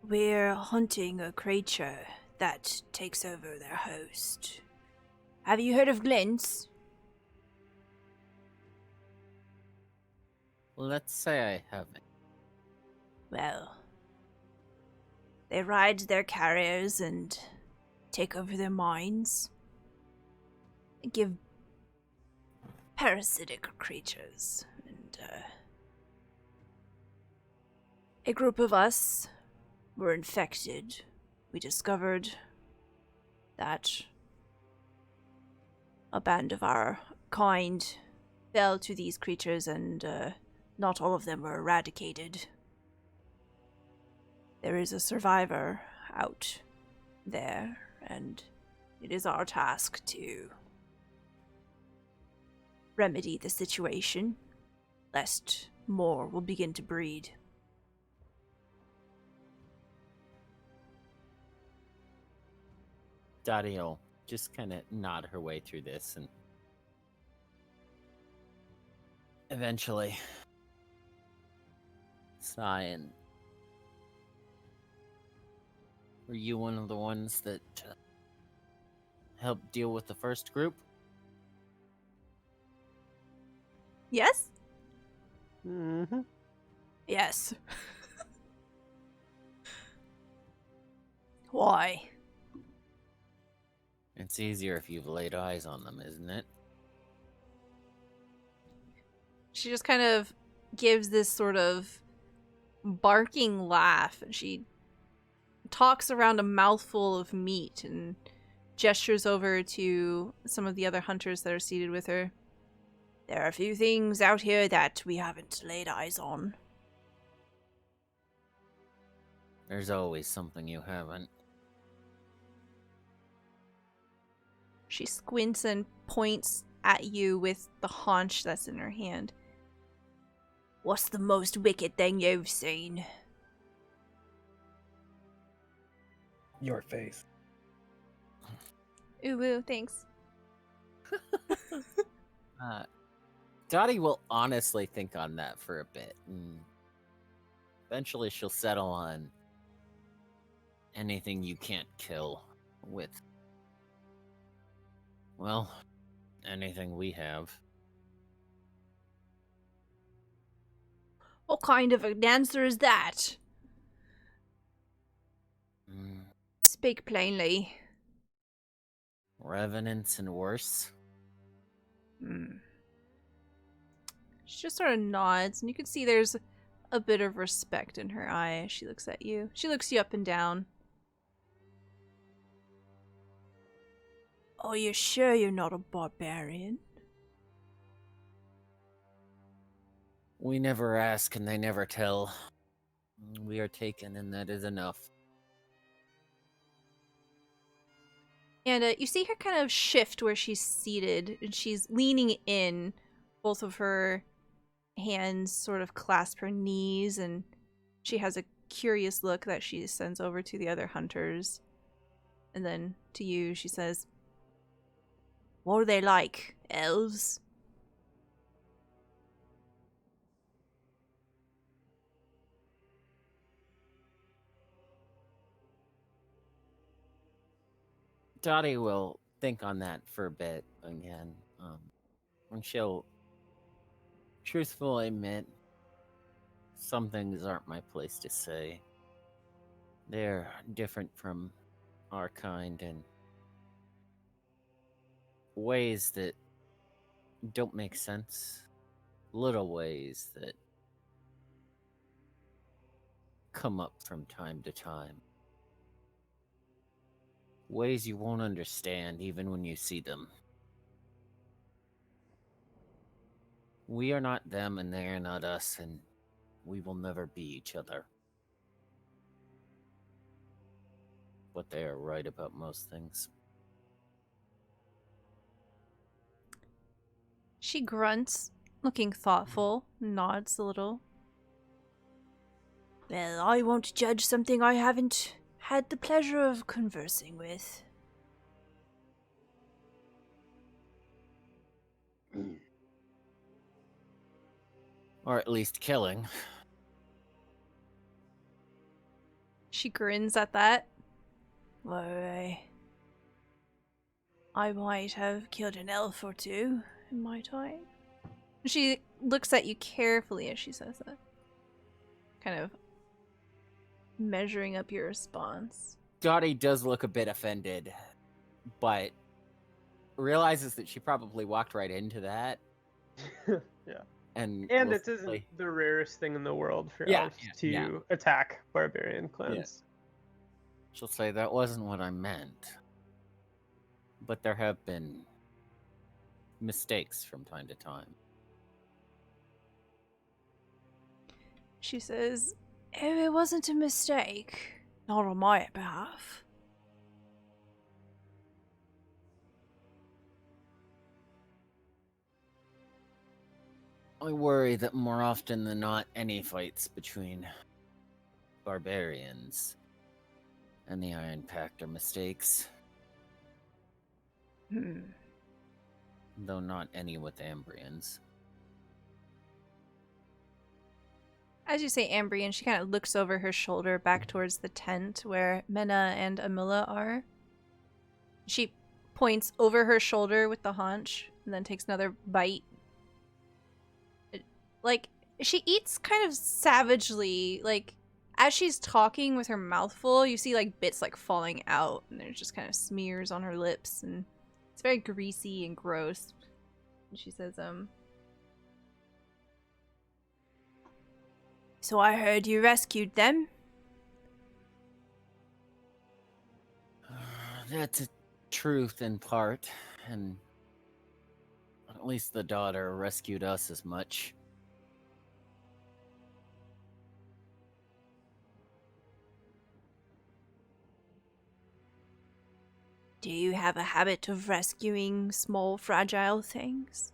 we're hunting a creature that takes over their host. Have you heard of Glints? Let's say I haven't. Well, they ride their carriers and take over their minds. And give parasitic creatures. And a group of us were infected. We discovered that a band of our kind fell to these creatures, and not all of them were eradicated. There is a survivor out there, and it is our task to remedy the situation, lest more will begin to breed. Dati will just kind of nod her way through this, and eventually sigh and... Were you one of the ones that helped deal with the first group? Yes? Mm-hmm. Yes. Why? It's easier if you've laid eyes on them, isn't it? She just kind of gives this sort of barking laugh, and she talks around a mouthful of meat and gestures over to some of the other hunters that are seated with her. There are a few things out here that we haven't laid eyes on. There's always something you haven't. She squints and points at you with the haunch that's in her hand. What's the most wicked thing you've seen? Your face. Ooh, woo, thanks. Dottie will honestly think on that for a bit, and eventually she'll settle on anything you can't kill with, well, anything we have. What kind of an answer is that? Speak plainly. Revenants and worse. She just sort of nods, and you can see there's a bit of respect in her eye as she looks at you. She looks you up and down. Are you sure you're not a barbarian? We never ask and they never tell. We are taken, and that is enough. And you see her kind of shift where she's seated, and she's leaning in. Both of her hands sort of clasp her knees, and she has a curious look that she sends over to the other hunters. And then to you, she says, "What are they like? Elves?" Dottie will think on that for a bit again. And she'll truthfully admit some things aren't my place to say. They're different from our kind in ways that don't make sense. Little ways that come up from time to time. Ways you won't understand even when you see them. We are not them and they are not us, and we will never be each other. But they are right about most things. She grunts, looking thoughtful, nods a little. Well, I won't judge something I haven't had the pleasure of conversing with. Or at least killing. She grins at that. Why, I might have killed an elf or two in my time. She looks at you carefully as she says that. Kind of measuring up your response. Dati does look a bit offended, but realizes that she probably walked right into that. Yeah. And it isn't the rarest thing in the world for elves to attack barbarian clans. Yeah. She'll say, that wasn't what I meant. But there have been mistakes from time to time. She says, "Oh, it wasn't a mistake. Not on my behalf." I worry that more often than not, any fights between barbarians and the Iron Pact are mistakes. Though not any with Ambrians. As you say Ambria, she kind of looks over her shoulder back towards the tent where Mena and Amilla are. She points over her shoulder with the haunch and then takes another bite. She eats kind of savagely. As she's talking with her mouth full, you see bits falling out, and there's just kind of smears on her lips, and it's very greasy and gross. And she says, "So I heard you rescued them?" That's a truth in part, and at least the daughter rescued us as much. Do you have a habit of rescuing small, fragile things?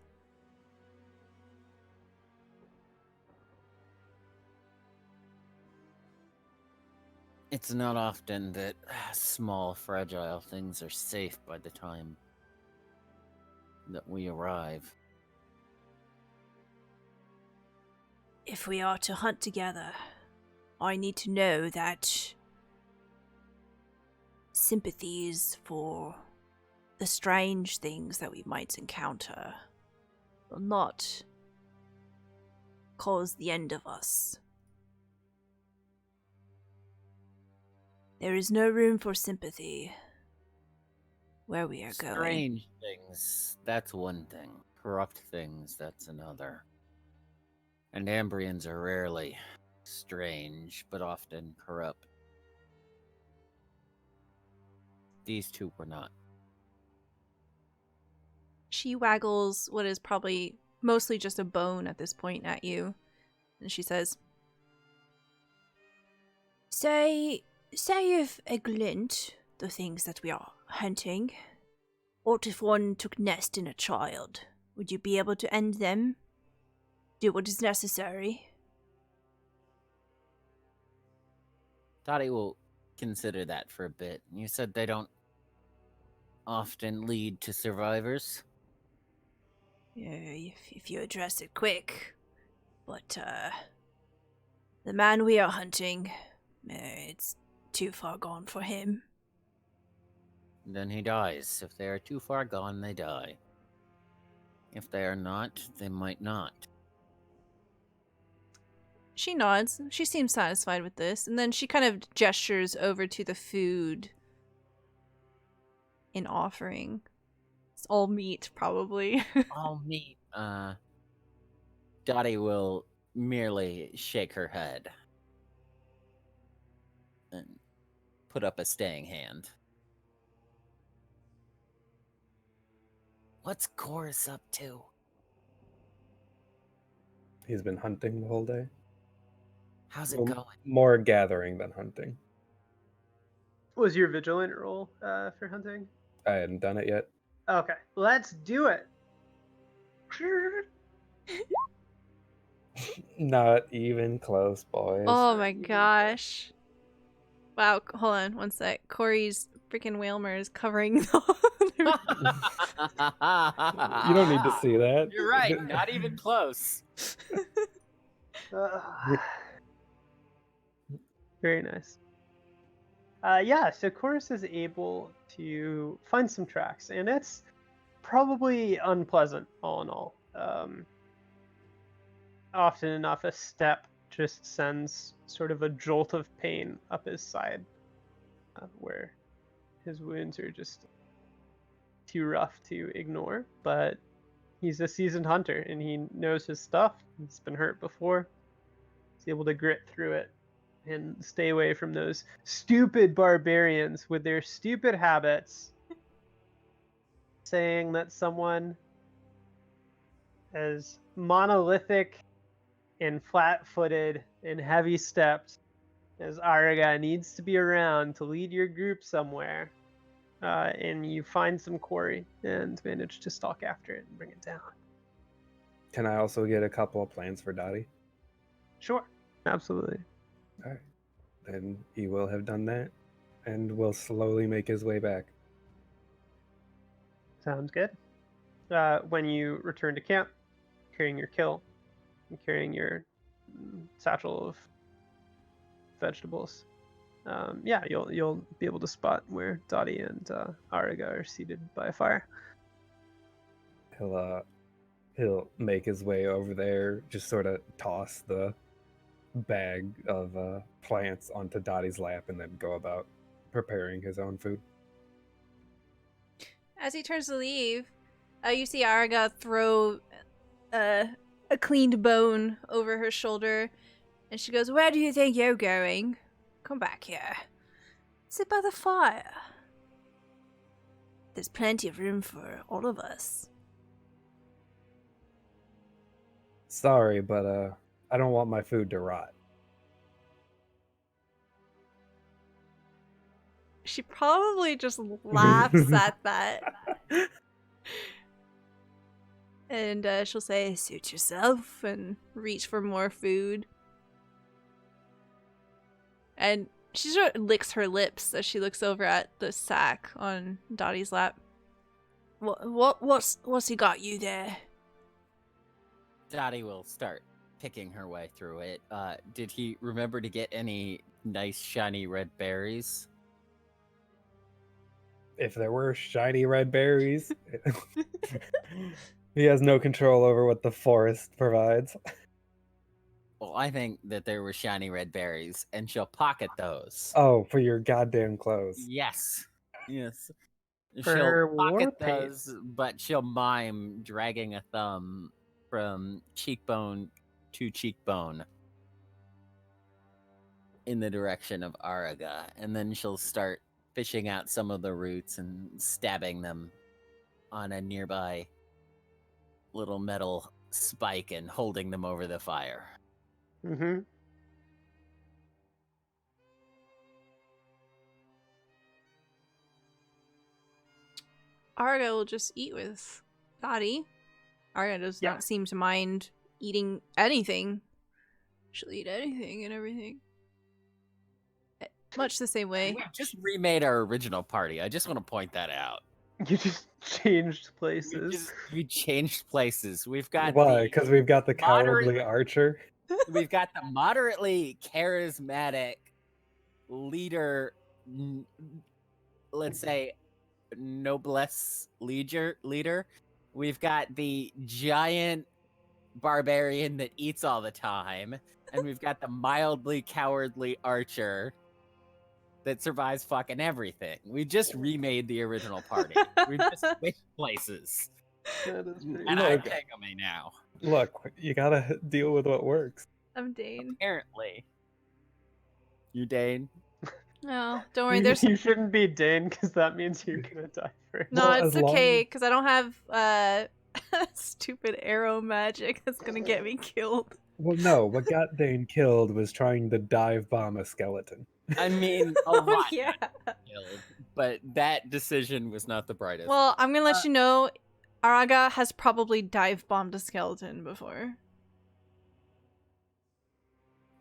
It's not often that small, fragile things are safe by the time that we arrive. If we are to hunt together, I need to know that sympathies for the strange things that we might encounter will not cause the end of us. There is no room for sympathy where we are going. Strange things, that's one thing. Corrupt things, that's another. And Ambrians are rarely strange, but often corrupt. These two were not. She waggles what is probably mostly just a bone at this point at you, and she says, Say if a glint, the things that we are hunting, what if one took nest in a child? Would you be able to end them? Do what is necessary? Dati will consider that for a bit. You said they don't often lead to survivors? If you address it quick. But, the man we are hunting, it's too far gone for him. Then he dies. If they are too far gone, they die. If they are not, they might not. She nods. She seems satisfied with this, and then she kind of gestures over to the food in offering. It's all meat, probably. All meat. Dottie will merely shake her head and put up a staying hand. What's Chorus up to? He's been hunting the whole day. How's it going? More gathering than hunting. What was your vigilant roll for hunting? I hadn't done it yet. Okay, let's do it. Not even close, boys. Oh my gosh. Wow, hold on one sec. Kory's freaking Whalmer is covering the You don't need to see that. You're right, not even close. Very nice. So Chorus is able to find some tracks, and it's probably unpleasant, all in all. often enough, a step just sends sort of a jolt of pain up his side, where his wounds are just too rough to ignore. But he's a seasoned hunter, and he knows his stuff. He's been hurt before. He's able to grit through it and stay away from those stupid barbarians with their stupid habits, saying that someone as monolithic and flat-footed and heavy-stepped as Araga needs to be around to lead your group somewhere. And you find some Kory and manage to stalk after it and bring it down. Can I also get a couple of plans for Dati? Sure, absolutely. All right. Then he will have done that, and will slowly make his way back. Sounds good. When you return to camp, carrying your kill, and carrying your satchel of vegetables, you'll be able to spot where Dati and Araga are seated by a fire. He'll make his way over there, just sort of toss the bag of plants onto Dottie's lap, and then go about preparing his own food. As he turns to leave, you see Araga throw a cleaned bone over her shoulder, and she goes, "Where do you think you're going? Come back here. Sit by the fire. There's plenty of room for all of us." Sorry, but I don't want my food to rot. She probably just laughs at that. And she'll say, "Suit yourself," and reach for more food. And she sort of licks her lips as she looks over at the sack on Dottie's lap. What's he got you there? Dati will start picking her way through it. Did he remember to get any nice shiny red berries? If there were shiny red berries, he has no control over what the forest provides. Well, I think that there were shiny red berries, and she'll pocket those. Oh, for your goddamn clothes. Yes. Yes. For her She'll war pocket paint. those, but she'll mime dragging a thumb from cheekbone to cheekbone in the direction of Araga, and then she'll start fishing out some of the roots and stabbing them on a nearby little metal spike and holding them over the fire. Mm-hmm. Araga will just eat with Dati. Araga does not seem to mind eating anything. She'll eat anything and everything. Much the same way. We just remade our original party. I just want to point that out. You just changed places. We changed places. We've got Why? Because we've got the cowardly moderate- archer. We've got the moderately charismatic leader, let's say noblesse leader. We've got the giant barbarian that eats all the time, and we've got the mildly cowardly archer that survives fucking everything. We just remade the original party. We just switched places. That is pretty And Look. I'm Kegami now. Look, you gotta deal with what works. I'm Dane. Apparently. You Dane? No, don't worry. You, There's you shouldn't be Dane, because that means you're gonna die first. no. Well, It's as long okay as- because I don't have stupid arrow magic that's gonna get me killed. Well, no, what got Dane killed was trying to dive bomb a skeleton. I mean, a lot Yeah. got killed, but that decision was not the brightest. Well, I'm gonna let you know, Araga has probably dive bombed a skeleton before.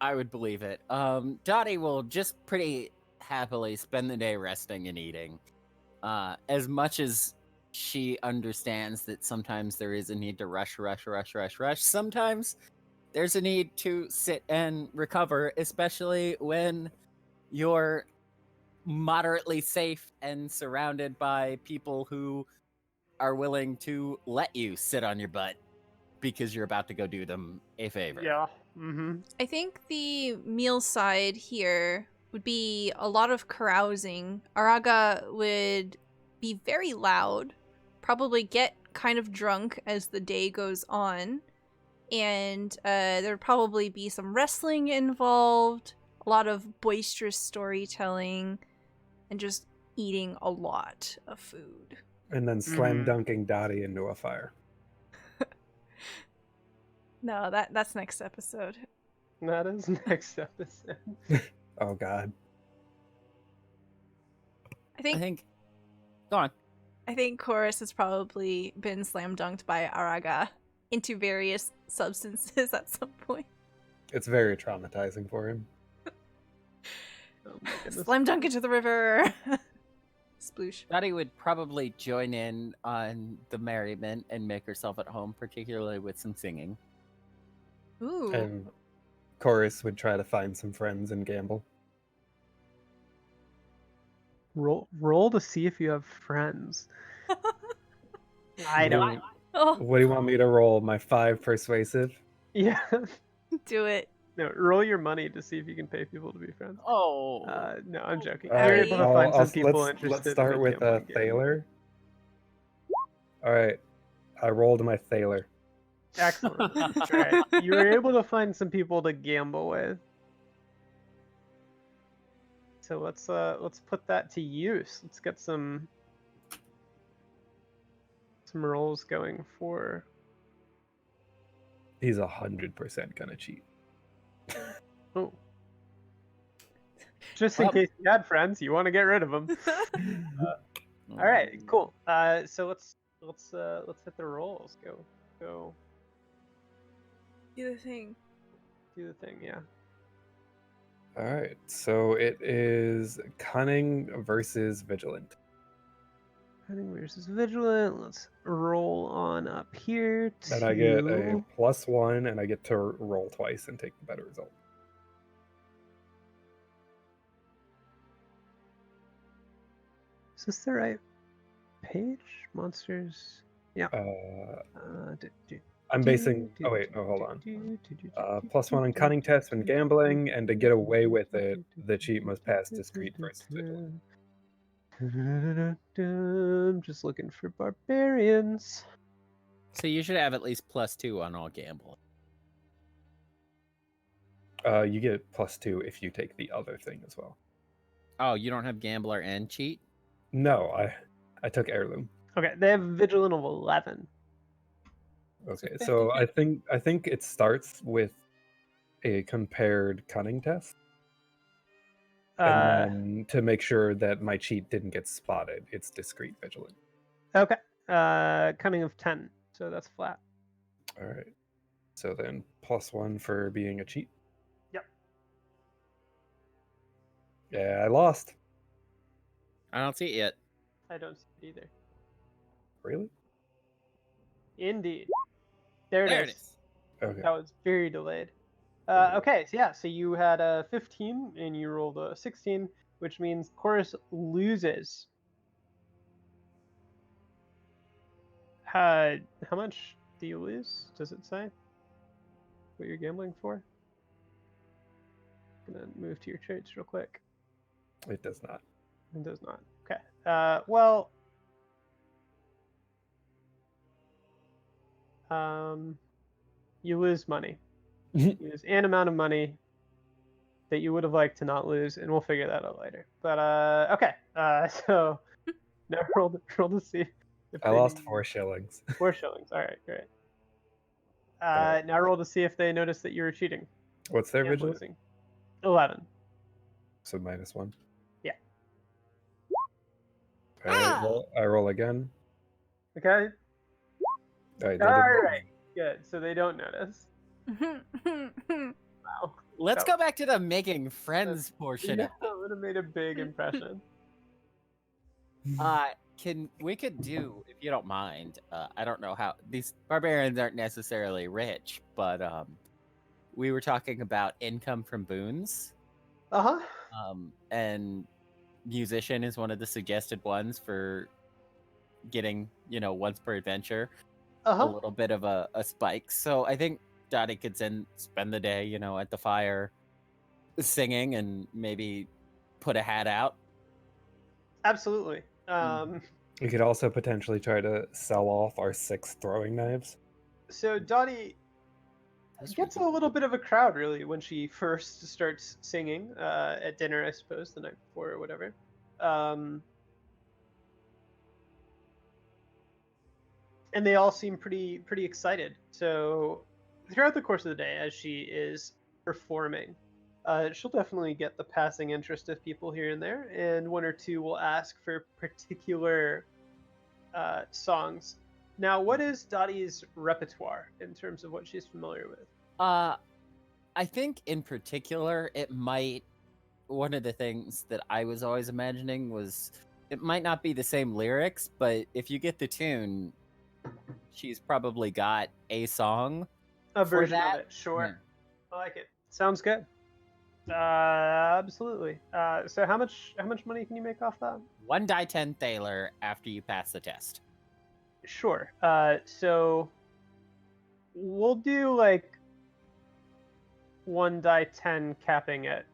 I would believe it. Dottie will just pretty happily spend the day resting and eating. As much as she understands that sometimes there is a need to rush, sometimes there's a need to sit and recover, especially when you're moderately safe and surrounded by people who are willing to let you sit on your butt because you're about to go do them a favor. Yeah. Mm-hmm. I think the meal side here would be a lot of carousing. Araga would be very loud, probably get kind of drunk as the day goes on, and there would probably be some wrestling involved, a lot of boisterous storytelling, and just eating a lot of food. And then slam dunking Dati into a fire. No, that's next episode. That is next episode. Oh God. I think Go on. I think Chorus has probably been slam dunked by Araga into various substances at some point. It's very traumatizing for him. Oh my goodness. Slam dunk into the river. Sploosh. Dati would probably join in on the merriment and make herself at home, particularly with some singing. Ooh. And Chorus would try to find some friends and gamble. Roll to see if you have friends. I don't. Oh, What do you want me to roll? My 5 persuasive? Yeah. do it. No, roll your money to see if you can pay people to be friends. Oh. No, I'm joking. All You're right, able to find some people let's interested. start in with gambling game. Thaler. All right, I rolled my Thaler. Excellent. Right. You were able to find some people to gamble with. So let's put that to use. Let's get some rolls going for. He's 100% gonna cheat. Oh. Just in case you had friends, you want to get rid of them. All right, cool. So let's hit the rolls. Go. Do the thing. Do the thing, yeah. All right, so it is cunning versus vigilant. Cunning versus vigilant. Let's roll on up here. And I get a +1, and I get to roll twice and take the better result. Is this the right page? Monsters. Yeah. I'm basing. Oh wait, no, hold on. +1 on cunning tests when gambling, and to get away with it, the cheat must pass discreet versus vigilant. I'm just looking for barbarians. So you should have at least +2 on all gamble. You get +2 if you take the other thing as well. Oh, you don't have gambler and cheat? No, I took heirloom. Okay, they have vigilant of 11. Okay, so I think it starts with a compared cunning test, and then to make sure that my cheat didn't get spotted, it's discreet vigilant. Okay, cunning of 10, so that's flat. All right, so then +1 for being a cheat. Yep. Yeah, I lost. I don't see it yet. I don't see it either. Really? Indeed. There it is. Okay. That was very delayed. Okay, so yeah, so you had a 15 and you rolled a 16, which means Chorus loses. How much do you lose? Does it say what you're gambling for? I'm gonna move to your traits real quick. It does not. It does not. Okay. Well. You lose money. You lose an amount of money that you would have liked to not lose, and we'll figure that out later. But okay. So now roll to see. If I lost 4 shillings. 4 shillings. All right, great. Now roll to see if they notice that you were cheating. What's their and vigilant? losing. 11. So -1. Yeah. All right, well, I roll again. Okay. All right. All right. Good. So they don't notice. Wow. Let's go back to the making friends portion. That would have made a big impression. We could do, if you don't mind, I don't know how these barbarians aren't necessarily rich, but we were talking about income from boons. And musician is one of the suggested ones for getting, once per adventure. Uh-huh. little bit of a spike. So I think Dati could spend the day, at the fire singing and maybe put a hat out. Absolutely. We could also potentially try to sell off our 6 throwing knives. So Dottie gets a little bit of a crowd, really, when she first starts singing at dinner, I suppose, the night before or whatever. And they all seem pretty excited. So throughout the course of the day, as she is performing, she'll definitely get the passing interest of people here and there, and one or two will ask for particular songs. Now, what is Dottie's repertoire in terms of what she's familiar with? I think in particular, one of the things that I was always imagining was it might not be the same lyrics, but if you get the tune, she's probably got a song. A version that. of it, sure. Yeah. I like it. Sounds good. Absolutely. So how much money can you make off that? 1 die 10 thaler after you pass the test. Sure. So we'll do like 1 die 10 capping at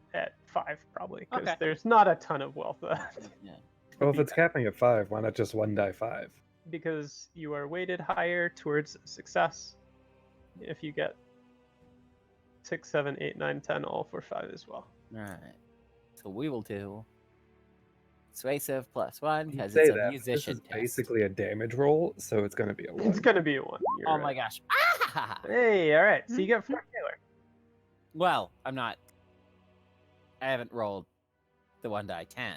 5 probably, because Okay. there's not a ton of wealth left. Yeah. Well, if it's capping at 5, why not just 1 die 5? Because you are weighted higher towards success if you get 6, 7, 8, 9, 10 all for 5 as well. All right. So we will do persuasive +1 You because say it's a that, musician this is test. basically a damage roll, so it's going to be a 1. It's gonna be a 1. You're Oh right. my gosh. Ah! Hey, all right. So you get 4 Taylor. Well, I haven't rolled the 1 die 10.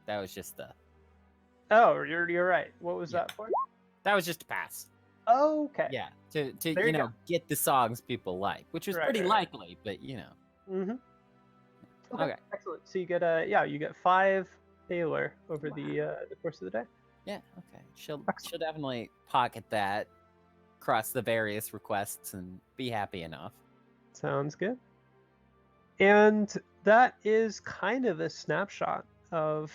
That was just Oh, you're right. What was Yeah. that for? that was just a pass. Oh, okay. Yeah, to There you go. get the songs people like, which was Right, pretty right, right. likely, but Mm-hmm. Okay. Excellent. So you get you get 5 Taylor over the course of the day. yeah, okay. She'll Excellent. definitely pocket that, cross the various requests, and be happy enough. Sounds good. And that is kind of a snapshot of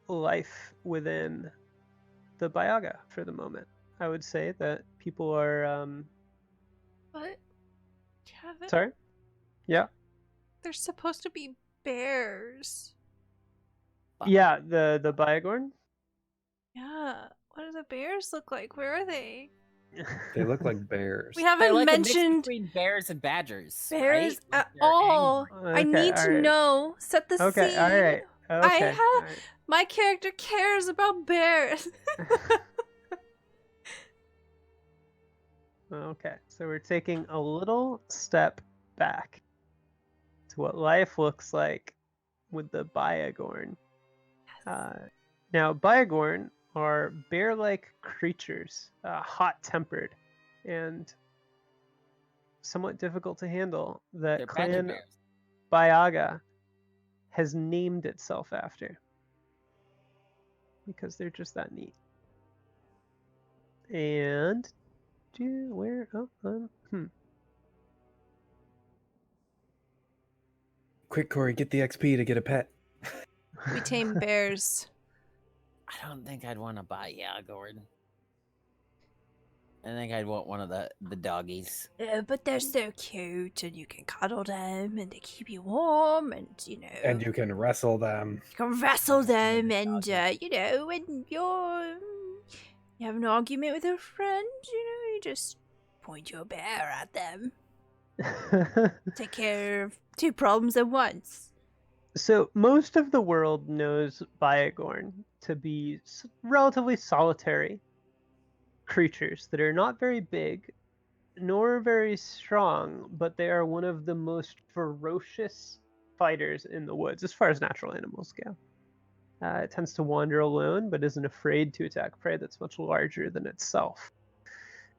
life within the Baiaga for the moment. I would say that people are What? Kevin? sorry? Yeah. They're supposed to be bears. Yeah, the Baiagorn? Yeah. What do the bears look like? Where are they? They look like bears. We They're haven't like a mix mentioned between bears and badgers, bears right? Like at they're all. angry. I need to alright. know. Set the Okay, scene. alright. Okay. have- My character cares about bears. Okay, so we're taking a little step back to what life looks like with the Baiagorn. Now, Baiagorn are bear-like creatures, hot-tempered, and somewhat difficult to handle, that They're badger Clan bears. Baiaga has named itself after, because they're just that neat. And Quick, Kory, get the XP to get a pet. We tame bears. I don't think I'd want to buy Gordon. I think I'd want one of the doggies. But they're so cute, and you can cuddle them, and they keep you warm, and And you can wrestle them. you can wrestle them, and when you have an argument with a friend, you just point your bear at them. Take care of 2 problems at once. So most of the world knows Baiagorn to be relatively solitary creatures that are not very big nor very strong, but they are one of the most ferocious fighters in the woods as far as natural animals go. It tends to wander alone, but isn't afraid to attack prey that's much larger than itself.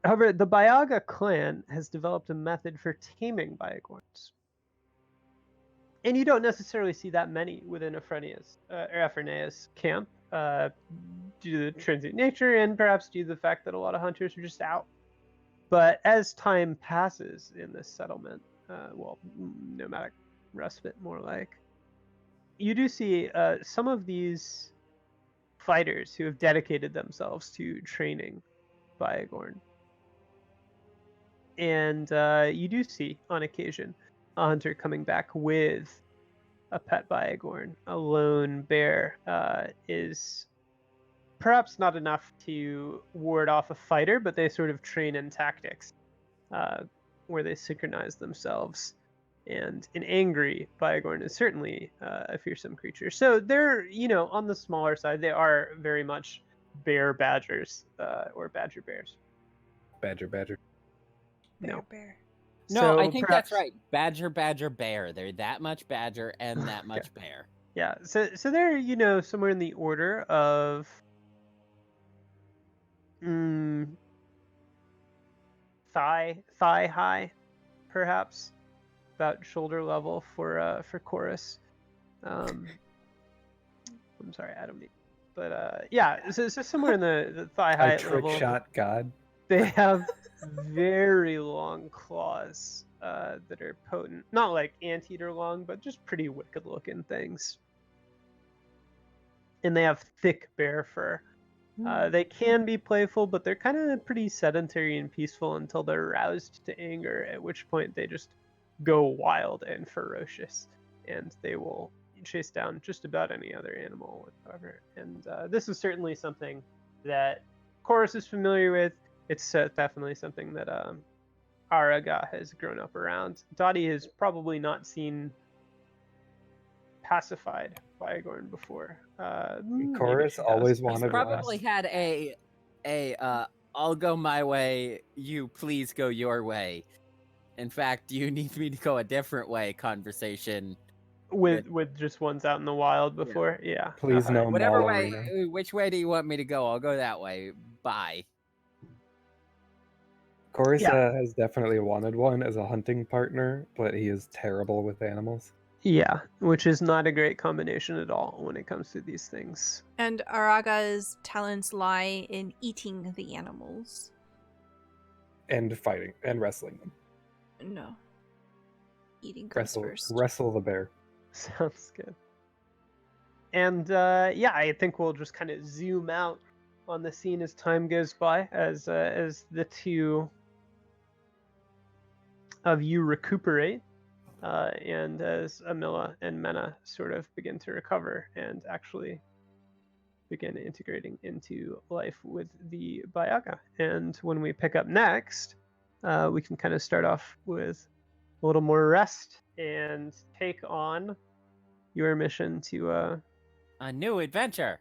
However, the Baiaga clan has developed a method for taming Baiagorns. And you don't necessarily see that many within Afrenea's camp, due to the transient nature and perhaps due to the fact that a lot of hunters are just out. But as time passes in this settlement, nomadic respite more like, you do see some of these fighters who have dedicated themselves to training Baiagorn. And you do see, on occasion, a hunter coming back with a pet Baiagorn. A lone bear is perhaps not enough to ward off a fighter, but they sort of train in tactics where they synchronize themselves. And an angry Baiagorn is certainly a fearsome creature. So they're, on the smaller side. They are very much bear badgers or badger bears. Badger. No. Bear. No, So I think perhaps, that's right. Badger, bear. They're that much badger and that much bear. Yeah. So they're, somewhere in the order of thigh high, perhaps, about shoulder level for chorus. I'm sorry, Adam. But yeah, so somewhere in the thigh A height trick level. shot god. They have very long claws that are potent. Not like anteater long, but just pretty wicked looking things. And they have thick bear fur. They can be playful, but they're kind of pretty sedentary and peaceful until they're roused to anger, at which point they just go wild and ferocious. And they will chase down just about any other animal whatsoever. And this is certainly something that Chorus is familiar with. It's definitely something that Araga has grown up around. Dati has probably not seen pacified Baiagorn before. Chorus always wanted He's one. probably had a I'll go my way, you please go your way. In fact, you need me to go a different way conversation. With just ones out in the wild before. Yeah. Please no Whatever mall way, arena. which way do you want me to go? I'll go that way. Bye. Chorus Yeah. has definitely wanted one as a hunting partner, but he is terrible with animals. Yeah, which is not a great combination at all when it comes to these things. And Araga's talents lie in eating the animals. And fighting and wrestling them. No. Eating comes first. Wrestle the bear. Sounds good. And yeah, I think we'll just kind of zoom out on the scene as time goes by, as the two of you recuperate, and as Amila and Mena sort of begin to recover and actually begin integrating into life with the Baiaga. And when we pick up next, we can kind of start off with a little more rest and take on your mission to A new adventure.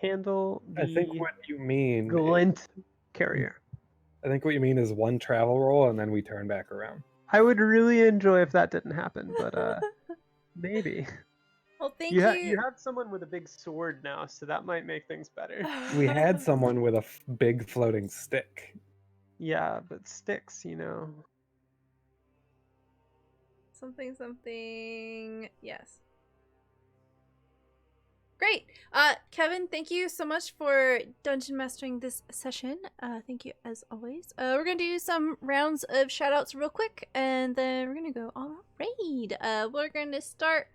handle the I think what you mean. glint carrier. I think what you mean is one travel roll and then we turn back around. I would really enjoy if that didn't happen, but maybe. Well, thank You you. have someone with a big sword now, so that might make things better. We had someone with a big floating stick. Yeah, but sticks, Something. Yes. Great. Kevin, thank you so much for dungeon mastering this session. Thank you as always. We're gonna do some rounds of shout outs real quick, and then we're gonna go on a raid. We're gonna start.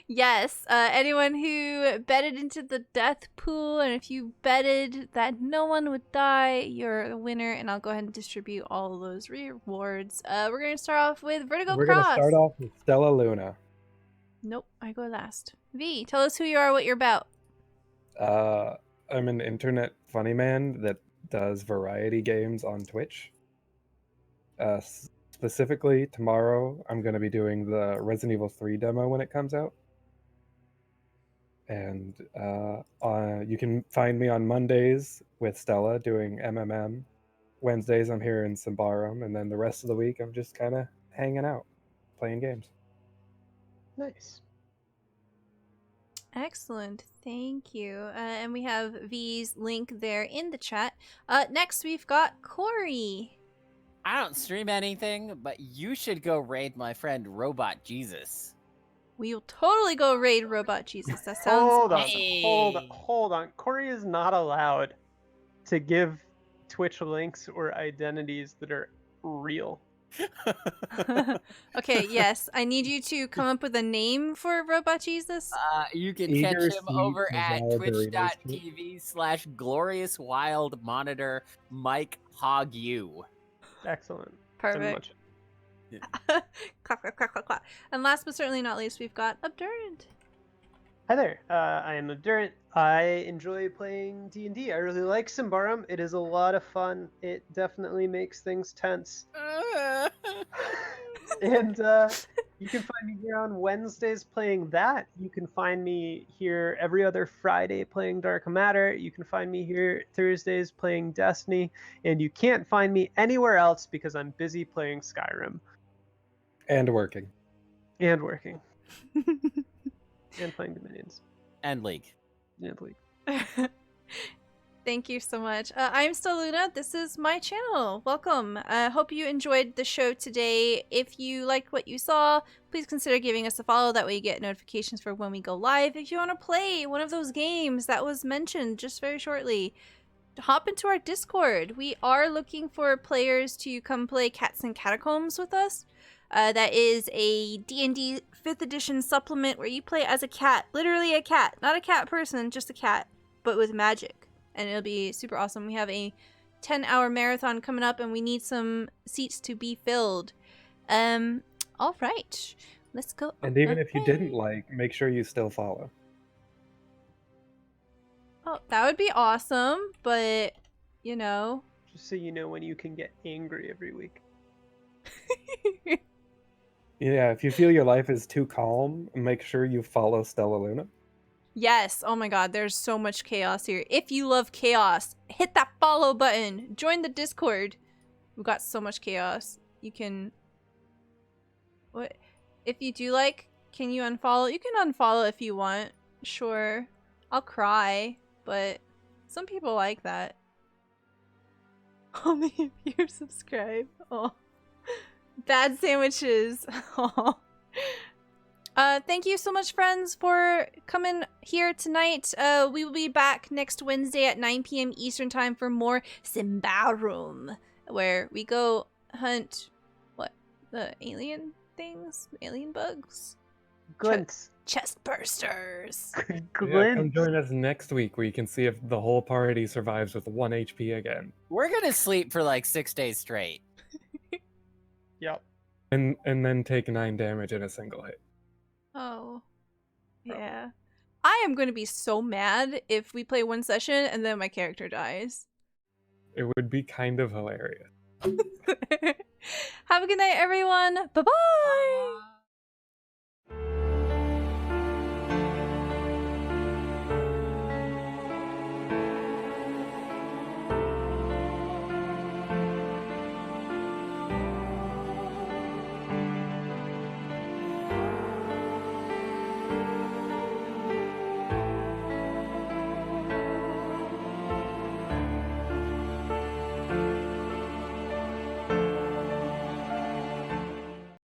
Yes, anyone who betted into the death pool, and if you betted that no one would die, you're a winner, and I'll go ahead and distribute all of those rewards. We're gonna start off with Vertigo We're Cross. gonna start off with Stella Luna. Nope, I go last. V, tell us who you are, what you're about. I'm an internet funny man that does variety games on Twitch. Specifically, tomorrow I'm going to be doing the Resident Evil 3 demo when it comes out. And you can find me on Mondays with Stella doing MMM. Wednesdays I'm here in Symbaroum, and then the rest of the week I'm just kind of hanging out, playing games. Nice. Excellent, thank you. And we have V's link there in the chat. Next we've got Kory. I don't stream anything, but you should go raid my friend Robot Jesus. We'll totally go raid Robot Jesus. That sounds Hold on, awesome. hold on. Kory is not allowed to give Twitch links or identities that are real. Okay, yes. I need you to come up with a name for Robot Jesus. You can Eager, catch him sweet, over at Vigil Doritos treat. twitch.tv/gloriouswildmonitor Mike Hogg. Excellent. Perfect. Much. Clap, clap, clap, clap, clap. And last but certainly not least, we've got Obdurant. Hi there, I am Obdurant. I enjoy playing D&D. I really like Symbaroum. It is a lot of fun. It definitely makes things tense. And you can find me here on Wednesdays playing that. You can find me here every other Friday playing Dark Matter. You can find me here Thursdays playing Destiny. And you can't find me anywhere else because I'm busy playing Skyrim. And working. And working. And playing Dominions. And League. And League. Thank you so much. I'm still Luna. This is my channel. Welcome. I hope you enjoyed the show today. If you liked what you saw, please consider giving us a follow. That way you get notifications for when we go live. If you want to play one of those games that was mentioned just very shortly, hop into our Discord. We are looking for players to come play Cats and Catacombs with us. That is a D&D 5th edition supplement where you play as a cat. Literally a cat. Not a cat person, just a cat. But with magic. And it'll be super awesome. We have a 10-hour marathon coming up and we need some seats to be filled. All right. Let's go. And even if you didn't like, make sure you still follow. Oh, that would be awesome. But, you know. Just so you know when you can get angry every week. Yeah, if you feel your life is too calm, make sure you follow Stella Luna. Yes. Oh my god, there's so much chaos here. If you love chaos, hit that follow button. Join the Discord. We've got so much chaos. You can... What? If you do like, can you unfollow? You can unfollow if you want. Sure. I'll cry, but some people like that. How many of you subscribe? Oh. Bad sandwiches. Oh. Thank you so much, friends, for coming here tonight. We will be back next Wednesday at 9 p.m. Eastern Time for more Symbaroum, where we go hunt, what, the alien things? Alien bugs? Glints. Chest bursters. Yeah, Glints. come join us next week where you can see if the whole party survives with 1 HP again. We're gonna sleep for like 6 days straight. Yep. And then take 9 damage in a single hit. Oh. Yeah. I am going to be so mad if we play one session and then my character dies. It would be kind of hilarious. Have a good night, everyone. Bye-bye!